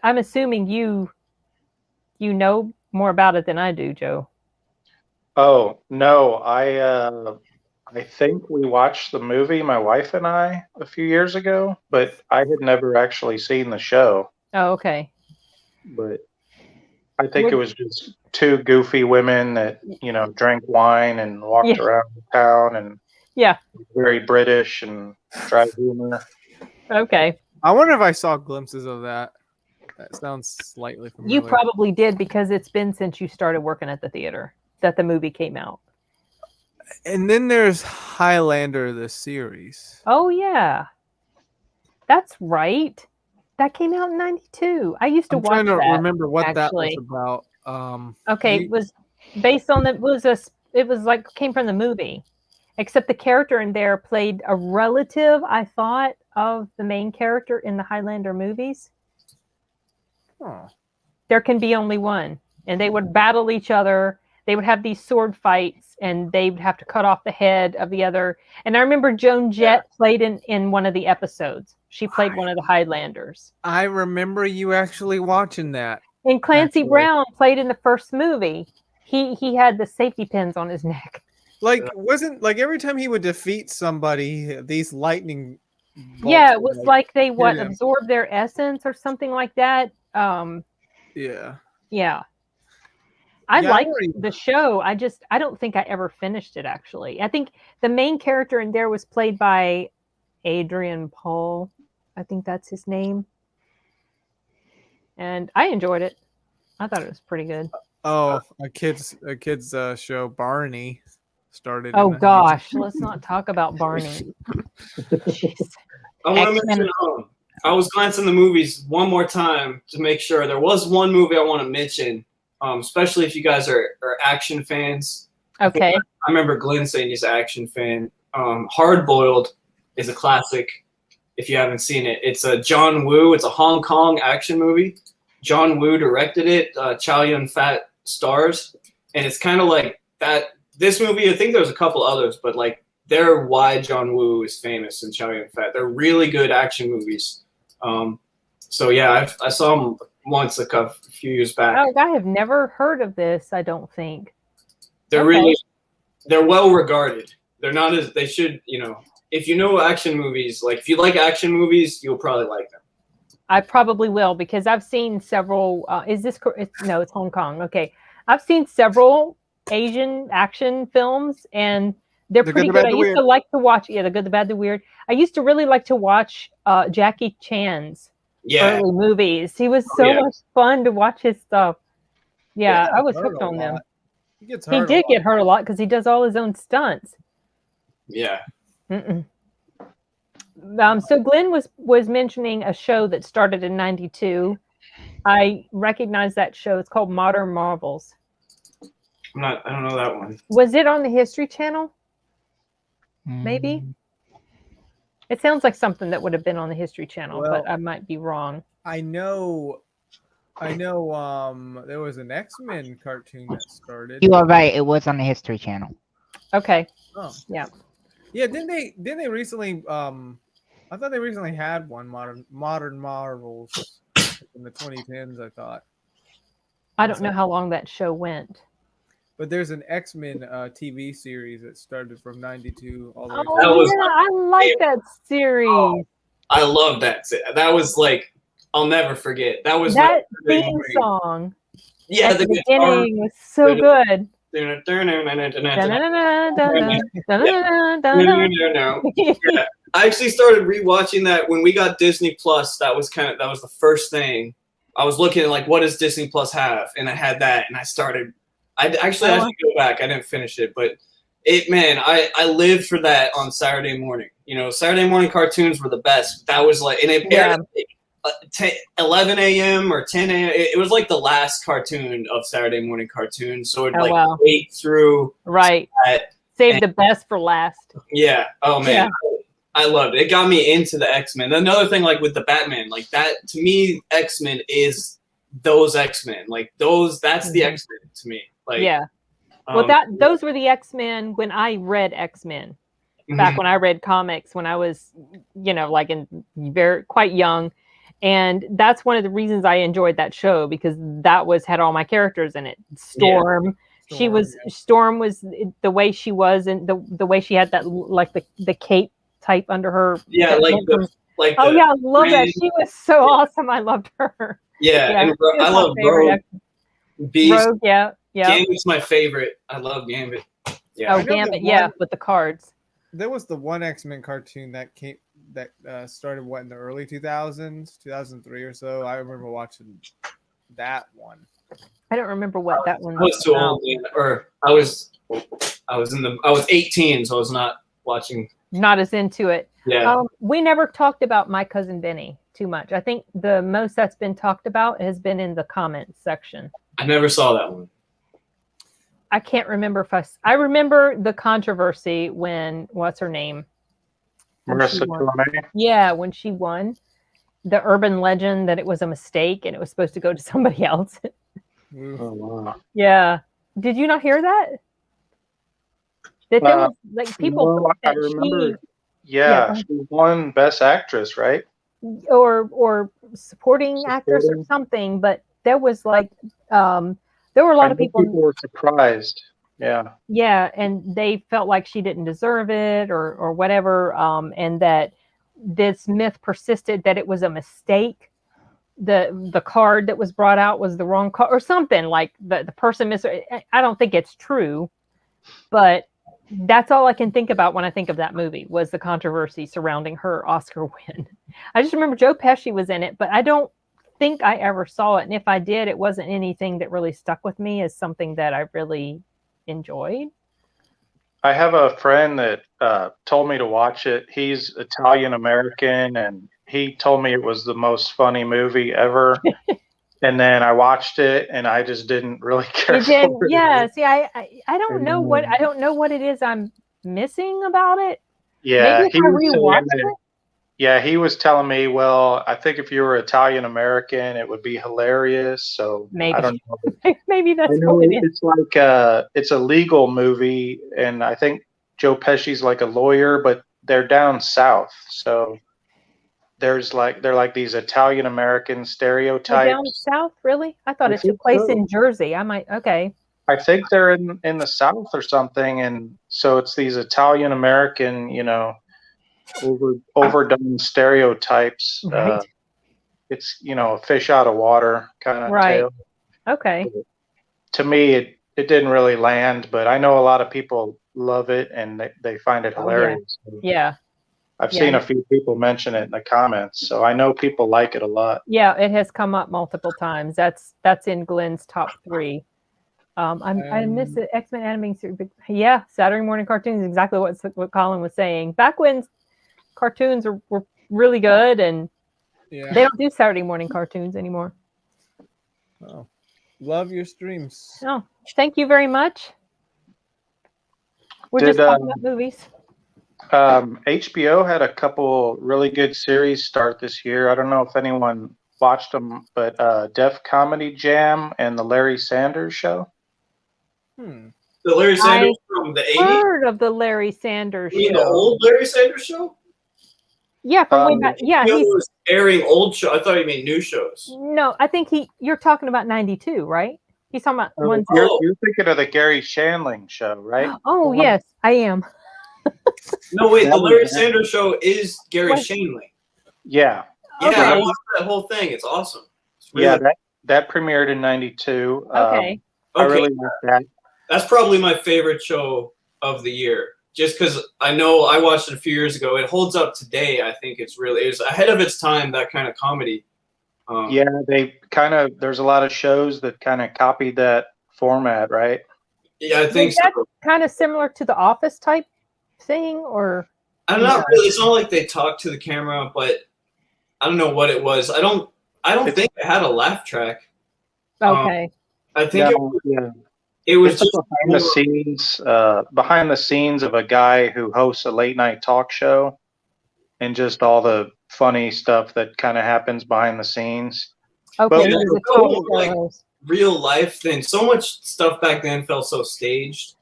assuming you know more about it than I do, Joe. Oh no, I think we watched the movie, my wife and I, a few years ago, but I had never actually seen the show. Oh, okay. But I think it was just two goofy women that, drank wine and walked around town and very British and dry humor. Okay. I wonder if I saw glimpses of that. That sounds slightly familiar. You probably did, because it's been since you started working at the theater that the movie came out. And then there's Highlander, the series. Oh, yeah. That's right. That came out in 92. I used to watch that. I'm trying to remember what that was about. It was based on it was like came from the movie. Except the character in there played a relative, I thought, of the main character in the Highlander movies. Oh. There can be only one. And they would battle each other. They would have these sword fights, and they would have to cut off the head of the other. And I remember Joan Jett played in one of the episodes. She played one of the Highlanders. I remember you actually watching that. And Clancy Brown played in the first movie. He had the safety pins on his neck. Wasn't every time he would defeat somebody, these lightning bolts? Yeah, it was like they absorb their essence or something like that. Yeah. I liked the show. I don't think I ever finished it, actually. I think the main character in there was played by Adrian Paul. I think that's his name. And I enjoyed it. I thought it was pretty good. Oh, a kids show, Barney, started. Oh gosh, let's not talk about Barney. I want to mention. I was glancing the movies one more time to make sure. There was one movie I want to mention, especially if you guys are action fans. Okay. I remember Glenn saying he's an action fan. Hard Boiled is a classic. If you haven't seen it, it's a John Woo. It's a Hong Kong action movie. John Woo directed it. Chow Yun-fat stars, and it's kind of like that. This movie, I think there's a couple others, but like they're why John Woo is famous and Chow Yun-fat. They're really good action movies. So yeah, I saw them once a few years back. Oh, I have never heard of this. I don't think they're they're well regarded. They're not as they should. If you know action movies, like if you like action movies, you'll probably like them. I probably will, because I've seen several. No, it's Hong Kong. Okay, I've seen several Asian action films, and they're pretty good. I used to like to watch. Yeah, The Good, the Bad, the Weird. I used to really like to watch Jackie Chan's early movies. He was so much fun to watch his stuff. Yeah, I was hooked on them. He did get hurt a lot because he does all his own stunts. Yeah. So Glenn was mentioning a show that started in 92. I recognize that show. It's called Modern Marvels. I don't know that one. Was it on the History Channel? Maybe. It sounds like something that would have been on the History Channel, but I might be wrong. I know there was an X-Men cartoon that started. You are right, it was on the History Channel. Okay. Oh. Yeah. Yeah, didn't they recently I thought they recently had one Modern Marvels in the 2010s, I thought. I don't know how long that show went. But there's an X-Men TV series that started from 92 all the way. I like that series. Oh, I love that. That was like, I'll never forget. That was that theme song. Yeah, the beginning was so good. Yeah. I actually started rewatching that when we got Disney Plus. That was the first thing I was looking at, like, what does Disney Plus have? And I had that, and I started. I had to go back. I didn't finish it, but I lived for that on Saturday morning. Saturday morning cartoons were the best. That was like, and it aired at 11 a.m. or 10 a.m. It was like the last cartoon of Saturday morning cartoons. So it'd wait through. Right. Save the best for last. Yeah. Oh man. Yeah. I loved it. It got me into the X-Men. Another thing, like with the Batman, like that, to me, X-Men is those X-Men. Like those, that's the X-Men to me. Like, yeah. Well, those were the X-Men when I read X-Men. Back when I read comics, when I was, like quite young. And that's one of the reasons I enjoyed that show, because that had all my characters in it. Storm. Storm was the way she was, and the way she had that, like the cape type under her. Yeah, I love that. She was so awesome. I loved her. Yeah, and I love Rogue. Beast. Rogue, yeah. Gambit's my favorite. I love Gambit. Yeah. Oh, Gambit, with the cards. There was the one X-Men cartoon that started in the early 2000s, 2003 or so. I remember watching that one. I don't remember what that one was. I was too old, or I was 18, so I was not watching. Not as into it. Yeah. We never talked about My Cousin Benny too much. I think the most that's been talked about has been in the comments section. I never saw that one. I can't remember I remember the controversy when, what's her name? Marissa Tomei? Yeah, when she won. The urban legend that it was a mistake and it was supposed to go to somebody else. Oh, wow. Yeah. Did you not hear that? That there was, like, people I remember. She won Best Actress, right? Or supporting actress or something, but there was like there were a lot of people were surprised. Yeah. Yeah, and they felt like she didn't deserve it or whatever, and that this myth persisted that it was a mistake. The card that was brought out was the wrong card or something, like the person missed. I don't think it's true, but that's all I can think about when I think of that movie was the controversy surrounding her Oscar win. I just remember Joe Pesci was in it, but I don't think I ever saw it. And if I did, it wasn't anything that really stuck with me as something that I really enjoyed. I have a friend that told me to watch it. He's Italian American, and he told me it was the most funny movie ever. And then I watched it, and I just didn't really care. See, I don't know what it is I'm missing about it. Yeah, maybe if I rewatched it. Yeah, he was telling me, well, I think if you were Italian American, it would be hilarious. So maybe. I don't know. Maybe that's what it is. It's like it's a legal movie, and I think Joe Pesci's like a lawyer, but they're down south, so they're like these Italian American stereotypes. Down south, really? I thought it took place in Jersey. Okay. I think they're in the south or something, and so it's these Italian American, overdone stereotypes. Right. It's a fish out of water kind of tale. Okay. But to me, it didn't really land, but I know a lot of people love it and they find it hilarious. Yeah. I've seen a few people mention it in the comments, so I know people like it a lot. Yeah, it has come up multiple times. That's in Glenn's top 3. I miss the X-Men animated series. Yeah, Saturday morning cartoons, exactly what Colin was saying. Back when cartoons were really good, and they don't do Saturday morning cartoons anymore. Oh, love your streams. Oh, thank you very much. We're just talking about movies. HBO had a couple really good series start this year. I don't know if anyone watched them, but Def Comedy Jam and the Larry Sanders Show. The Larry Sanders from the 80s? I heard of the Larry Sanders show. The old Larry Sanders show? Yeah, from way back. Yeah, he was airing old shows. I thought you mean new shows. No, I think you're talking about 92, right? He's talking about one. You're thinking of the Gary Shandling show, right? Oh, yes, I am. No, wait, the Larry Sanders show is Gary Shandling. Yeah. Yeah, okay. I watched that whole thing. It's awesome. It's really that premiered in 92. Okay. I really like that. That's probably my favorite show of the year. Just because I know I watched it a few years ago. It holds up today. I think it was ahead of its time, that kind of comedy. There's a lot of shows that kind of copied that format, right? Yeah, I think so. That's kind of similar to the Office type thing, or? I'm not really. It's not like they talk to the camera, but I don't know what it was. I don't think it had a laugh track. Okay. I think it was just behind the scenes of a guy who hosts a late night talk show, and just all the funny stuff that kind of happens behind the scenes. Okay. real life than so much stuff back then felt so staged,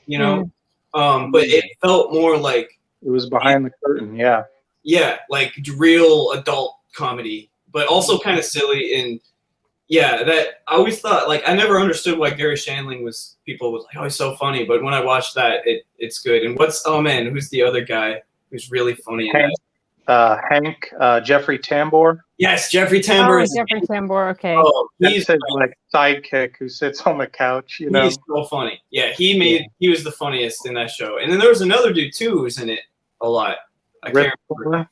you know. But it felt more like it was behind the curtain. Yeah. Yeah, like real adult comedy, but also kind of silly. And yeah, that I always thought, like, I never understood why Gary Shandling was, people was like, oh, he's so funny. But when I watched that, it's good. And oh man, who's the other guy who's really funny? Hank, Jeffrey Tambor. Yes, Jeffrey Tambor. Jeffrey Tambor. Okay. Oh, he's his like sidekick who sits on the couch. You know, he's so funny. Yeah, he was the funniest in that show. And then there was another dude too who was in it a lot. I can't remember.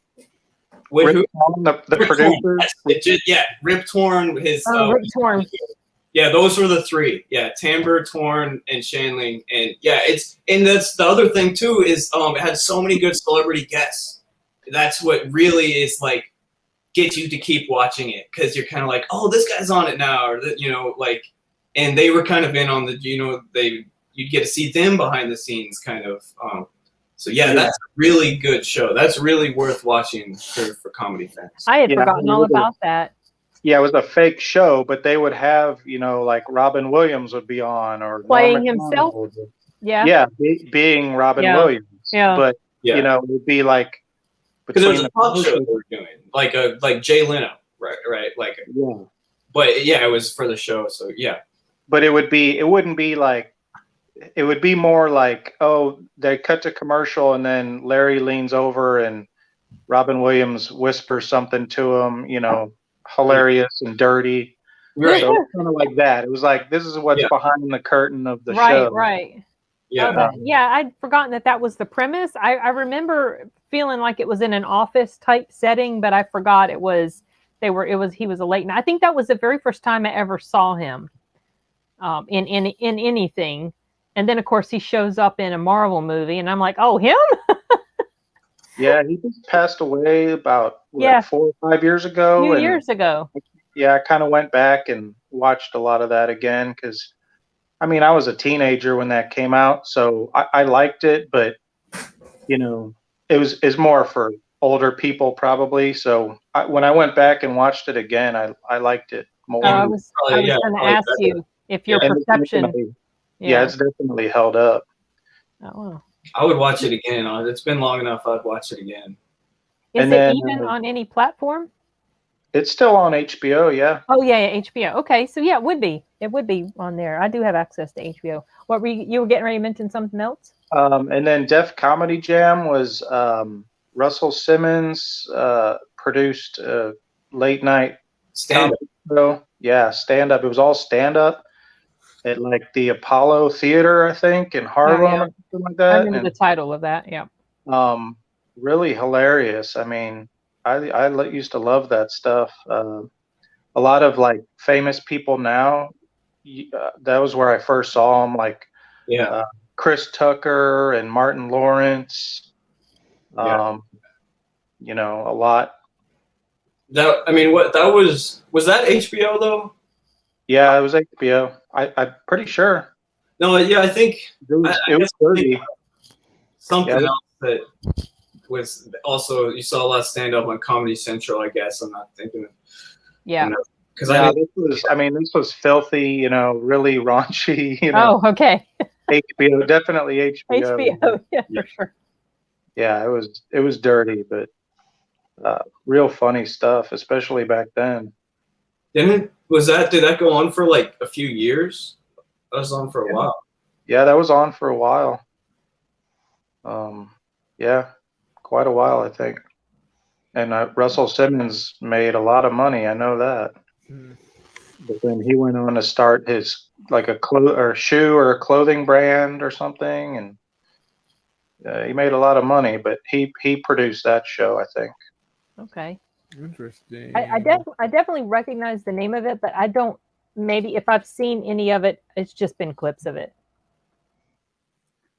Rip Torn, the producer. Yeah, Rip Torn. Rip Torn. Yeah, those were the three. Yeah, Tambor, Torn, and Shandling. And yeah, that's the other thing too is it had so many good celebrity guests. That's what really is like gets you to keep watching it because you're kind of like, oh, this guy's on it now, or you know, like, and they were kind of in on the, you know, you'd get to see them behind the scenes kind of. So yeah, that's a really good show. That's really worth watching for comedy fans. I had forgotten all about that. Yeah, it was a fake show, but they would have, you know, like Robin Williams would be on, or playing himself. Yeah, being Robin Williams. Yeah, but you know, it would be like because it was a talk show they were doing, like Jay Leno, right, like yeah. But yeah, it was for the show, so yeah. But it wouldn't be like. It would be more like, oh, they cut to commercial and then Larry leans over and Robin Williams whispers something to him, you know, hilarious and dirty. Right. So it's kind of like that. It was like, this is what's behind the curtain of the show. Right. Yeah. I'd forgotten that was the premise. I remember feeling like it was in an office type setting, but I forgot he was a late night. I think that was the very first time I ever saw him in anything. And then, of course, he shows up in a Marvel movie, and I'm like, oh, him? Yeah, he just passed away about 4 or 5 years ago. A few years ago. Yeah, I kind of went back and watched a lot of that again because, I mean, I was a teenager when that came out, so I liked it, but, you know, it's more for older people probably. So when I went back and watched it again, I liked it more. I was going to ask you if your perception... Yeah, it's definitely held up. Oh, I would watch it again. It's been long enough. I'd watch it again. Is it even on any platform? It's still on HBO. Yeah. Oh yeah, HBO. Okay, so yeah, it would be on there. I do have access to HBO. What were you were getting ready to mention something else? And then Def Comedy Jam was Russell Simmons produced a late night stand-up show. Yeah, stand up. It was all stand up. At like the Apollo Theater, I think, in Harlem or something like that. I remember the title of that. Yeah. Really hilarious. I mean, I used to love that stuff. A lot of like famous people now. That was where I first saw them. Like, Chris Tucker and Martin Lawrence. You know, a lot. Was that HBO though? Yeah, it was HBO. I'm pretty sure. No, yeah, I think it was 30. Something else that was also, you saw a lot of stand up on Comedy Central, I guess. I'm not thinking of. Yeah. Because this was filthy, you know, really raunchy, you know. Oh, okay. HBO, definitely HBO. HBO, yeah, for sure. Yeah, it was dirty, but real funny stuff, especially back then. Did that go on for like a few years? That was on for a while. Yeah, that was on for a while. Yeah, quite a while, I think. And Russell Simmons made a lot of money. I know that. But then he went on to start his like a shoe or a clothing brand or something, and he made a lot of money. But he produced that show, I think. Okay. Interesting. I definitely recognize the name of it, but I don't. Maybe if I've seen any of it, it's just been clips of it,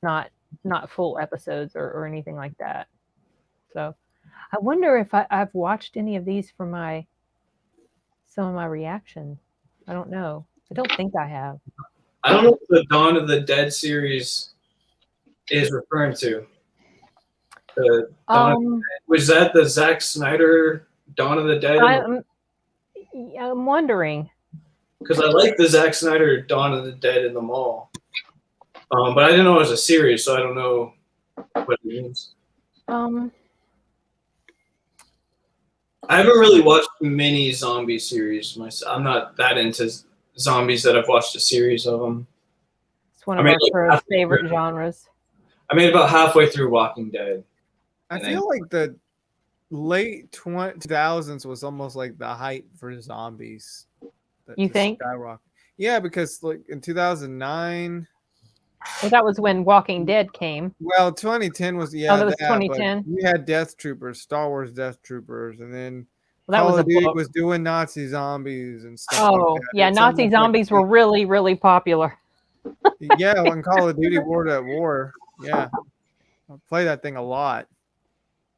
not full episodes or anything like that. So, I wonder if I've watched any of these for some of my reactions. I don't know. I don't think I have. I don't know what the Dawn of the Dead series is referring to. Was that the Zack Snyder Dawn of the Dead? I'm wondering. because I like the Zack Snyder Dawn of the Dead in the Mall. But I didn't know it was a series, so I don't know what it means. Um, I haven't really watched many zombie series myself. I'm not that into zombies that I've watched a series of them. it's one of our favorite genres. I made about halfway through Walking Dead. I feel like the late 2000s was almost like the height for zombies. You think? Yeah, because like in 2009. Well, that was when Walking Dead came. Well, 2010 was that was 2010. We had Death Troopers, Star Wars Death Troopers, and then Call of Duty was doing Nazi zombies and stuff. Oh, like yeah, Nazi zombies were really, really popular. Yeah, when Call of Duty World at War, yeah, I play that thing a lot.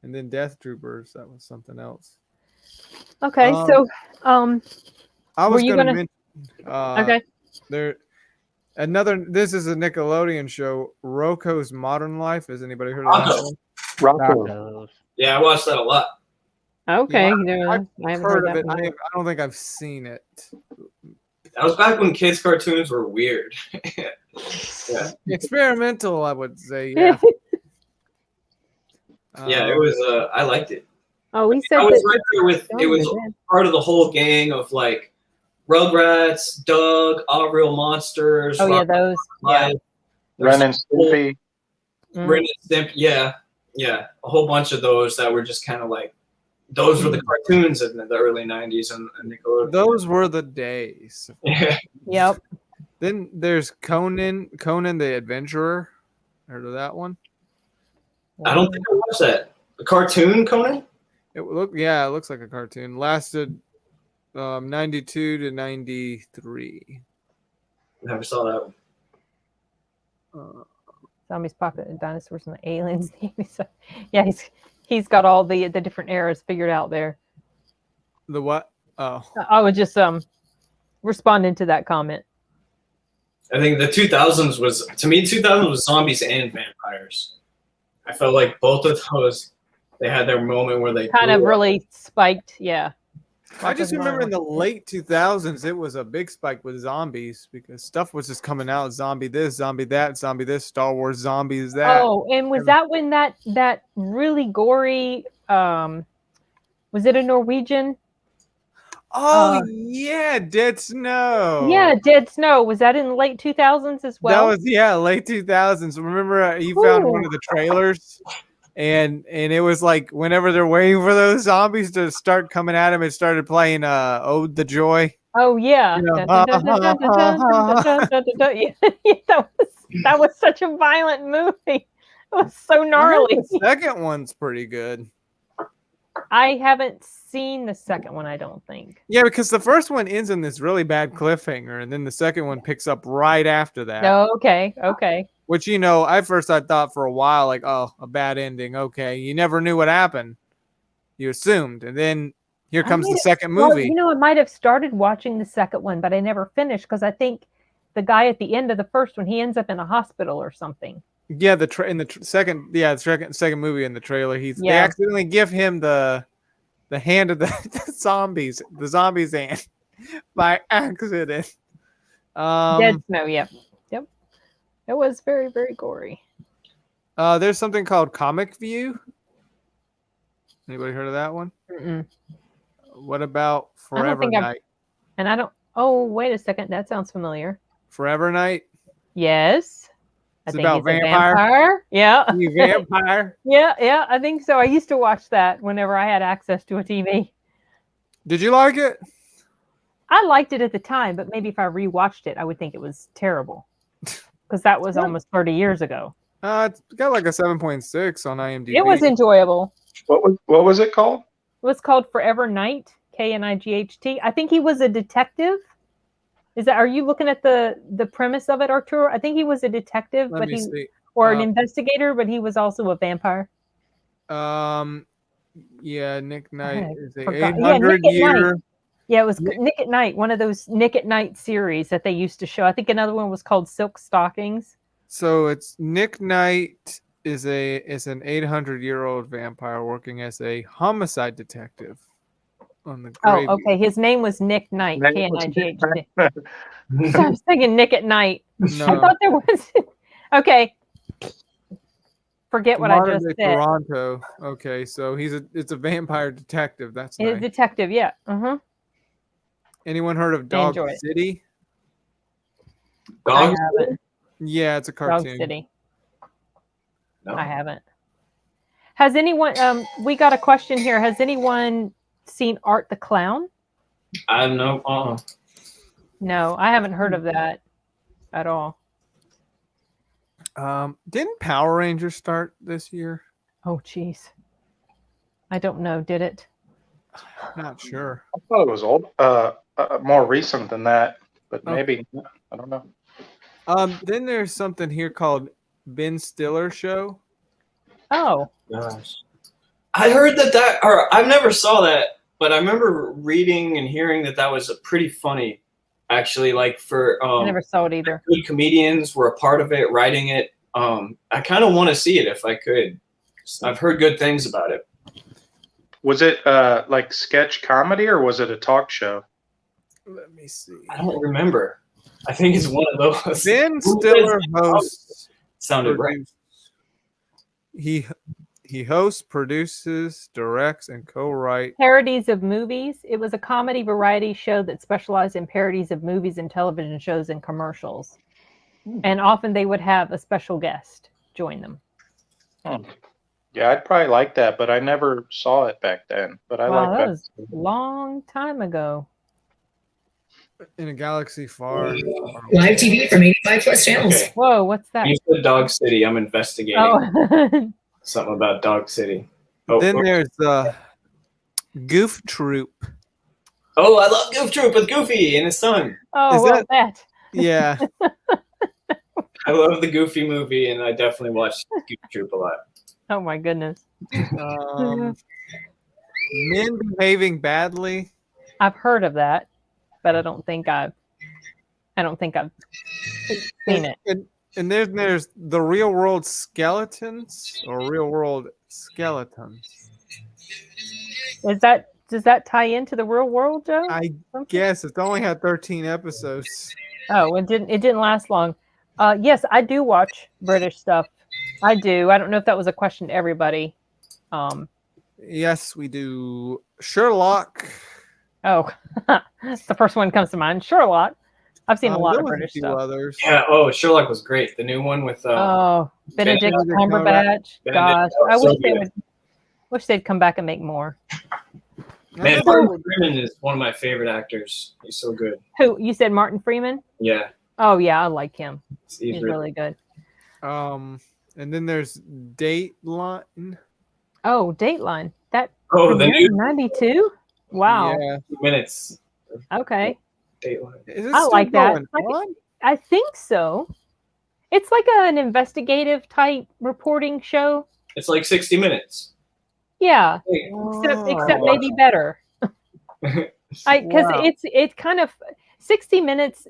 And then Death Troopers, that was something else. Okay, so I was going to mention. Okay. This is a Nickelodeon show, Rocco's Modern Life. Has anybody heard of that one? Rocco. Yeah, I watched that a lot. Okay, I've heard of it. I don't think I've seen it. That was back when kids' cartoons were weird. Yeah. Experimental, I would say. Yeah. Yeah, it was. I liked it. Oh, he said I was right there with. It was part of the whole gang of like Rugrats, Doug, All Real Monsters. Oh yeah, those. Yeah. Ren and Stimpy. Ren and Stimpy. Yeah, a whole bunch of those that were just kind of like. Those were the cartoons in the early '90s and Nickelodeon. Those were the days. Yeah. Yep. Then there's Conan the Adventurer. Heard of that one? I don't think I watched that. A cartoon, Conan? It looks like a cartoon. Lasted 92 to 93. Never saw that one. Zombies, popular dinosaurs, and the aliens. Yeah, he's got all the different eras figured out there. The what? Oh, I was just responding to that comment. I think the 2000s was, to me, 2000 was zombies and vampires. I felt like both of those, they had their moment where they kind of really spiked. Yeah. I just remember in the late 2000s, it was a big spike with zombies because stuff was just coming out. Zombie this, zombie that, zombie this, Star Wars zombies that. Oh, and was that when that really gory, was it a Norwegian? Oh, yeah, Dead Snow. Yeah, Dead Snow. Was that in the late 2000s as well? That was, late 2000s. Remember, he found one of the trailers? And it was like whenever they're waiting for those zombies to start coming at him, it started playing Ode the Joy. Oh yeah. That was such a violent movie. It was so gnarly. The second one's pretty good. I haven't seen the second one, I don't think. Yeah, because the first one ends in this really bad cliffhanger, and then the second one picks up right after that. Oh, okay. Which, I thought for a while, like, oh, a bad ending. Okay. You never knew what happened. You assumed. And then here comes the second movie. Well, I might have started watching the second one, but I never finished because I think the guy at the end of the first one, he ends up in a hospital or something. Yeah, second movie in the trailer, they accidentally give him the hand of the zombies hand by accident. Dead Snow, yep. It was very, very gory. There's something called Comic View. Anybody heard of that one? Mm-mm. What about Forever Night? Oh, wait a second. That sounds familiar. Forever Night? Yes. It's about vampire. Yeah. Vampire. Yeah, I think so. I used to watch that whenever I had access to a TV. Did you like it? I liked it at the time, but maybe if I rewatched it, I would think it was terrible. Because that was almost 30 years ago. It's got like a 7.6 on IMDb. It was enjoyable. What was it called? It was called Forever Night, Knight. I think he was a detective. Are you looking at the premise of it, Arturo? I think he was a detective, an investigator, but he was also a vampire. Yeah, Nick Knight is a 800-year. Yeah, it was Nick at Night, one of those Nick at Night series that they used to show. I think another one was called Silk Stockings. So it's Nick Knight is an 800-year-old vampire working as a homicide detective. on the gravy. Oh, okay. His name was Nick Knight. K-N-I-G-H-T. So I was thinking Nick at Night. No. I thought there was. Okay. Forget what I just said. Toronto. Okay, so it's a vampire detective. That's He's nice. a detective, yeah. Anyone heard of Dog City? Dog City? Yeah, it's a cartoon. Dog City. No. I haven't. Has anyone? We got a question here. Has anyone seen Art the Clown? I don't know. No, I haven't heard of that at all. Didn't Power Rangers start this year? Oh, jeez. I don't know. Did it? Not sure. I thought it was old, more recent than that, but maybe I don't know. Then there's something here called Ben Stiller Show. Oh, gosh, I heard that, or I never saw that, but I remember reading and hearing that was a pretty funny. Actually, like for I never saw it either. Good comedians were a part of it, writing it. I kind of want to see it if I could. I've heard good things about it. Was it like sketch comedy or was it a talk show? Let me see. I don't remember. I think it's one of those. Ben Stiller hosts. Sounded right. He hosts, produces, directs, and co-writes parodies of movies. It was a comedy variety show that specialized in parodies of movies and television shows and commercials. And often they would have a special guest join them. Yeah, I'd probably like that, but I never saw it back then. But I like that. Was a long time ago. In a galaxy far. Live TV from 85 plus channels. Okay. Whoa, what's that? You said Dog City. I'm investigating. Oh. Something about Dog City. Then there's Goof Troop. Oh, I love Goof Troop with Goofy and his son. Oh, that. Yeah. I love the Goofy movie, and I definitely watched Goof Troop a lot. Oh my goodness. Men Behaving Badly. I've heard of that, but I don't think I've seen it. And then there's The Real World Skeletons or Real World Skeletons. Does that tie into the real world, Joe? I guess it's only had 13 episodes. Oh, it didn't last long. Yes, I do watch British stuff. I do. I don't know if that was a question to everybody. Yes, we do. Sherlock. Oh, that's the first one that comes to mind. Sherlock. I've seen a lot of British stuff. Others. Yeah. Oh, Sherlock was great. The new one with Benedict Cumberbatch. Gosh, I wish they'd come back and make more. Man, Martin Freeman is one of my favorite actors. He's so good. Who you said? Martin Freeman? Yeah. Oh yeah, I like him. He's really good. And then there's Dateline. Oh, Dateline. That. Oh, the new 92. Wow. Yeah. Minutes. Okay. Dateline. I like that. I think so. It's like an investigative type reporting show. It's like 60 Minutes. Yeah, except maybe better. Because it's kind of 60 Minutes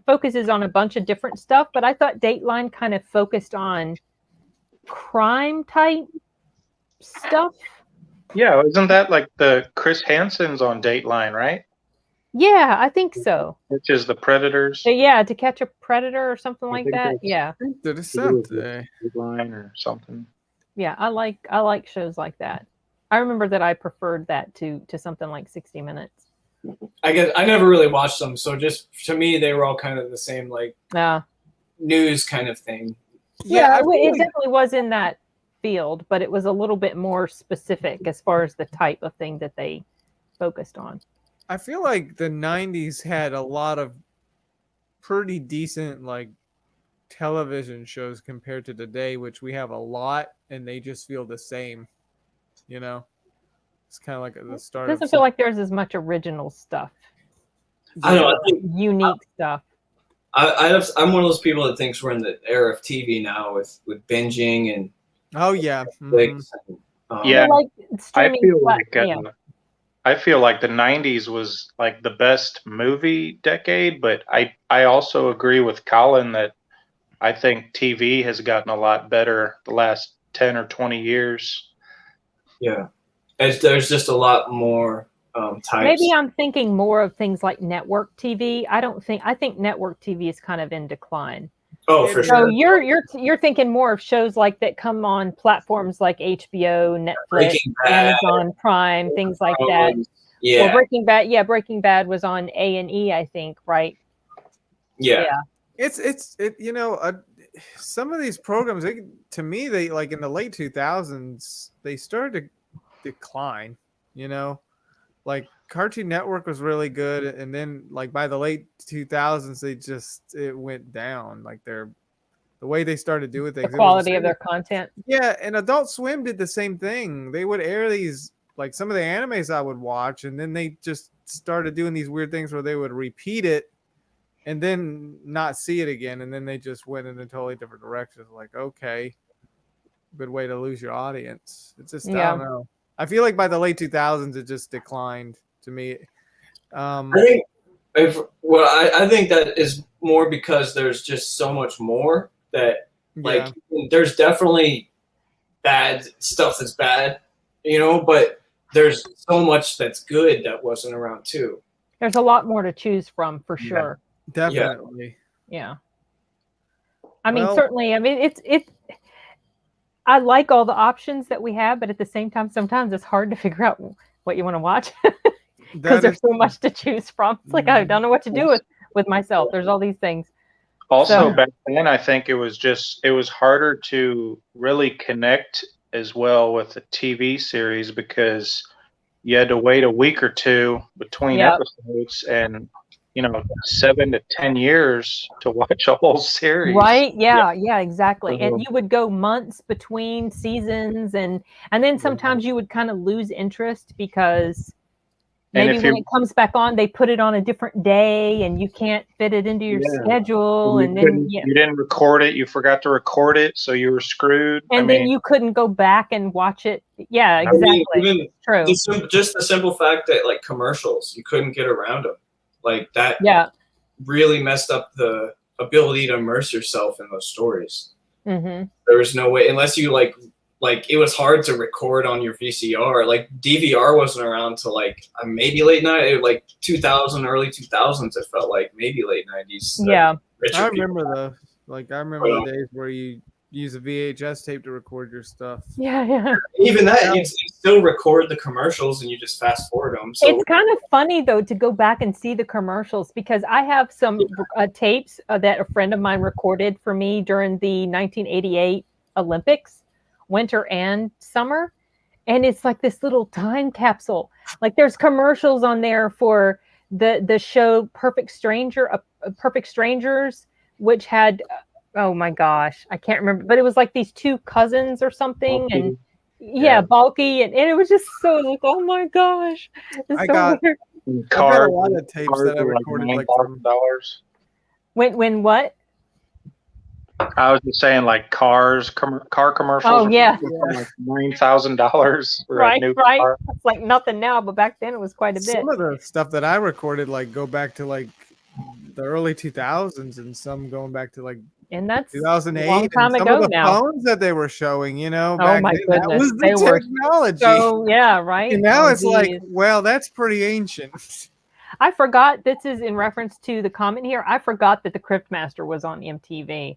focuses on a bunch of different stuff, but I thought Dateline kind of focused on crime type stuff. Yeah, isn't that like the Chris Hansen's on Dateline, right? Yeah, I think so. Which is the Predators. Yeah, To Catch a Predator or something like that. Yeah. Did it sound today? Dateline or something. Yeah, I like shows like that. I remember that I preferred that to something like 60 Minutes. I guess I never really watched them, so just to me they were all kind of the same, like news kind of thing. Yeah, it definitely was in that field, but it was a little bit more specific as far as the type of thing that they focused on. I feel like the 90s had a lot of pretty decent like television shows compared to today, which we have a lot and they just feel the same. You know, it's kind of like the start. It doesn't feel like there's as much original stuff. I don't know. I think unique stuff. I'm one of those people that thinks we're in the era of TV now with binging and. Oh yeah. Yeah. Like I feel like the 90s was like the best movie decade, but I also agree with Colin that I think TV has gotten a lot better the last 10 or 20 years. Yeah. There's just a lot more types. Maybe I'm thinking more of things like network TV. I think network TV is kind of in decline. Oh, for so sure. You're thinking more of shows like that come on platforms like HBO, Netflix, Amazon Prime, things like that. Yeah. Well, Breaking Bad. Yeah, Breaking Bad was on A&E, I think, right? Yeah. It's you know, some of these programs, to me, they like in the late 2000s, they started to decline. You know, like Cartoon Network was really good, and then like by the late 2000s, it went down. Like the way they started doing things, the quality of their content. Yeah, and Adult Swim did the same thing. They would air these, like some of the animes I would watch, and then they just started doing these weird things where they would repeat it and then not see it again, and then they just went in a totally different direction. Like, okay, good way to lose your audience. It's just, I don't know. I feel like by the late 2000s, it just declined to me. I think that is more because there's just so much more that, like, there's definitely bad stuff that's bad, you know, but there's so much that's good that wasn't around too. There's a lot more to choose from, for sure. Definitely. Yeah. I mean, certainly. I mean, it's. I like all the options that we have, but at the same time, sometimes it's hard to figure out what you want to watch because there's so much to choose from. It's like I don't know what to do with myself. There's all these things. Also, back then, I think it was harder to really connect as well with the TV series because you had to wait a week or two between episodes, and 7 to 10 years to watch a whole series. Right? Yeah, exactly. And you would go months between seasons, and then sometimes you would kind of lose interest because maybe when it comes back on, they put it on a different day, and you can't fit it into your schedule. And then you didn't record it. You forgot to record it, so you were screwed. And then you couldn't go back and watch it. Yeah, exactly. I mean, true. Just the simple fact that, like, commercials, you couldn't get around them. Like that really messed up the ability to immerse yourself in those stories. Mm-hmm. There was no way, unless you like it was hard to record on your VCR. Like DVR wasn't around till like maybe late night, like 2000, early 2000s. It felt like maybe late 90s. Yeah, I remember the days where you use a VHS tape to record your stuff. Yeah. Even that, you still record the commercials and you just fast forward them. So it's kind of funny though to go back and see the commercials because I have some tapes that a friend of mine recorded for me during the 1988 Olympics, winter and summer, and it's like this little time capsule. Like there's commercials on there for the show Perfect Strangers, which had. Oh my gosh, I can't remember, but it was like these two cousins or something, and bulky, and it was just so like, oh my gosh, I got a lot of tapes that I recorded like $9,000. When what? I was just saying, like car commercials. Oh yeah, like $9,000 for a new car. It's like nothing now, but back then it was quite a bit. Some of the stuff that I recorded like go back to like the early 2000s, and some going back to like. And that's 2008. A long time and ago some of the now. Phones that they were showing, Oh my goodness, that was the technology. So yeah, right. And now it's like, well, that's pretty ancient. I forgot. This is in reference to the comment here. I forgot that the Cryptmaster was on MTV.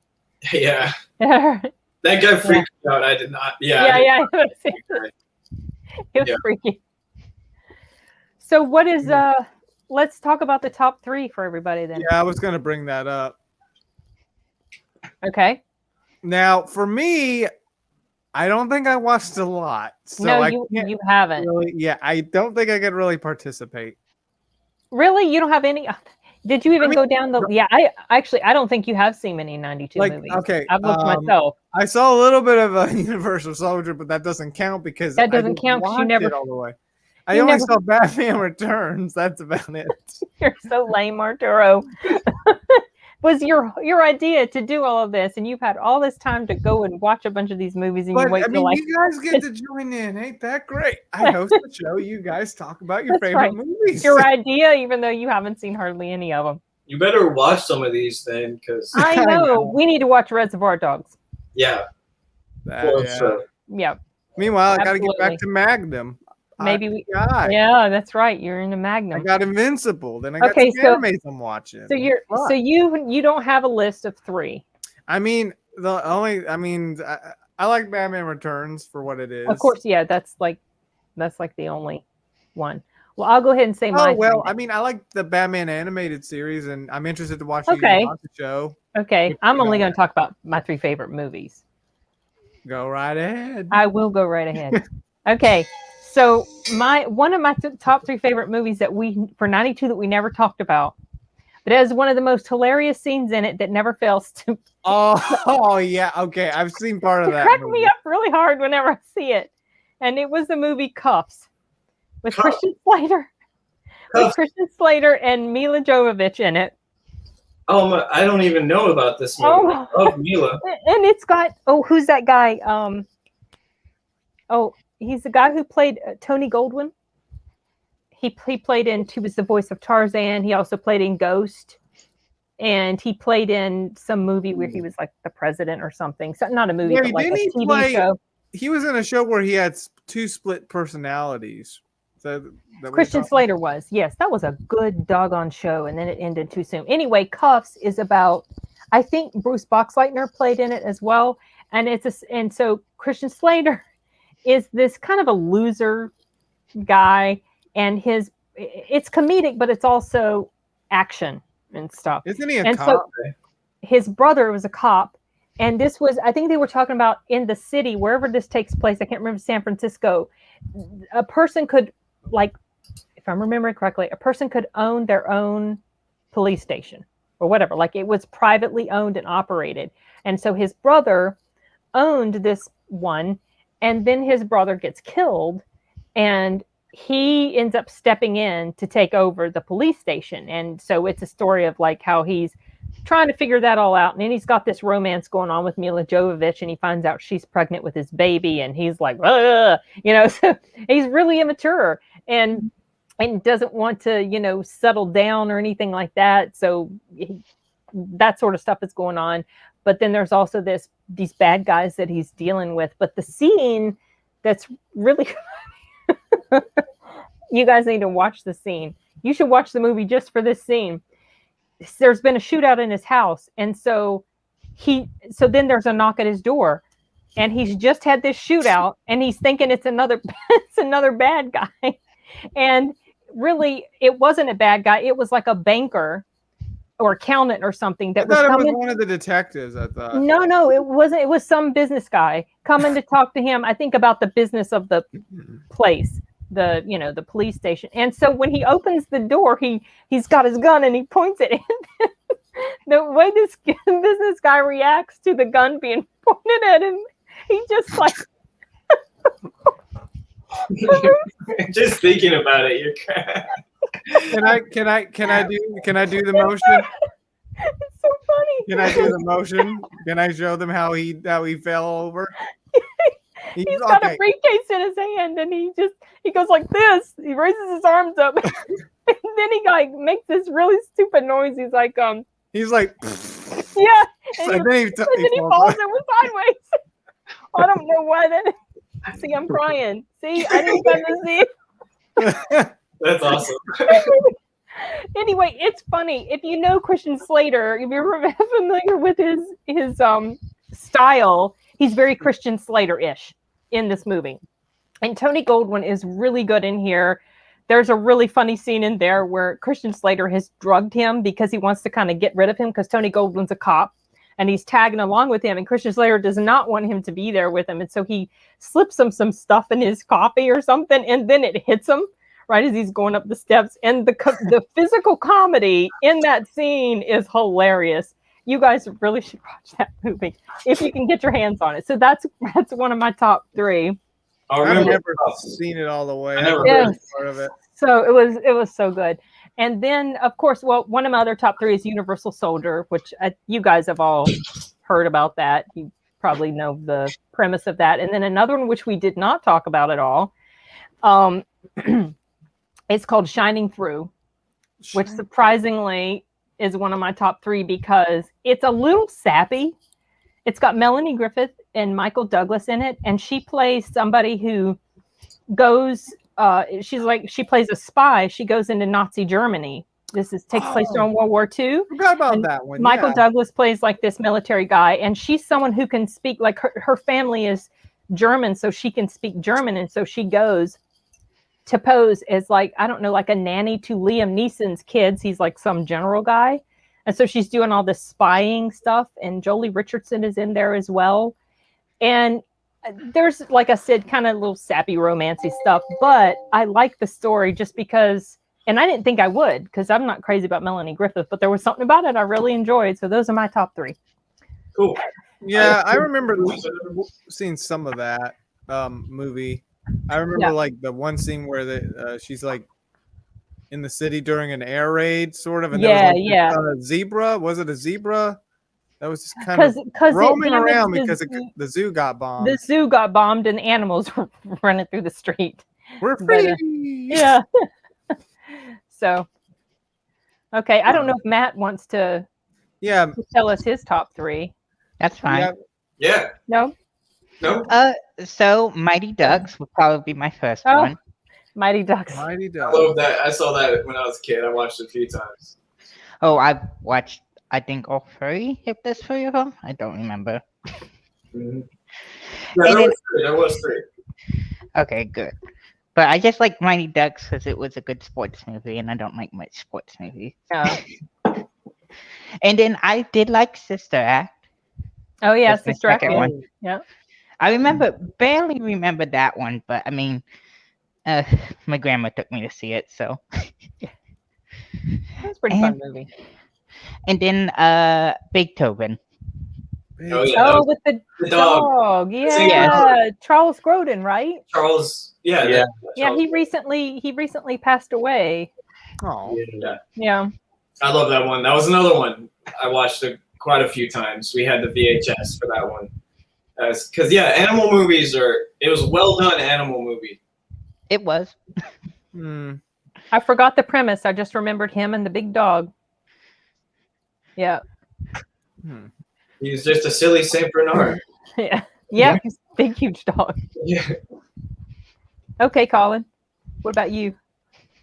Yeah. That guy freaked me out. I did not. Yeah. It was freaky. So what is let's talk about the top 3 for everybody then. Yeah, I was gonna bring that up. Okay. Now, for me, I don't think I watched a lot. So no, you haven't. Really, I don't think I could really participate. Really? You don't have any? Did you even go down the? Yeah, I don't think you have seen many 92 movies. Okay, I've looked myself. I saw a little bit of a Universal Soldier, but that doesn't count because that doesn't count because you never all the way. I only saw Batman Returns. That's about it. You're so lame, Arturo. Was your idea to do all of this, and you've had all this time to go and watch a bunch of these movies, and you wait till like you guys get to join in. Ain't that great? I host the show. You guys talk about your favorite movies. Your idea, even though you haven't seen hardly any of them. You better watch some of these then, because I know we need to watch Reservoir Dogs. Yeah. Yeah. Meanwhile, I got to get back to Magnum. Maybe we. Yeah, that's right. You're in the Magnum. I got Invincible. Then I got some animes I'm watching. So you don't have a list of 3. I mean, I like Batman Returns for what it is. Of course, yeah. That's like the only one. Well, I'll go ahead and say my. Well, I mean, I like the Batman animated series, and I'm interested to watch the show. Okay, I'm only going to talk about my 3 favorite movies. Go right ahead. I will go right ahead. Okay, so one of my top 3 favorite movies for 92 that we never talked about, but it has one of the most hilarious scenes in it that never fails to. Oh yeah, okay, I've seen part of that. Crack me up really hard whenever I see it, and it was the movie Cuffs with Christian Slater. With Christian Slater and Mila Jovovich in it. Oh, I don't even know about this movie. I love Mila. And it's got who's that guy? He's the guy who played Tony Goldwyn. He was the voice of Tarzan. He also played in Ghost, and he played in some movie where he was like the president or something. So not a movie, but like a TV show. He was in a show where he had 2 split personalities. Christian Slater was. Yes, that was a good doggone show, and then it ended too soon. Anyway, Cuffs is about, I think Bruce Boxleitner played in it as well, and so Christian Slater is this kind of a loser guy, and it's comedic, but it's also action and stuff. Isn't he a cop? So his brother was a cop, and this was, I think they were talking about in the city, wherever this takes place, I can't remember, San Francisco, a person could, like, if I'm remembering correctly, a person could own their own police station or whatever. Like, it was privately owned and operated. And so his brother owned this one, and then his brother gets killed, and he ends up stepping in to take over the police station. And so it's a story of like how he's trying to figure that all out. And then he's got this romance going on with Mila Jovovich, and he finds out she's pregnant with his baby, and he's like, so he's really immature and doesn't want to, settle down or anything like that. So that sort of stuff is going on. But then there's also these bad guys that he's dealing with. But the scene that's really, you guys need to watch the scene. You should watch the movie just for this scene. There's been a shootout in his house, and so then there's a knock at his door, and he's just had this shootout, and he's thinking it's another bad guy, and really it wasn't a bad guy. It was like a banker or accountant or something that was coming. It was one of the detectives. I thought. No, it wasn't. It was some business guy coming to talk to him, I think, about the business of the place, the police station. And so when he opens the door, he's got his gun and he points it. And the way this business guy reacts to the gun being pointed at him, he just like. Just thinking about it, you're. Can I do the motion? It's so funny. Can I do the motion? Can I show them how he fell over? He's got a briefcase in his hand, and he goes like this. He raises his arms up, and then he like makes this really stupid noise. He's like, He's like, yeah. And then he falls over sideways. I don't know why that. See, I'm crying. See, I didn't come to see it. That's awesome. Anyway, it's funny. If you know Christian Slater, if you're familiar with his style, he's very Christian Slater-ish in this movie. And Tony Goldwyn is really good in here. There's a really funny scene in there where Christian Slater has drugged him because he wants to kind of get rid of him because Tony Goldwyn's a cop. And he's tagging along with him, and Christian Slater does not want him to be there with him. And so he slips him some stuff in his coffee or something, and then it hits him right as he's going up the steps. And the physical comedy in that scene is hilarious. You guys really should watch that movie if you can get your hands on it. So that's one of my top 3. I've never seen it all the way. Part of it. So it was so good. And then, of course, one of my other top 3 is Universal Soldier, which you guys have all heard about that. You probably know the premise of that. And then another one, which we did not talk about at all, it's called Shining Through, which surprisingly is one of my top 3 because it's a little sappy. It's got Melanie Griffith and Michael Douglas in it, and she plays somebody who goes she plays a spy. She goes into Nazi Germany. This takes place during World War II. Forgot about that one. Michael Douglas plays like this military guy, and she's someone who can speak, like her family is German, so she can speak German, and so she goes to pose as like, I don't know, like a nanny to Liam Neeson's kids. He's like some general guy. And so she's doing all this spying stuff, and Jolie Richardson is in there as well. And there's, like I said, kind of little sappy romancy stuff, but I like the story just because, and I didn't think I would, because I'm not crazy about Melanie Griffith, but there was something about it I really enjoyed. So those are my top 3. Cool. Yeah, I remember seeing some of that movie. I remember like the one scene where she's like in the city during an air raid, sort of, and there was like a zebra. Was it a zebra? That was just kind of roaming around because the zoo got bombed. The zoo got bombed and animals were running through the street. We're free. Yeah. So, okay. I don't know if Matt wants to tell us his top 3. That's fine. Yeah. No? So Mighty Ducks would probably be my first one. Mighty Ducks. Mighty Ducks. I love that. I saw that when I was a kid. I watched it a few times. Oh, I've watched, I think, all 3, if there's 3 of them. I don't remember. Mm-hmm. Yeah, there was 3. Okay, good. But I just like Mighty Ducks because it was a good sports movie, and I don't like much sports movies. Oh. And then I did like Sister Act. Oh, yeah, That's Sister Act. one. Yeah. I barely remember that one, but I mean, my grandma took me to see it, so. That's a pretty fun movie. And then Beethoven. Oh, yeah, with the dog. Yeah. Charles Grodin, right? Charles. Yeah. Yeah, he recently passed away. Oh. Yeah. I love that one. That was another one I watched quite a few times. We had the VHS for that one. Because animal movies it was a well done animal movie. It was. I forgot the premise. I just remembered him and the big dog. Yeah. He's just a silly Saint Bernard. Yeah. He's a big, huge dog. Yeah. Okay, Colin. What about you?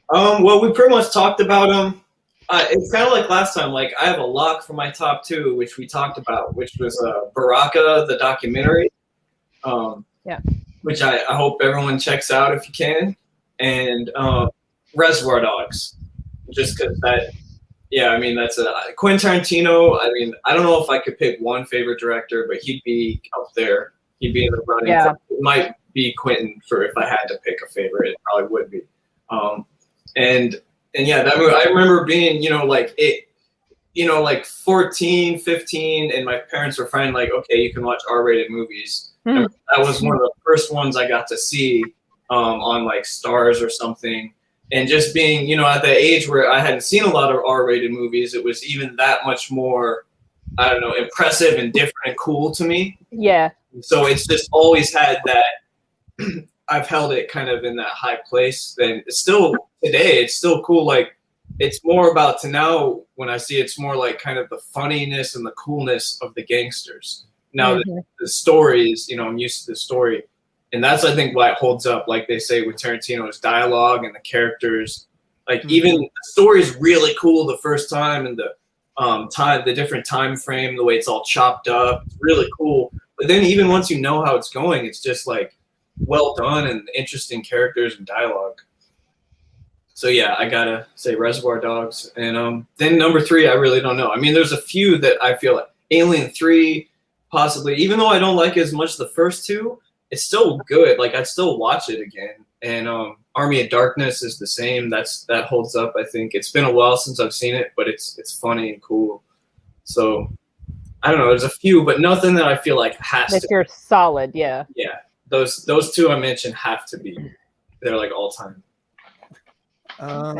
Well, we pretty much talked about them. It's kind of like last time. Like, I have a lock for my top 2, which we talked about, which was Baraka, the documentary. Which I hope everyone checks out if you can. And Reservoir Dogs. Just because that, I mean, that's Quentin Tarantino. I mean, I don't know if I could pick one favorite director, but he'd be up there. He'd be in the running. Yeah. It might be Quentin if I had to pick a favorite. It probably would be. And yeah, that movie, I remember being, like 14, 15, and my parents were finally like, okay, you can watch R-rated movies. That was one of the first ones I got to see on like Stars or something. And just being, at the age where I hadn't seen a lot of R-rated movies, it was even that much more, I don't know, impressive and different and cool to me. Yeah. So it's just always had that, I've held it kind of in that high place. And it's still, today, it's still cool. Like, it's more about, to now, when I see it, it's more like kind of the funniness and the coolness of the gangsters. Now, the stories, I'm used to the story. And that's, I think, why it holds up, like they say with Tarantino's dialogue and the characters. Like, even the story's really cool the first time, and the different time frame, the way it's all chopped up, it's really cool. But then even once you know how it's going, it's just, like, well done and interesting characters and dialogue. So, yeah, I gotta say Reservoir Dogs. And then number 3, I really don't know. I mean, there's a few that I feel like Alien 3, possibly. Even though I don't like as much the first 2, it's still good. Like, I'd still watch it again. And Army of Darkness is the same. That holds up, I think. It's been a while since I've seen it, but it's funny and cool. So, I don't know. There's a few, but nothing that I feel like has to. You're solid, yeah. Yeah. Those 2 I mentioned have to be. They're like all time.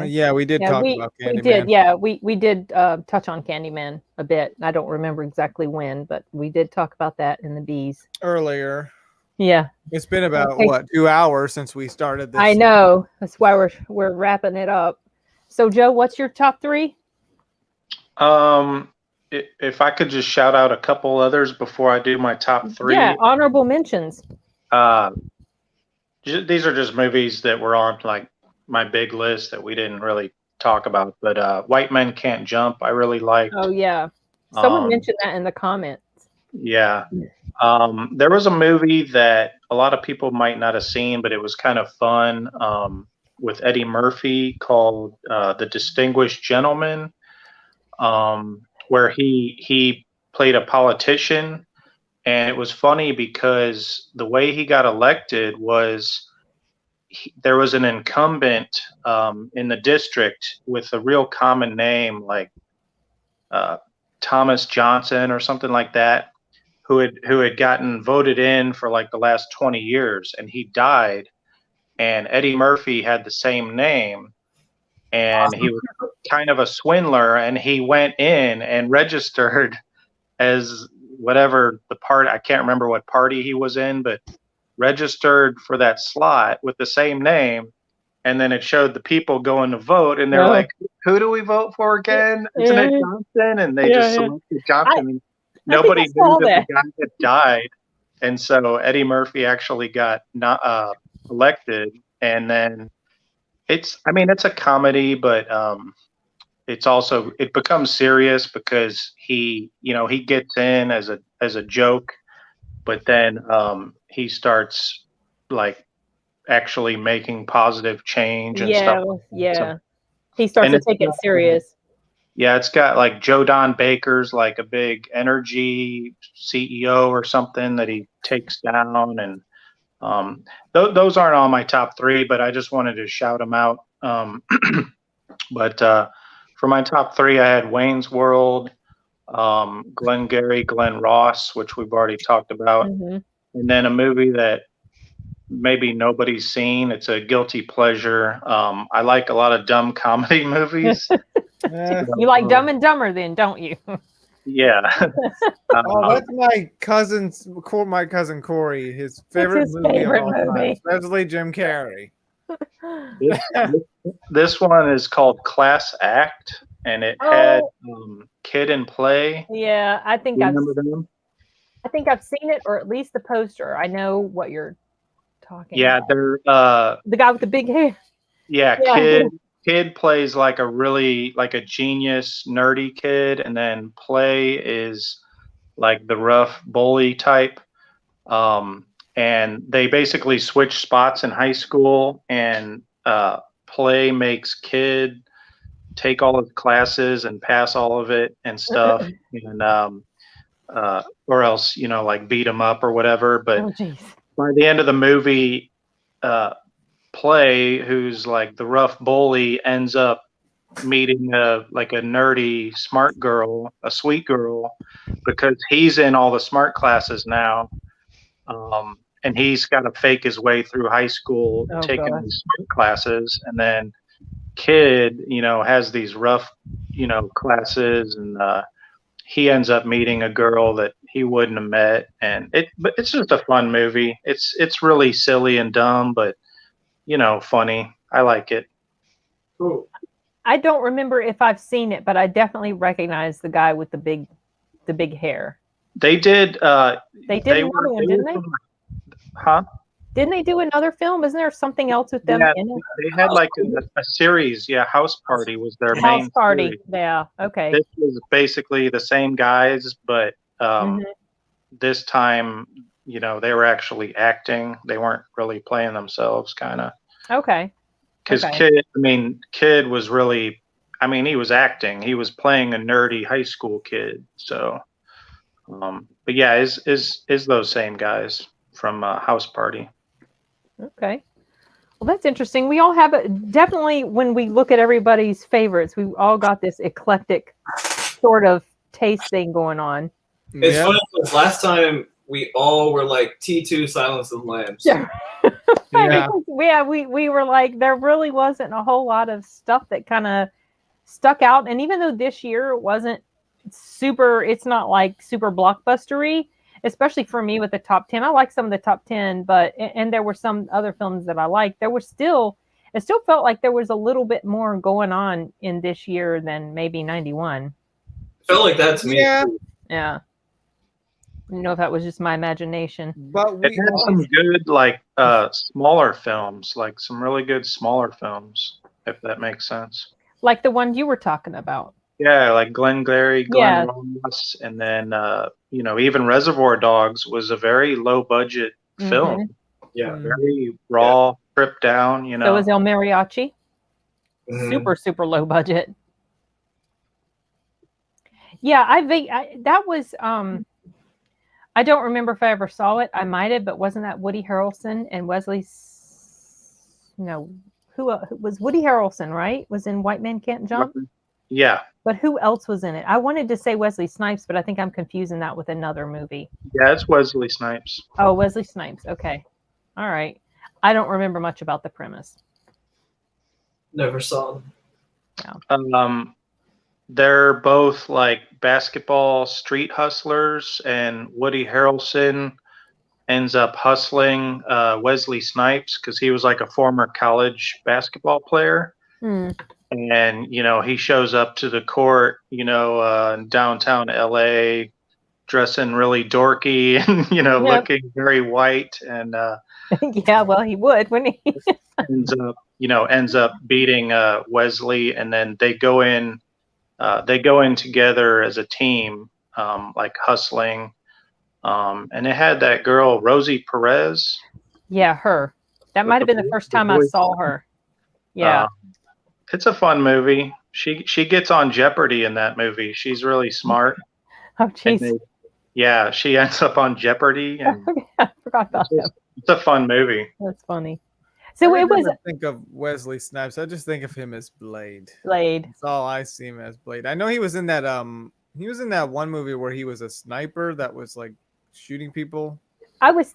Yeah, we did talk about Candyman. We did touch on Candyman a bit. I don't remember exactly when, but we did talk about that in the Bees earlier. Yeah, it's been about 2 hours since we started this. I know, that's why we're wrapping it up. So, Joe, what's your top 3? If I could just shout out a couple others before I do my top 3. Yeah, honorable mentions. these are just movies that were on like my big list that we didn't really talk about. But White Men Can't Jump, I really liked. Oh yeah, someone mentioned that in the comments. Yeah. There was a movie that a lot of people might not have seen, but it was kind of fun, with Eddie Murphy called The Distinguished Gentleman, where he played a politician. And it was funny because the way he got elected was there was an incumbent in the district with a real common name like Thomas Johnson or something like that, who had gotten voted in for like the last 20 years, and he died. And Eddie Murphy had the same name, and he was kind of a swindler, and he went in and registered as whatever the part, I can't remember what party he was in, but registered for that slot with the same name. And then it showed the people going to vote, and they're like, who do we vote for again? Isn't it Johnson? And they just selected Johnson. Nobody knew that the guy had died. And so Eddie Murphy actually got not elected. And then it's a comedy, but it becomes serious because he gets in as a joke, but then he starts like actually making positive change and stuff. Yeah. So, he starts to take it serious. Yeah, it's got like Joe Don Baker's like a big energy CEO or something that he takes down, and those aren't all my top three, but I just wanted to shout them out. But for my top three, I had Wayne's World, Glengarry Glen Ross, which we've already talked about, and then a movie that maybe nobody's seen. It's a guilty pleasure. I like a lot of dumb comedy movies. You like Dumb and Dumber then, don't you? Yeah. That's my cousin Corey. His favorite movie of all time, especially Jim Carrey. This one is called Class Act, and it had Kid and Play. Yeah, I think I've seen it, or at least the poster. I know what you're talking about. They're the guy with the big hair. Yeah. Kid plays like a genius nerdy kid, and then Play is like the rough bully type. And they basically switch spots in high school, and Play makes Kid take all of the classes and pass all of it and stuff, and or else like beat him up or whatever. But by the end of the movie, Play, who's like the rough bully, ends up meeting a nerdy smart girl, a sweet girl, because he's in all the smart classes now. And he's got to fake his way through high school, taking these smart classes. And then Kid, has these rough, classes, and he ends up meeting a girl that he wouldn't have met. And it's just a fun movie. It's really silly and dumb, but funny. I like it. Cool. I don't remember if I've seen it, but I definitely recognize the guy with the big hair. They did. They did another one, didn't they? Huh? Didn't they do another film? Isn't there something else with them in it? They had like a series. Yeah, House Party was their main House Party. Series. Yeah. Okay. This was basically the same guys, but this time, they were actually acting. They weren't really playing themselves, kind of. Okay. Because Kid was really, he was acting. He was playing a nerdy high school kid. So, but yeah, is those same guys from House Party. Okay. Well, that's interesting. We all have definitely, when we look at everybody's favorites, we all got this eclectic sort of taste thing going on. It's funny because last time we all were like T2 Silence of the Lambs. Yeah. We were like, there really wasn't a whole lot of stuff that kind of stuck out. And even though this year wasn't it's not like super blockbustery, especially for me with the top 10. I like some of the top 10, and there were some other films that I liked. It still felt like there was a little bit more going on in this year than maybe 91. Felt like that to me. Yeah. don't know if that was just my imagination. But it had some good, like, smaller films, like some really good smaller films, if that makes sense. Like the one you were talking about. Yeah, like Glengarry, Glen Ross, and then even Reservoir Dogs was a very low budget film. Yeah, very raw, stripped down. So was El Mariachi. Mm-hmm. Super low budget. Yeah, that was I don't remember if I ever saw it. I might have, but wasn't that Woody Harrelson and Wesley? No, who was Woody Harrelson? Right, was in White Men Can't Jump. Yeah, but who else was in it? I wanted to say Wesley Snipes, but I think I'm confusing that with another movie. Yeah, it's Wesley Snipes. Oh, Wesley Snipes. Okay, all right. I don't remember much about the premise. Never saw them. No. They're both like basketball street hustlers, and Woody Harrelson ends up hustling Wesley Snipes because he was like a former college basketball player. And, he shows up to the court, in downtown LA, dressing really dorky and, looking very white. And yeah, well, he would, wouldn't he? ends up beating Wesley, and then they go in together as a team, like hustling. And it had that girl, Rosie Perez. Yeah, her. That might have been the first time I saw her. Yeah. It's a fun movie. She gets on Jeopardy in that movie. She's really smart. Oh, jeez. Yeah, she ends up on Jeopardy. And I forgot about that. It's a fun movie. That's funny. So it was. Think of Wesley Snipes. I just think of him as Blade. Blade. That's all I see him as, Blade. I know he was in that. He was in that one movie where he was a sniper that was like shooting people. I was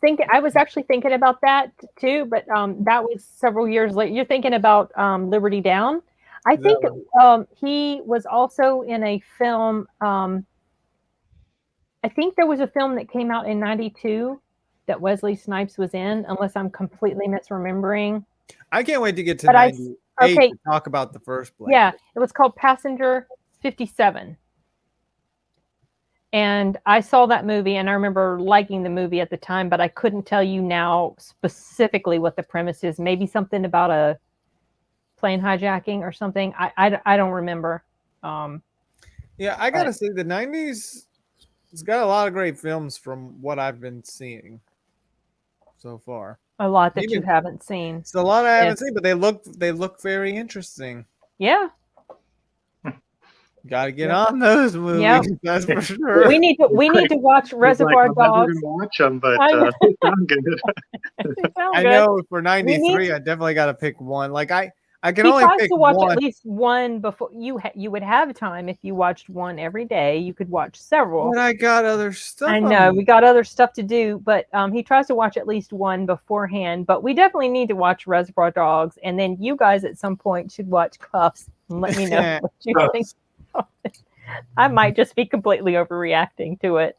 actually thinking about that too, but that was several years later. You're thinking about Liberty Down. I think he was also in a film. I think there was a film that came out in '92 that Wesley Snipes was in, unless I'm completely misremembering. I can't wait to get to 98 to talk about the first Blade. Yeah, it was called Passenger 57. And I saw that movie, and I remember liking the movie at the time, but I couldn't tell you now specifically what the premise is. Maybe something about a plane hijacking or something. I don't remember. Yeah, I gotta say the '90s has got a lot of great films from what I've been seeing so far. A lot that you haven't seen. It's a lot I haven't seen, but they look very interesting. Yeah. Got to get on those movies. Yep. That's for sure. We need to watch Reservoir Dogs. I'm watch them, but they sound good. I know for '93, I definitely got to pick one. Like I can only pick to watch one. At least one before you would have time if you watched one every day. You could watch several. But I got other stuff. I know we got other stuff to do, but he tries to watch at least one beforehand. But we definitely need to watch Reservoir Dogs, and then you guys at some point should watch Cuffs and let me know what you think. I might just be completely overreacting to it,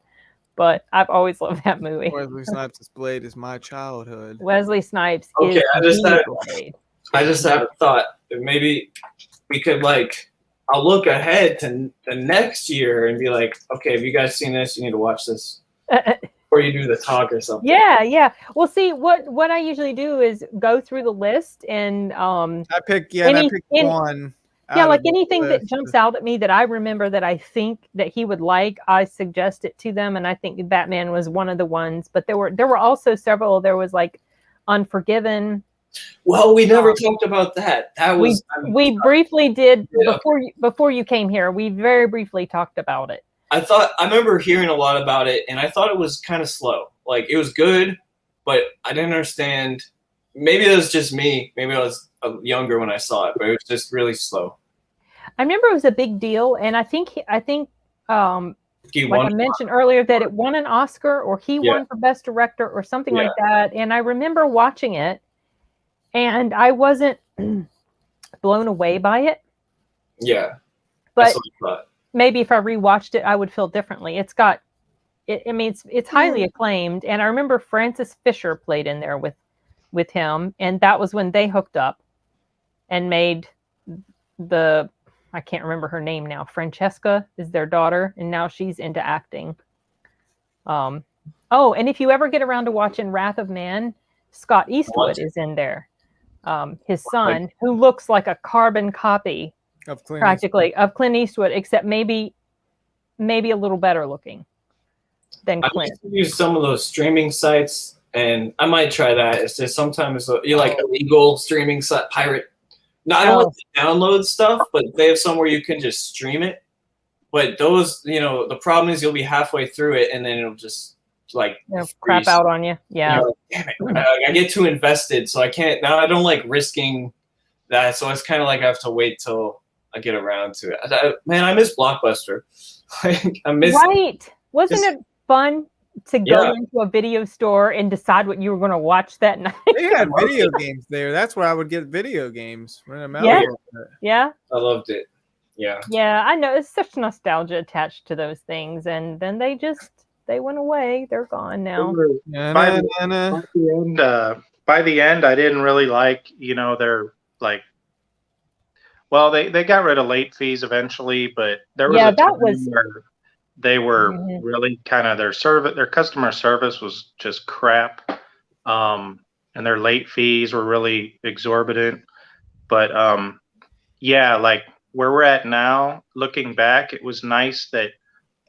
but I've always loved that movie. Wesley Snipes' Blade is my childhood. Wesley Snipes is Blade. I just have a thought. Maybe we could I'll look ahead to the next year and be like, okay, have you guys seen this? You need to watch this. Or you do the talk or something. Yeah. Well, see, what I usually do is go through the list and I pick one. Yeah, like anything that jumps out at me that I remember that I think that he would like, I suggest it to them, and I think Batman was one of the ones. But there were also several. There was like Unforgiven. Well, we never talked about that. That was we briefly did before you came here. We very briefly talked about it. I remember hearing a lot about it, and I thought it was kind of slow. Like it was good, but I didn't understand. Maybe it was just me. Maybe I was younger when I saw it, but it was just really slow. I remember it was a big deal, and I think like I mentioned earlier, that it won an Oscar, or he won for Best Director, or something like that. And I remember watching it, and I wasn't blown away by it. Yeah, but maybe if I rewatched it, I would feel differently. It's highly acclaimed, and I remember Frances Fisher played in there with him, and that was when they hooked up and made I can't remember her name now. Francesca is their daughter, and now she's into acting. Oh, and if you ever get around to watching Wrath of Man, Scott Eastwood is in there. His son, who looks like a carbon copy of Clint Eastwood, except maybe a little better looking than Clint. I use some of those streaming sites, and I might try that. It's just sometimes you like illegal streaming site pirate. No, I don't like to download stuff, but they have somewhere you can just stream it. But those, the problem is you'll be halfway through it, and then it'll just crap out on you. Yeah. Damn it. I get too invested, so I can't. Now I don't like risking that, so it's kind of like I have to wait till I get around to it. Man, I miss Blockbuster. I miss. Right? Wasn't it fun to go into a video store and decide what you were going to watch that night? They had video games there. That's where I would get video games. Yeah. I loved it. Yeah. Yeah, I know. It's such nostalgia attached to those things, and then they went away. They're gone now. By the end, I didn't really like, they're like, well, they got rid of late fees eventually, but there was a time where they were really kind of their customer service was just crap, and their late fees were really exorbitant. But like where we're at now, looking back, it was nice that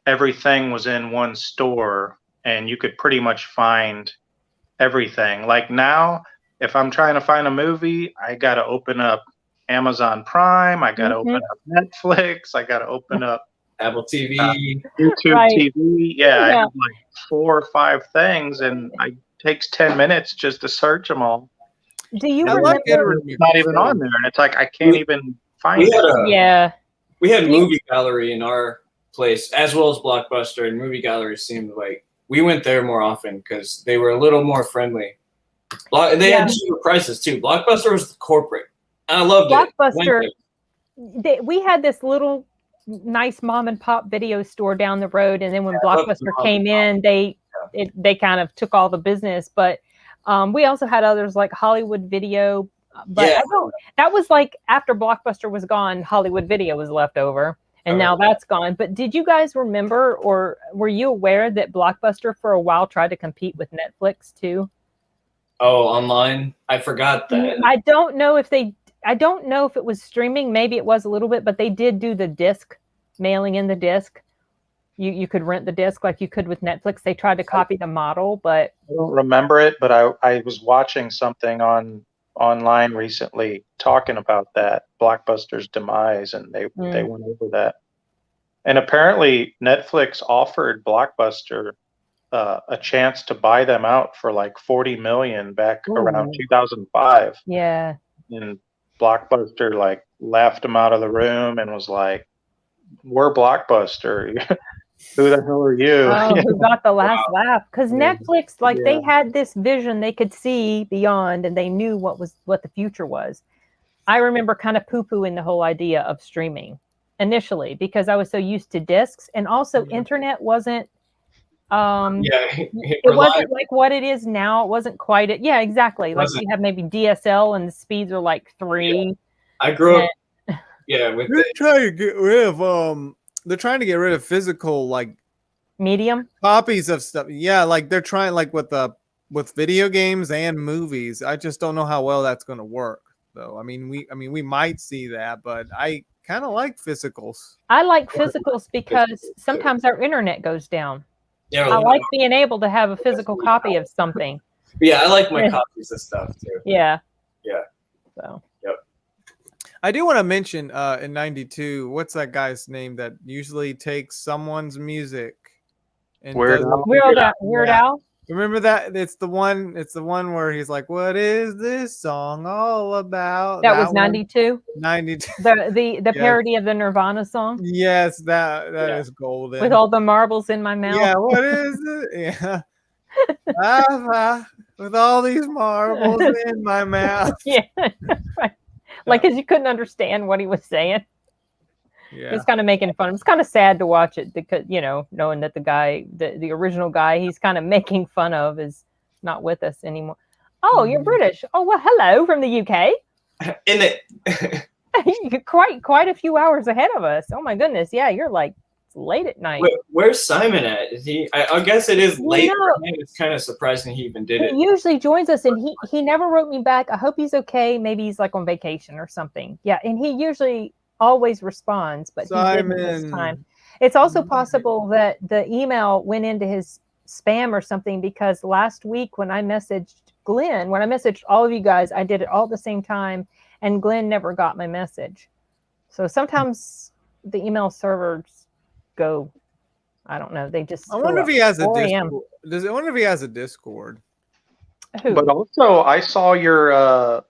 everything was in one store and you could pretty much find everything. Like now, if I'm trying to find a movie, I got to open up Amazon Prime. I got to open up Netflix. I got to open up Apple TV, YouTube TV. Yeah, I have like 4 or 5 things, and it takes 10 minutes just to search them all. Do you remember? It's not even on there, and it's like I can't even find it. We had Movie Gallery in our place, as well as Blockbuster, and Movie Gallery seemed like we went there more often because they were a little more friendly. They had cheaper prices too. Blockbuster was corporate. I loved Blockbuster. We had this little nice mom and pop video store down the road, and then when Blockbuster came in, they kind of took all the business. But we also had others like Hollywood Video. But that was like after Blockbuster was gone, Hollywood Video was left over. And now that's gone. But did you guys remember, or were you aware that Blockbuster for a while tried to compete with Netflix too? Oh, online? I forgot that. I don't know if it was streaming. Maybe it was a little bit, but they did do the disc, mailing in the disc. You could rent the disc like you could with Netflix. They tried to copy the model, but I don't remember it. But I was watching something online recently talking about that Blockbuster's demise, and they went over that. And apparently Netflix offered Blockbuster a chance to buy them out for like $40 million back around 2005. Yeah. And Blockbuster like laughed them out of the room and was like, "We're Blockbuster. Who the hell are you?" Oh, who got the last laugh? Because Netflix, they had this vision they could see beyond, and they knew what the future was. I remember kind of poo-pooing the whole idea of streaming initially because I was so used to discs, and also internet wasn't. It wasn't like what it is now. It wasn't quite it. Yeah, exactly. Like you have maybe DSL, and the speeds are like 3. Yeah. I grew up. Yeah, with they're trying to get rid of They're trying to get rid of physical medium copies of stuff. Yeah, like they're trying with video games and movies. I just don't know how well that's going to work, though. I mean, we might see that, but I kind of like physicals. I like physicals because sometimes our internet goes down. Yeah, I like being able to have a physical copy of something. Yeah, I like my copies of stuff too. Yeah. Yeah. So. Yep. I do want to mention in '92, what's that guy's name that usually takes someone's music? And Weird Al. Remember that? It's the one where he's like, "What is this song all about?" That was 92. 92. The parody of the Nirvana song. Yes, that is golden. With all the marbles in my mouth. Yeah. What is it? Yeah. With all these marbles in my mouth. Yeah. Right. Like, because you couldn't understand what he was saying. Yeah. It's kind of making fun. It's kind of sad to watch it because, knowing that the guy, the original guy he's kind of making fun of is not with us anymore. Oh, you're British. Oh, well, hello from the UK. In it. You're quite a few hours ahead of us. Oh my goodness. Yeah, you're like late at night. Where's Simon at? Is he? I guess it is late for him. It's kind of surprising he even did it. He usually joins us, and he never wrote me back. I hope he's okay. Maybe he's like on vacation or something. Yeah, and he usually always responds, but Simon. he didn't this time. It's also possible that the email went into his spam or something, because last week when I messaged Glenn, when I messaged all of you guys, I did it all at the same time, and Glenn never got my message. So sometimes the email servers go, I don't know, they just. I wonder if he has a Discord. I wonder if he has a Discord. Who? But also, I saw your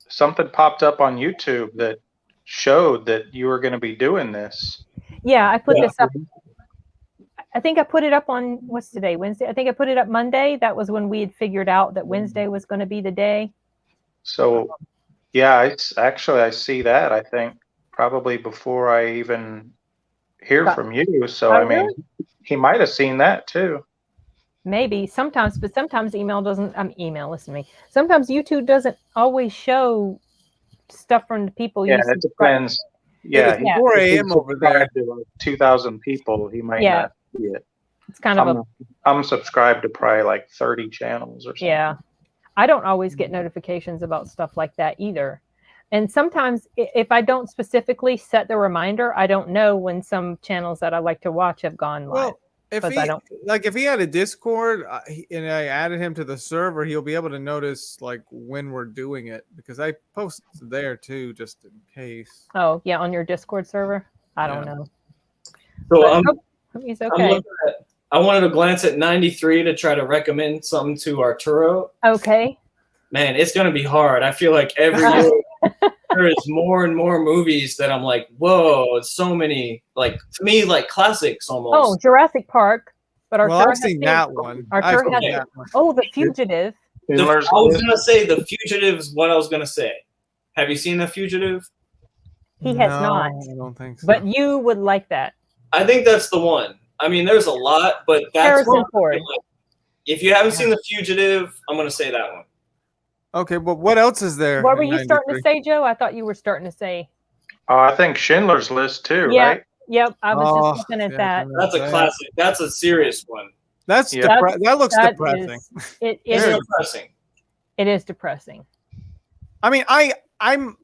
something popped up on YouTube that showed that you were going to be doing this. Yeah, I put this up. I think I put it up on, what's today, Wednesday? I think I put it up Monday. That was when we had figured out that Wednesday was going to be the day. So, yeah, I see that, I think, probably before I even hear from you. So, I mean, he might have seen that too. Maybe sometimes, but sometimes email doesn't, listen to me. Sometimes YouTube doesn't always show stuff from the people. Yeah, it depends. Yeah, 4 a.m. over there. To like 2,000 people, he might not see it. It's kind of I'm subscribed to probably like 30 channels or something. Yeah. I don't always get notifications about stuff like that either. And sometimes if I don't specifically set the reminder, I don't know when some channels that I like to watch have gone live. Well, if he had a Discord and I added him to the server, he'll be able to notice like when we're doing it, because I post there too, just in case. Oh yeah, on your Discord server? I don't know. So he's okay. I wanted to glance at 93 to try to recommend something to Arturo. Okay. Man, it's gonna be hard. I feel like every year there is more and more movies that I'm like, whoa, it's so many, like, to me, like classics almost. Oh, Jurassic Park. But Arturo I've seen that one. Arturo has that one. Oh, The Fugitive. I was gonna say The Fugitive is what I was gonna say. Have you seen The Fugitive? He has not. I don't think so. But you would like that. I think that's the one. I mean, there's a lot, but that's one. If you haven't seen The Fugitive, I'm gonna say that one. Okay, but what else is there? What were you starting to say, Joe? I thought you were starting to say. I think Schindler's List too, right? Yep, I was just looking at that. That's a classic. That's a serious one. That looks depressing. It is depressing. It is depressing. I mean, I'm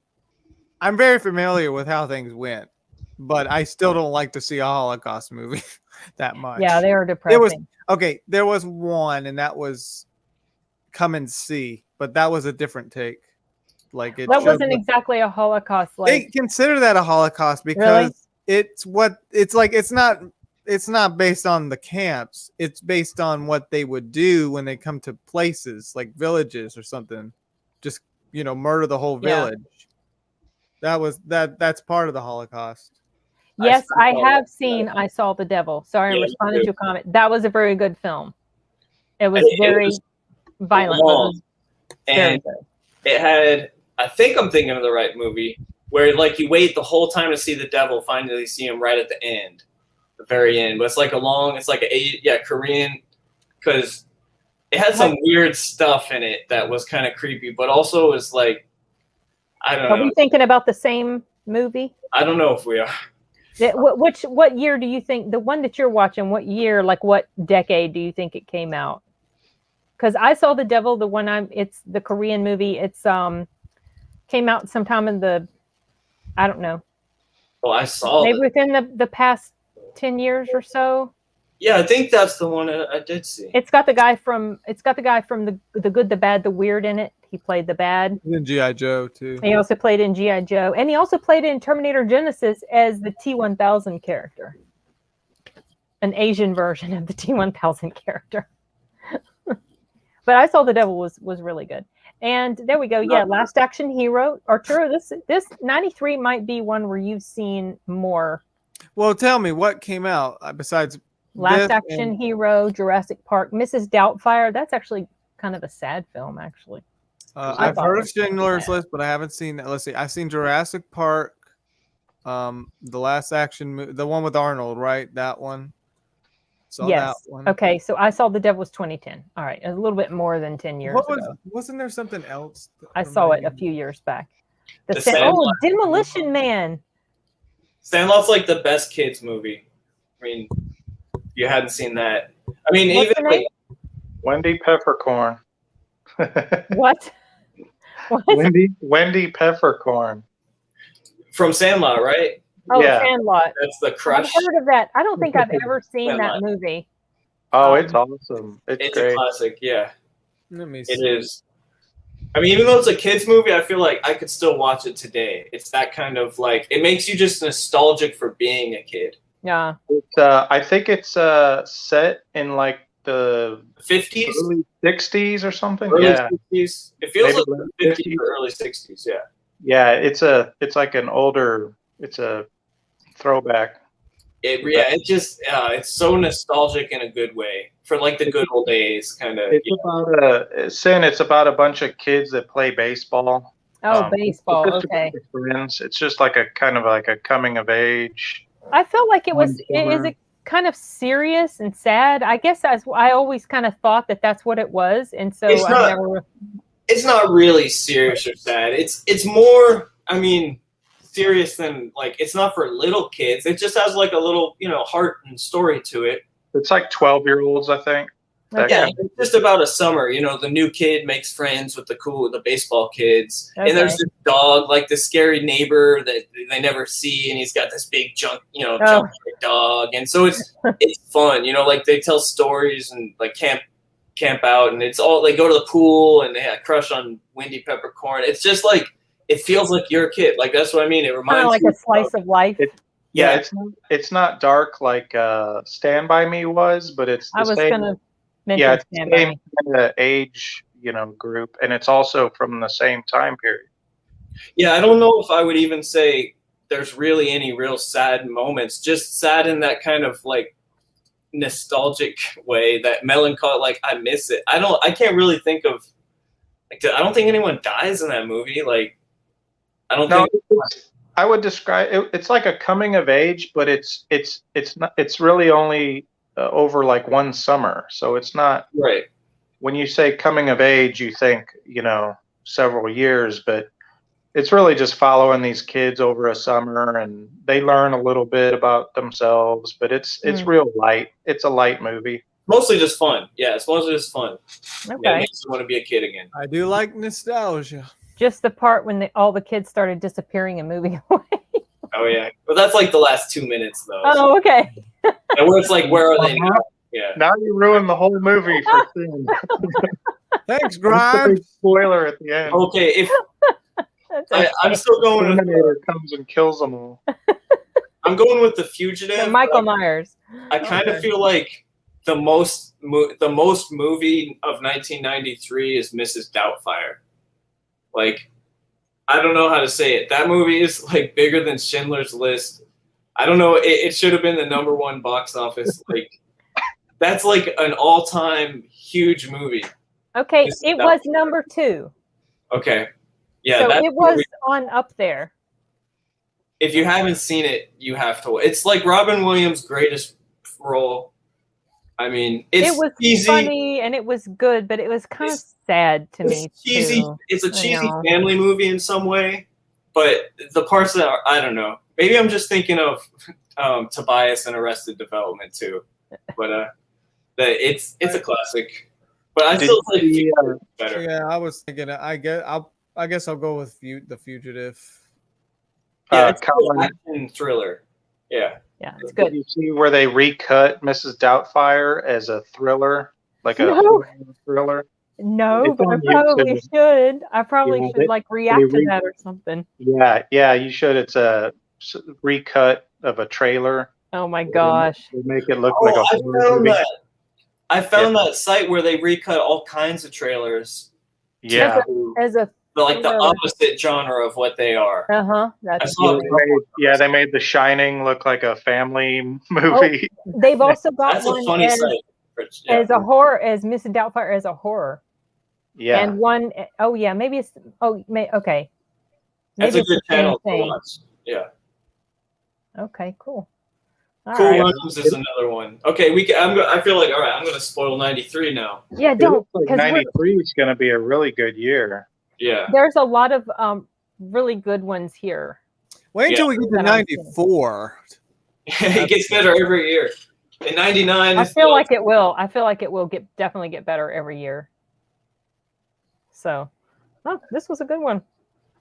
very familiar with how things went, but I still don't like to see a Holocaust movie that much. Yeah, they are depressing. There was one, and that was Come and See, but that was a different take. Like that wasn't exactly a Holocaust. They consider that a Holocaust because it's not based on the camps. It's based on what they would do when they come to places like villages or something. Just, murder the whole village. That's part of the Holocaust. Yes, I have seen I Saw the Devil. Sorry, I responded to a comment. That was a very good film. It was very violent. Long, and it had, I think I'm thinking of the right movie, where like you wait the whole time to see the devil, finally see him right at the end, the very end. But it's like Korean, because it had some weird stuff in it that was kind of creepy, but also was like, I don't know. Are we thinking about the same movie? I don't know if we are. What year do you think, the one that you're watching, what year, like what decade do you think it came out? Because I Saw the Devil, it's the Korean movie. It's came out sometime in the, I don't know. Well, I saw maybe within the past 10 years or so. Yeah, I think that's the one I did see. It's got the guy from the Good, the Bad, the Weird in it. He played the bad. In G.I. Joe too. He also played in G.I. Joe, and he also played in Terminator Genesis as the T-1000 character, an Asian version of the T-1000 character. But I Saw the Devil was really good. And there we go. Yeah, Last Action Hero. Arturo, this 93 might be one where you've seen more. Well, tell me what came out besides Last Action Hero, Jurassic Park, Mrs. Doubtfire. That's actually kind of a sad film, actually. I've heard of Schindler's List, but I haven't seen that. Let's see. I've seen Jurassic Park, the Last Action, the one with Arnold, right? That one. Yes. That one. Okay, so I Saw the Devil was 2010. All right, a little bit more than 10 years ago. Wasn't there something else? I saw it a few years back. Demolition Man. Sandlot's like the best kids movie. I mean, if you hadn't seen that. I mean, What's even the name? Wendy Peppercorn. What? What? Wendy Peppercorn. From Sandlot, right? Oh, Yeah. Sandlot. That's the I've crush. heard of that. I don't think I've ever seen that Sandlot. movie. Oh, it's awesome. It's great. a classic, yeah. Let me see. It is. I mean, even though it's a kids movie, I feel like I could still watch it today. It's that kind of like, it makes you just nostalgic for being a kid. Yeah. I think it's set in like the 50s? early 60s or something. Early Yeah. 60s? It feels Maybe like the 50s 50s. or early 60s, yeah. Yeah, it's like an older, it's a throwback. It's so nostalgic in a good way for like the good old days, kind of. It's about a bunch of kids that play baseball. Oh, baseball. It's just Okay. friends. It's just like a kind of like a coming of age. I felt like is it kind of serious and sad? I guess I always kind of thought that's what it was, and so it's not really serious or sad. It's more, I mean, serious than like, it's not for little kids. It just has like a little, heart and story to it. It's like 12-year-olds, I think. Okay. Yeah, it's just about a summer. The new kid makes friends with the baseball kids, Okay. and there's this dog, like this scary neighbor that they never see, and he's got this big junk dog, and so it's fun. Like they tell stories and like camp out, and it's all they go to the pool and they have a crush on Wendy Peppercorn. It's just like it feels like you're a kid. Like that's what I mean. It reminds like a slice of life. It's not dark like Stand By Me was, but it's the same. It's the same kind of age, group, and it's also from the same time period. Yeah, I don't know if I would even say there's really any real sad moments. Just sad in that kind of like nostalgic way, that melancholy. Like I miss it. I can't really think of. Like, I don't think anyone dies in that movie. Like, I don't think. I would describe it. It's like a coming of age, but it's not. It's really only over like one summer, so it's not right. When you say coming of age, you think several years, but it's really just following these kids over a summer, and they learn a little bit about themselves. But it's real light. It's a light movie. Mostly just fun. Yeah, it's mostly just fun. Okay. Yeah, it makes you want to be a kid again. I do like nostalgia. Just the part when all the kids started disappearing and moving away. Oh yeah, but that's like the last 2 minutes though. Oh, okay. And where it's like, where are they now? Yeah. Now you ruined the whole movie for seeing. Thanks, Grimes. Spoiler at the end. Okay, if I'm still going. Terminator comes and kills them all. I'm going with The Fugitive. So Michael Myers. I kind of feel like the most movie of 1993 is Mrs. Doubtfire. Like, I don't know how to say it. That movie is like bigger than Schindler's List. I don't know. It should have been the #1 box office. Like, that's like an all-time huge movie. Okay, it was #2. Okay, yeah, so it was on up there. If you haven't seen it, you have to. It's like Robin Williams' greatest role. I mean, it was cheesy, funny and it was good, but it was kind of sad to me. Cheesy. Too, it's a cheesy family movie in some way, but the parts that are, I don't know. Maybe I'm just thinking of Tobias and Arrested Development too, but it's a classic. But I still think better. Yeah, I was thinking. I guess I'll go with The Fugitive. Yeah, it's an action thriller. Yeah. Yeah, it's good. Did you see where they recut Mrs. Doubtfire as a thriller, like a thriller? No, but I probably should. I probably should like react to that or something. Yeah, you should. It's a recut of a trailer. Oh my gosh! They make it look like a horror movie. I found that site where they recut all kinds of trailers. Yeah, as a like the opposite genre of what they are. That's they made The Shining look like a family movie. Oh, they've also got that's one a funny site. As a horror, as Mrs. Doubtfire as a horror. Yeah. And one, maybe it's okay. Maybe that's a good channel to watch. Yeah. Okay, cool. Cool Runnings is another one. Okay, I feel like I'm going to spoil 93 now. Yeah, don't. Like 93 is going to be a really good year. Yeah. There's a lot of really good ones here. Wait until we get to 94. It gets better every year. In 99, I feel like it will. I feel like it will definitely get better every year. So, this was a good one.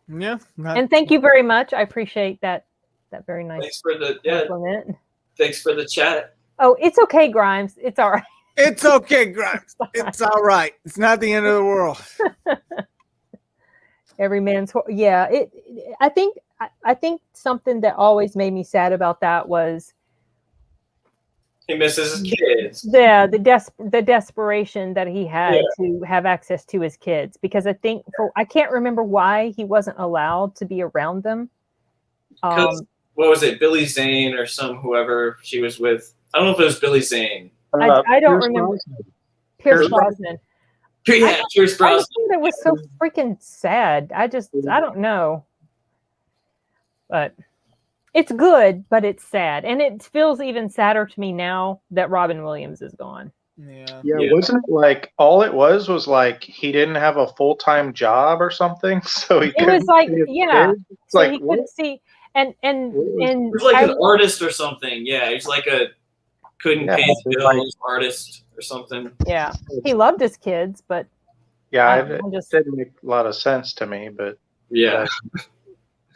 Yeah. And thank you very much. I appreciate that very nice. Thanks for the compliment. Thanks for the chat. Oh, it's okay, Grimes. It's all right. It's okay, Grimes. It's all right. It's not the end of the world. Every man's I think something that always made me sad about that was he misses his kids. Yeah, the desperation that he had to have access to his kids, because I think I can't remember why he wasn't allowed to be around them. What was it, Billy Zane or whoever she was with? I don't know if it was Billy Zane. I don't remember. Pierce Brosnan. Yeah, Pierce Brosnan. I thought it was so freaking sad. I don't know. But it's good, but it's sad. And it feels even sadder to me now that Robin Williams is gone. Yeah. Wasn't it like all it was like he didn't have a full-time job or something? So he couldn't so he couldn't see and he was like an artist or something. Yeah, he's like couldn't pay his bills artist or something. Yeah. He loved his kids, but it didn't make a lot of sense to me, but yeah.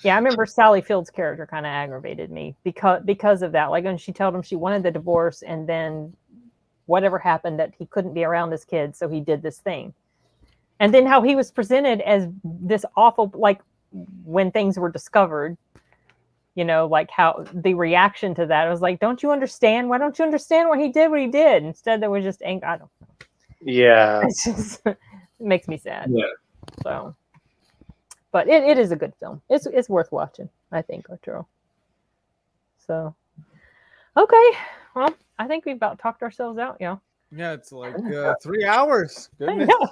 Yeah, I remember Sally Field's character kind of aggravated me because of that. Like when she told him she wanted the divorce, and then whatever happened that he couldn't be around his kids, so he did this thing. And then how he was presented as this awful, like when things were discovered, like how the reaction to that, I was like, don't you understand? Why don't you understand why he did what he did? Instead, there was just anger. I don't know. Yeah. It's just, it makes me sad. Yeah. So. But it is a good film. It's worth watching, I think, Arturo. So, okay. Well, I think we've about talked ourselves out, yeah. Yeah, it's like 3 hours. Goodness. I know.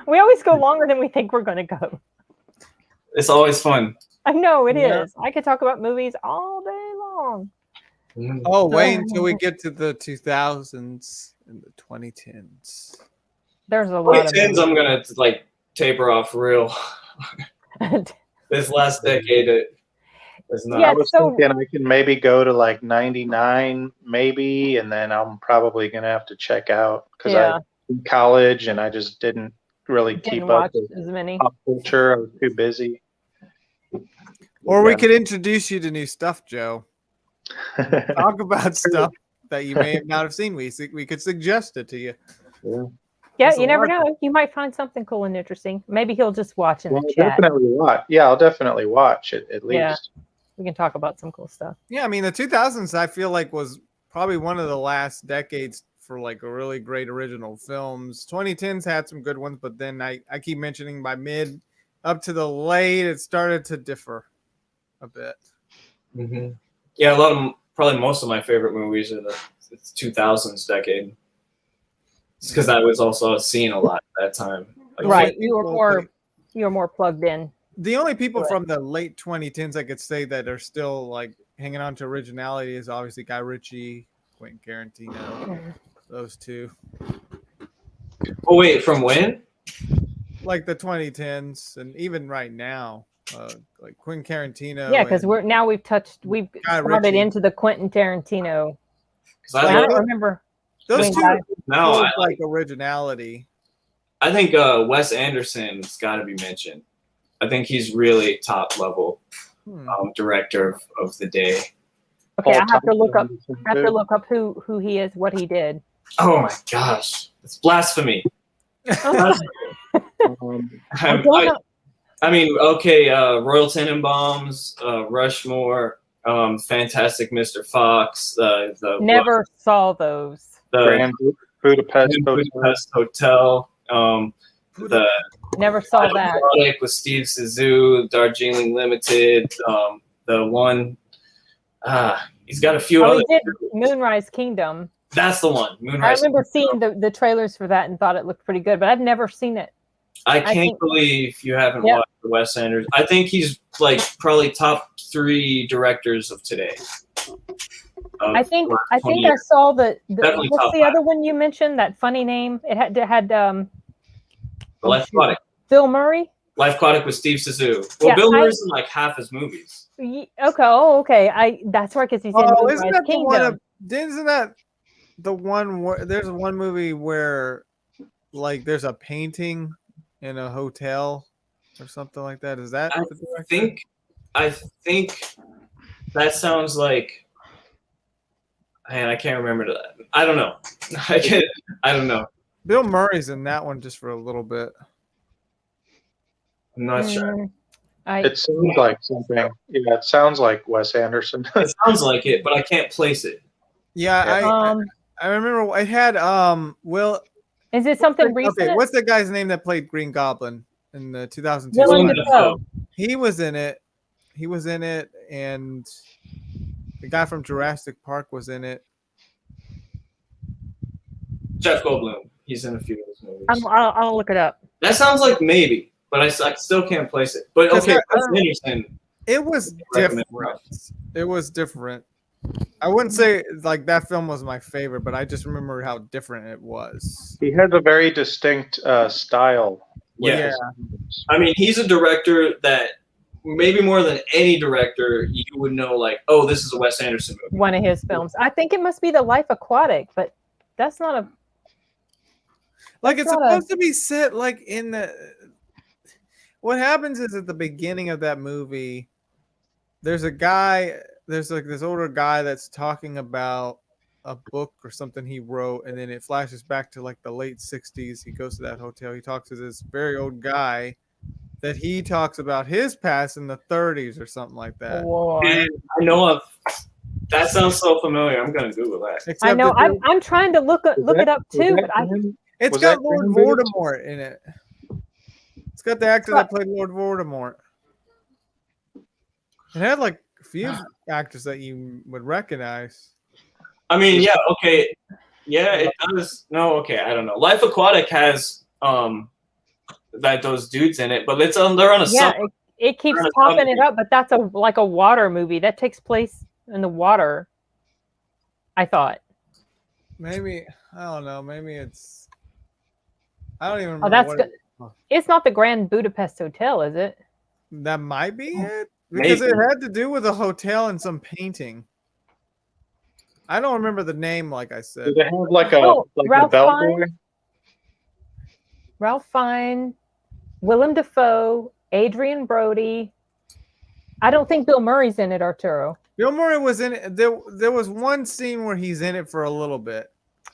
We always go longer than we think we're going to go. It's always fun. I know, it is. I could talk about movies all day long. Oh, wait until we get to the 2000s and the 2010s. There's a lot of 2010s, I'm going to, taper off real. This last decade is not. I was thinking I can maybe go to 99 maybe, and then I'm probably gonna have to check out because I was in college and I just didn't really keep up with as many pop culture. I was too busy. Or we could introduce you to new stuff, Joe. Talk about stuff that you may not have seen. We could suggest it to you. Yeah, you never know. You might find something cool and interesting. Maybe he'll just watch in the chat. Definitely watch. Yeah, I'll definitely watch it at least. Yeah, we can talk about some cool stuff. Yeah, I mean, the 2000s, I feel like, was probably one of the last decades for a really great original films. 2010s had some good ones, but then I keep mentioning by mid up to the late, it started to differ a bit. Mm-hmm. Yeah, probably most of my favorite movies are the 2000s decade. It's because I was also seeing a lot at that time. Right, you were more plugged in. The only people from the late 2010s I could say that are still hanging on to originality is obviously Guy Ritchie, Quentin Tarantino, those two. Oh wait, from when? Like the 2010s, and even right now, like Quentin Tarantino. Yeah, because we've started into the Quentin Tarantino. I don't remember. Those two now like originality. I think Wes Anderson's got to be mentioned. I think he's really top level director of the day. Okay, I have to look up who he is, what he did. Oh my gosh, it's blasphemy. Royal Tenenbaums, Rushmore, Fantastic Mr. Fox. Never saw those. The Grand Budapest Hotel. Never saw that. With Steve Zissou, Darjeeling Limited. The one. He's got a few other. He did Moonrise Kingdom. That's the one. Moonrise. I remember seeing the trailers for that and thought it looked pretty good, but I've never seen it. I can't believe you haven't watched Wes Anderson. I think he's probably top 3 directors of today. I think I saw what's the other one you mentioned? That funny name. It had Electronic. Bill Murray. Life Aquatic with Steve Zissou. Well, Yeah, Bill Murray's in like half his movies. Okay. Oh, okay. That's right, because he's in Oh, Moonrise Kingdom. Isn't that the one where there's one movie where like there's a painting in a hotel or something like that? Is that? I think that sounds like. Man, I can't remember that. I don't know. I don't know. Bill Murray's in that one just for a little bit. I'm not sure. It sounds like something. Yeah, it sounds like Wes Anderson. It sounds like it, but I can't place it. Yeah, I remember it had Will. Is it something recent? Okay, what's the guy's name that played Green Goblin in the 2002? Willem Dafoe. He was in it. He was in it, and the guy from Jurassic Park was in it. Jeff Goldblum. He's in a few of those movies. I'll look it up. That sounds like maybe, but I still can't place it. But okay, Wes Anderson. It was different. It was different. I wouldn't say like that film was my favorite, but I just remember how different it was. He has a very distinct style. Yeah. I mean, he's a director that maybe more than any director you would know, like, oh, this is a Wes Anderson movie. One of his films. I think it must be the Life Aquatic, but that's not a. Like it's supposed to be set like in the. What happens is at the beginning of that movie, there's a guy. There's like this older guy that's talking about a book or something he wrote, and then it flashes back to like the late 60s. He goes to that hotel. He talks to this very old guy that he talks about his past in the 30s or something like that. And I know of. That sounds so familiar. I'm gonna Google that. Except I know. I'm trying to look it up too, but it's got Lord Voldemort in it. It's got the actor that played Lord Voldemort. It had like a few actors that you would recognize. I mean, yeah, okay. Yeah, it does. No, okay, I don't know. Life Aquatic has those dudes in it, but they're on a it keeps popping it up, but that's like a water movie that takes place in the water. I thought. Maybe I don't know. Maybe it's. I don't even remember. Oh, that's good. It's not the Grand Budapest Hotel, is it? That might be it because it had to do with a hotel and some painting. I don't remember the name, like I said. Did they have like a bellboy? Ralph Fiennes, Willem Dafoe, Adrian Brody. I don't think Bill Murray's in it, Arturo. Bill Murray was in it. There was one scene where he's in it for a little bit.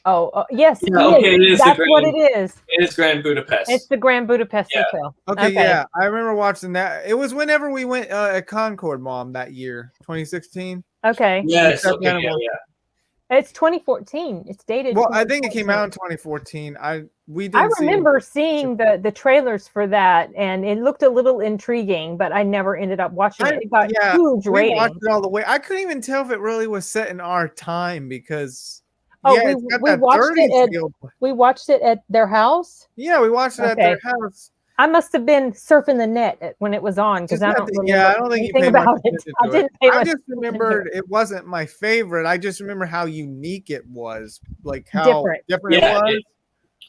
Oh, yes. Yeah, okay, it is. That's what it is. It is Grand Budapest. It's the Grand Budapest Hotel. Okay, yeah. I remember watching that. It was whenever we went at Concord, Mom, that year, 2016. Okay. Yes. Okay, yeah. It's 2014. It's dated. Well, I think it came out in 2014. I remember seeing the trailers for that, and it looked a little intriguing, but I never ended up watching it. It got huge ratings. We watched it all the way. I couldn't even tell if it really was set in our time because. We watched it at their house. Yeah, we watched it at their house. I must have been surfing the net when it was on because I don't remember I don't think anything about it. I just remembered it wasn't my favorite. I just remember how unique it was, like how different it was.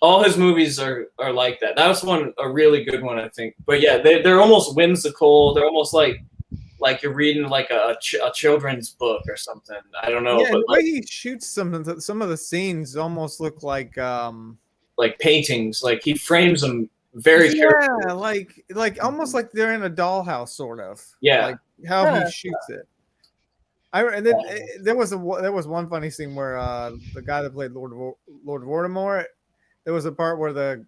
All his movies are like that. That was a really good one, I think. But yeah, they're almost whimsical. They're almost like you're reading like a children's book or something. I don't know. Yeah, but the way he shoots some of the scenes almost look like paintings. Like he frames them very carefully. Yeah, like almost like they're in a dollhouse, sort of. Yeah, like how he shoots it. There was one funny scene where the guy that played Lord Voldemort. There was a part where the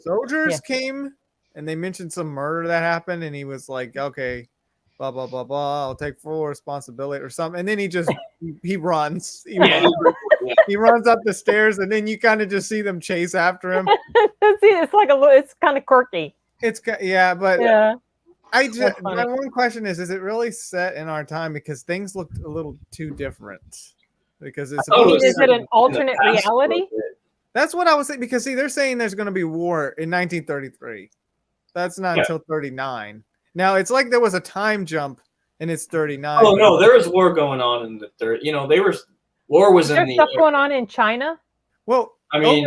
soldiers came and they mentioned some murder that happened, and he was like, "Okay, blah blah blah blah. I'll take full responsibility or something." And then he just he runs. He runs up the stairs, and then you kind of just see them chase after him. It's kind of quirky. But my one question is it really set in our time because things looked a little too different? Because it's is it an alternate reality? That's what I was saying. Because they're saying there's going to be war in 1933. That's not until 39. Now it's like there was a time jump, and it's 39. Oh no, there was war going on in the third. War was in the. There's stuff going on in China. Well, I mean,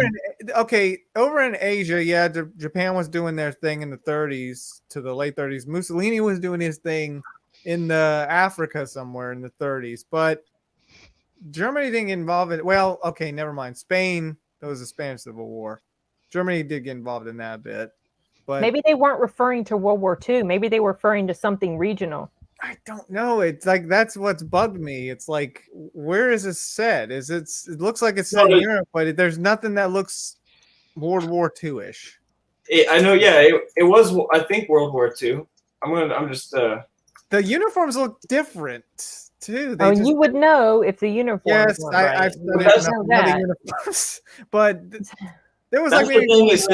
over in Asia, yeah, Japan was doing their thing in the 30s to the late 30s. Mussolini was doing his thing in the Africa somewhere in the 30s, but Germany didn't get involved in. Well, okay, never mind. Spain. There was a Spanish Civil War. Germany did get involved in that a bit, but maybe they weren't referring to World War II. Maybe they were referring to something regional. I don't know. It's like that's what's bugged me. It's like, where is it set? It looks like it's set in Europe, but there's nothing that looks World War II-ish. I know. Yeah, it was. I think World War II. I'm just. The uniforms look different too. You would know if the uniforms. Yes, weren't right. I've studied enough uniforms, but there was that's like the thing is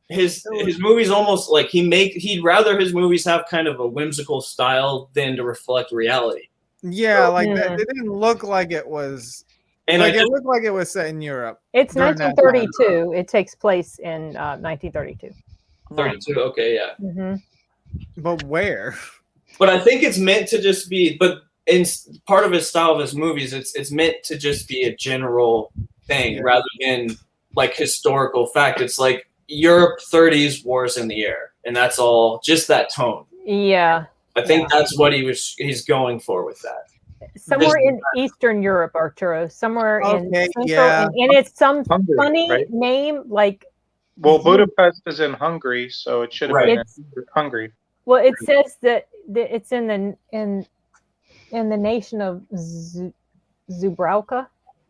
his movies almost like he'd rather his movies have kind of a whimsical style than to reflect reality. Yeah, like that. It didn't look like it was. And it looked like it was set in Europe. It's 1932. It takes place in 1932. 32. Okay, yeah. Mm-hmm. But where? But I think it's meant to just be. But in part of his style of his movies, it's meant to just be a general thing rather than like historical fact. It's like Europe 30s wars in the air, and that's all. Just that tone. Yeah. I think that's what he's going for with that. Somewhere in Eastern Europe, Arturo. Somewhere in Central, and it's some Hungary, funny name like. Well, Budapest is in Hungary, so it should have been in Hungary. Well, it says that it's in the nation of Zubrauka.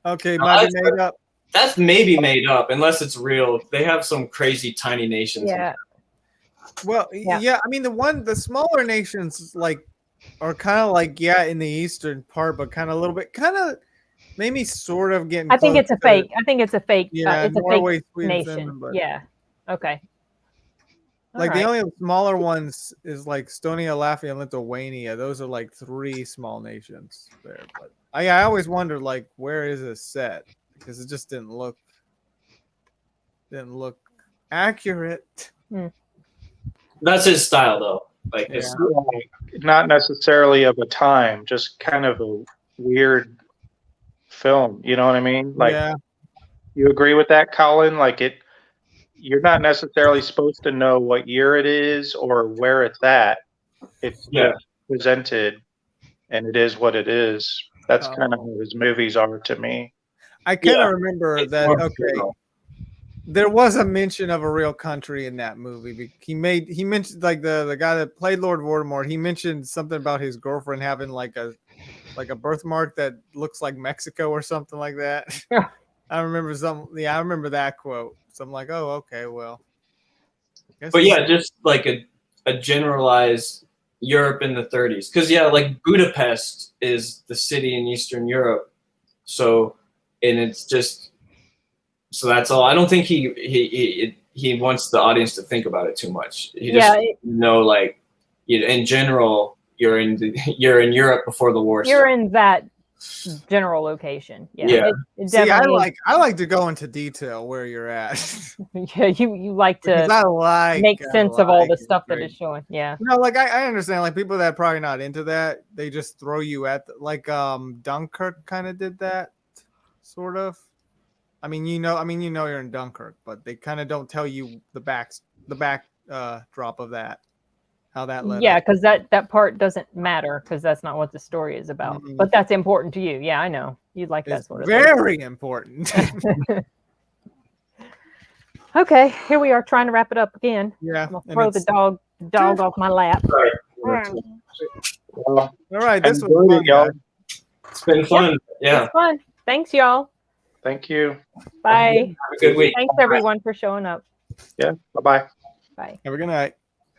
Okay, might be made up. That's maybe made up, unless it's real. They have some crazy tiny nations. Yeah. Well, yeah. I mean, the smaller nations are kind of like in the eastern part, but kind of a little bit, maybe sort of getting. I think it's a fake. I think it's a fake. Yeah, it's Norway, a fake Sweden, nation. Finland, but Yeah. Okay. The only smaller ones is like Estonia, Latvia, and Lithuania. Those are like 3 small nations there. But I always wondered where is this set, because it just didn't look accurate. That's his style, though. It's not necessarily of a time, just kind of a weird film. You know what I mean? You agree with that, Colin? You're not necessarily supposed to know what year it is or where it's at. It's just presented, and it is what it is. That's kind of how his movies are to me. I kind of remember that. There was a mention of a real country in that movie. He mentioned the guy that played Lord Voldemort. He mentioned something about his girlfriend having a birthmark that looks like Mexico or something like that. I remember I remember that quote. So I'm like, oh, okay, well. But just like a generalized Europe in the 30s, because Budapest is the city in Eastern Europe. So, and it's just. So that's all. I don't think he wants the audience to think about it too much. He just in general, you're in Europe before the war. You're in that general location. Yeah. I like to go into detail where you're at. Yeah, you like to make sense of all the stuff that is showing. Yeah. No, I understand. People that are probably not into that, they just throw you at Dunkirk kind of did that, sort of. I mean, you're in Dunkirk, but they kind of don't tell you the back drop of that, how that led. Yeah, because that part doesn't matter, because that's not what the story is about. Mm-hmm. But that's important to you. Yeah, I know you'd like that sort of thing. Very important. Okay, here we are trying to wrap it up again. Yeah, I'm gonna throw the dog off my lap. All right, this was fun, y'all. It's been fun. Yeah, it's fun. Thanks, y'all. Thank you. Bye. Have a good week. Thanks, everyone, for showing up. Yeah. Bye-bye. Bye. Have a good night.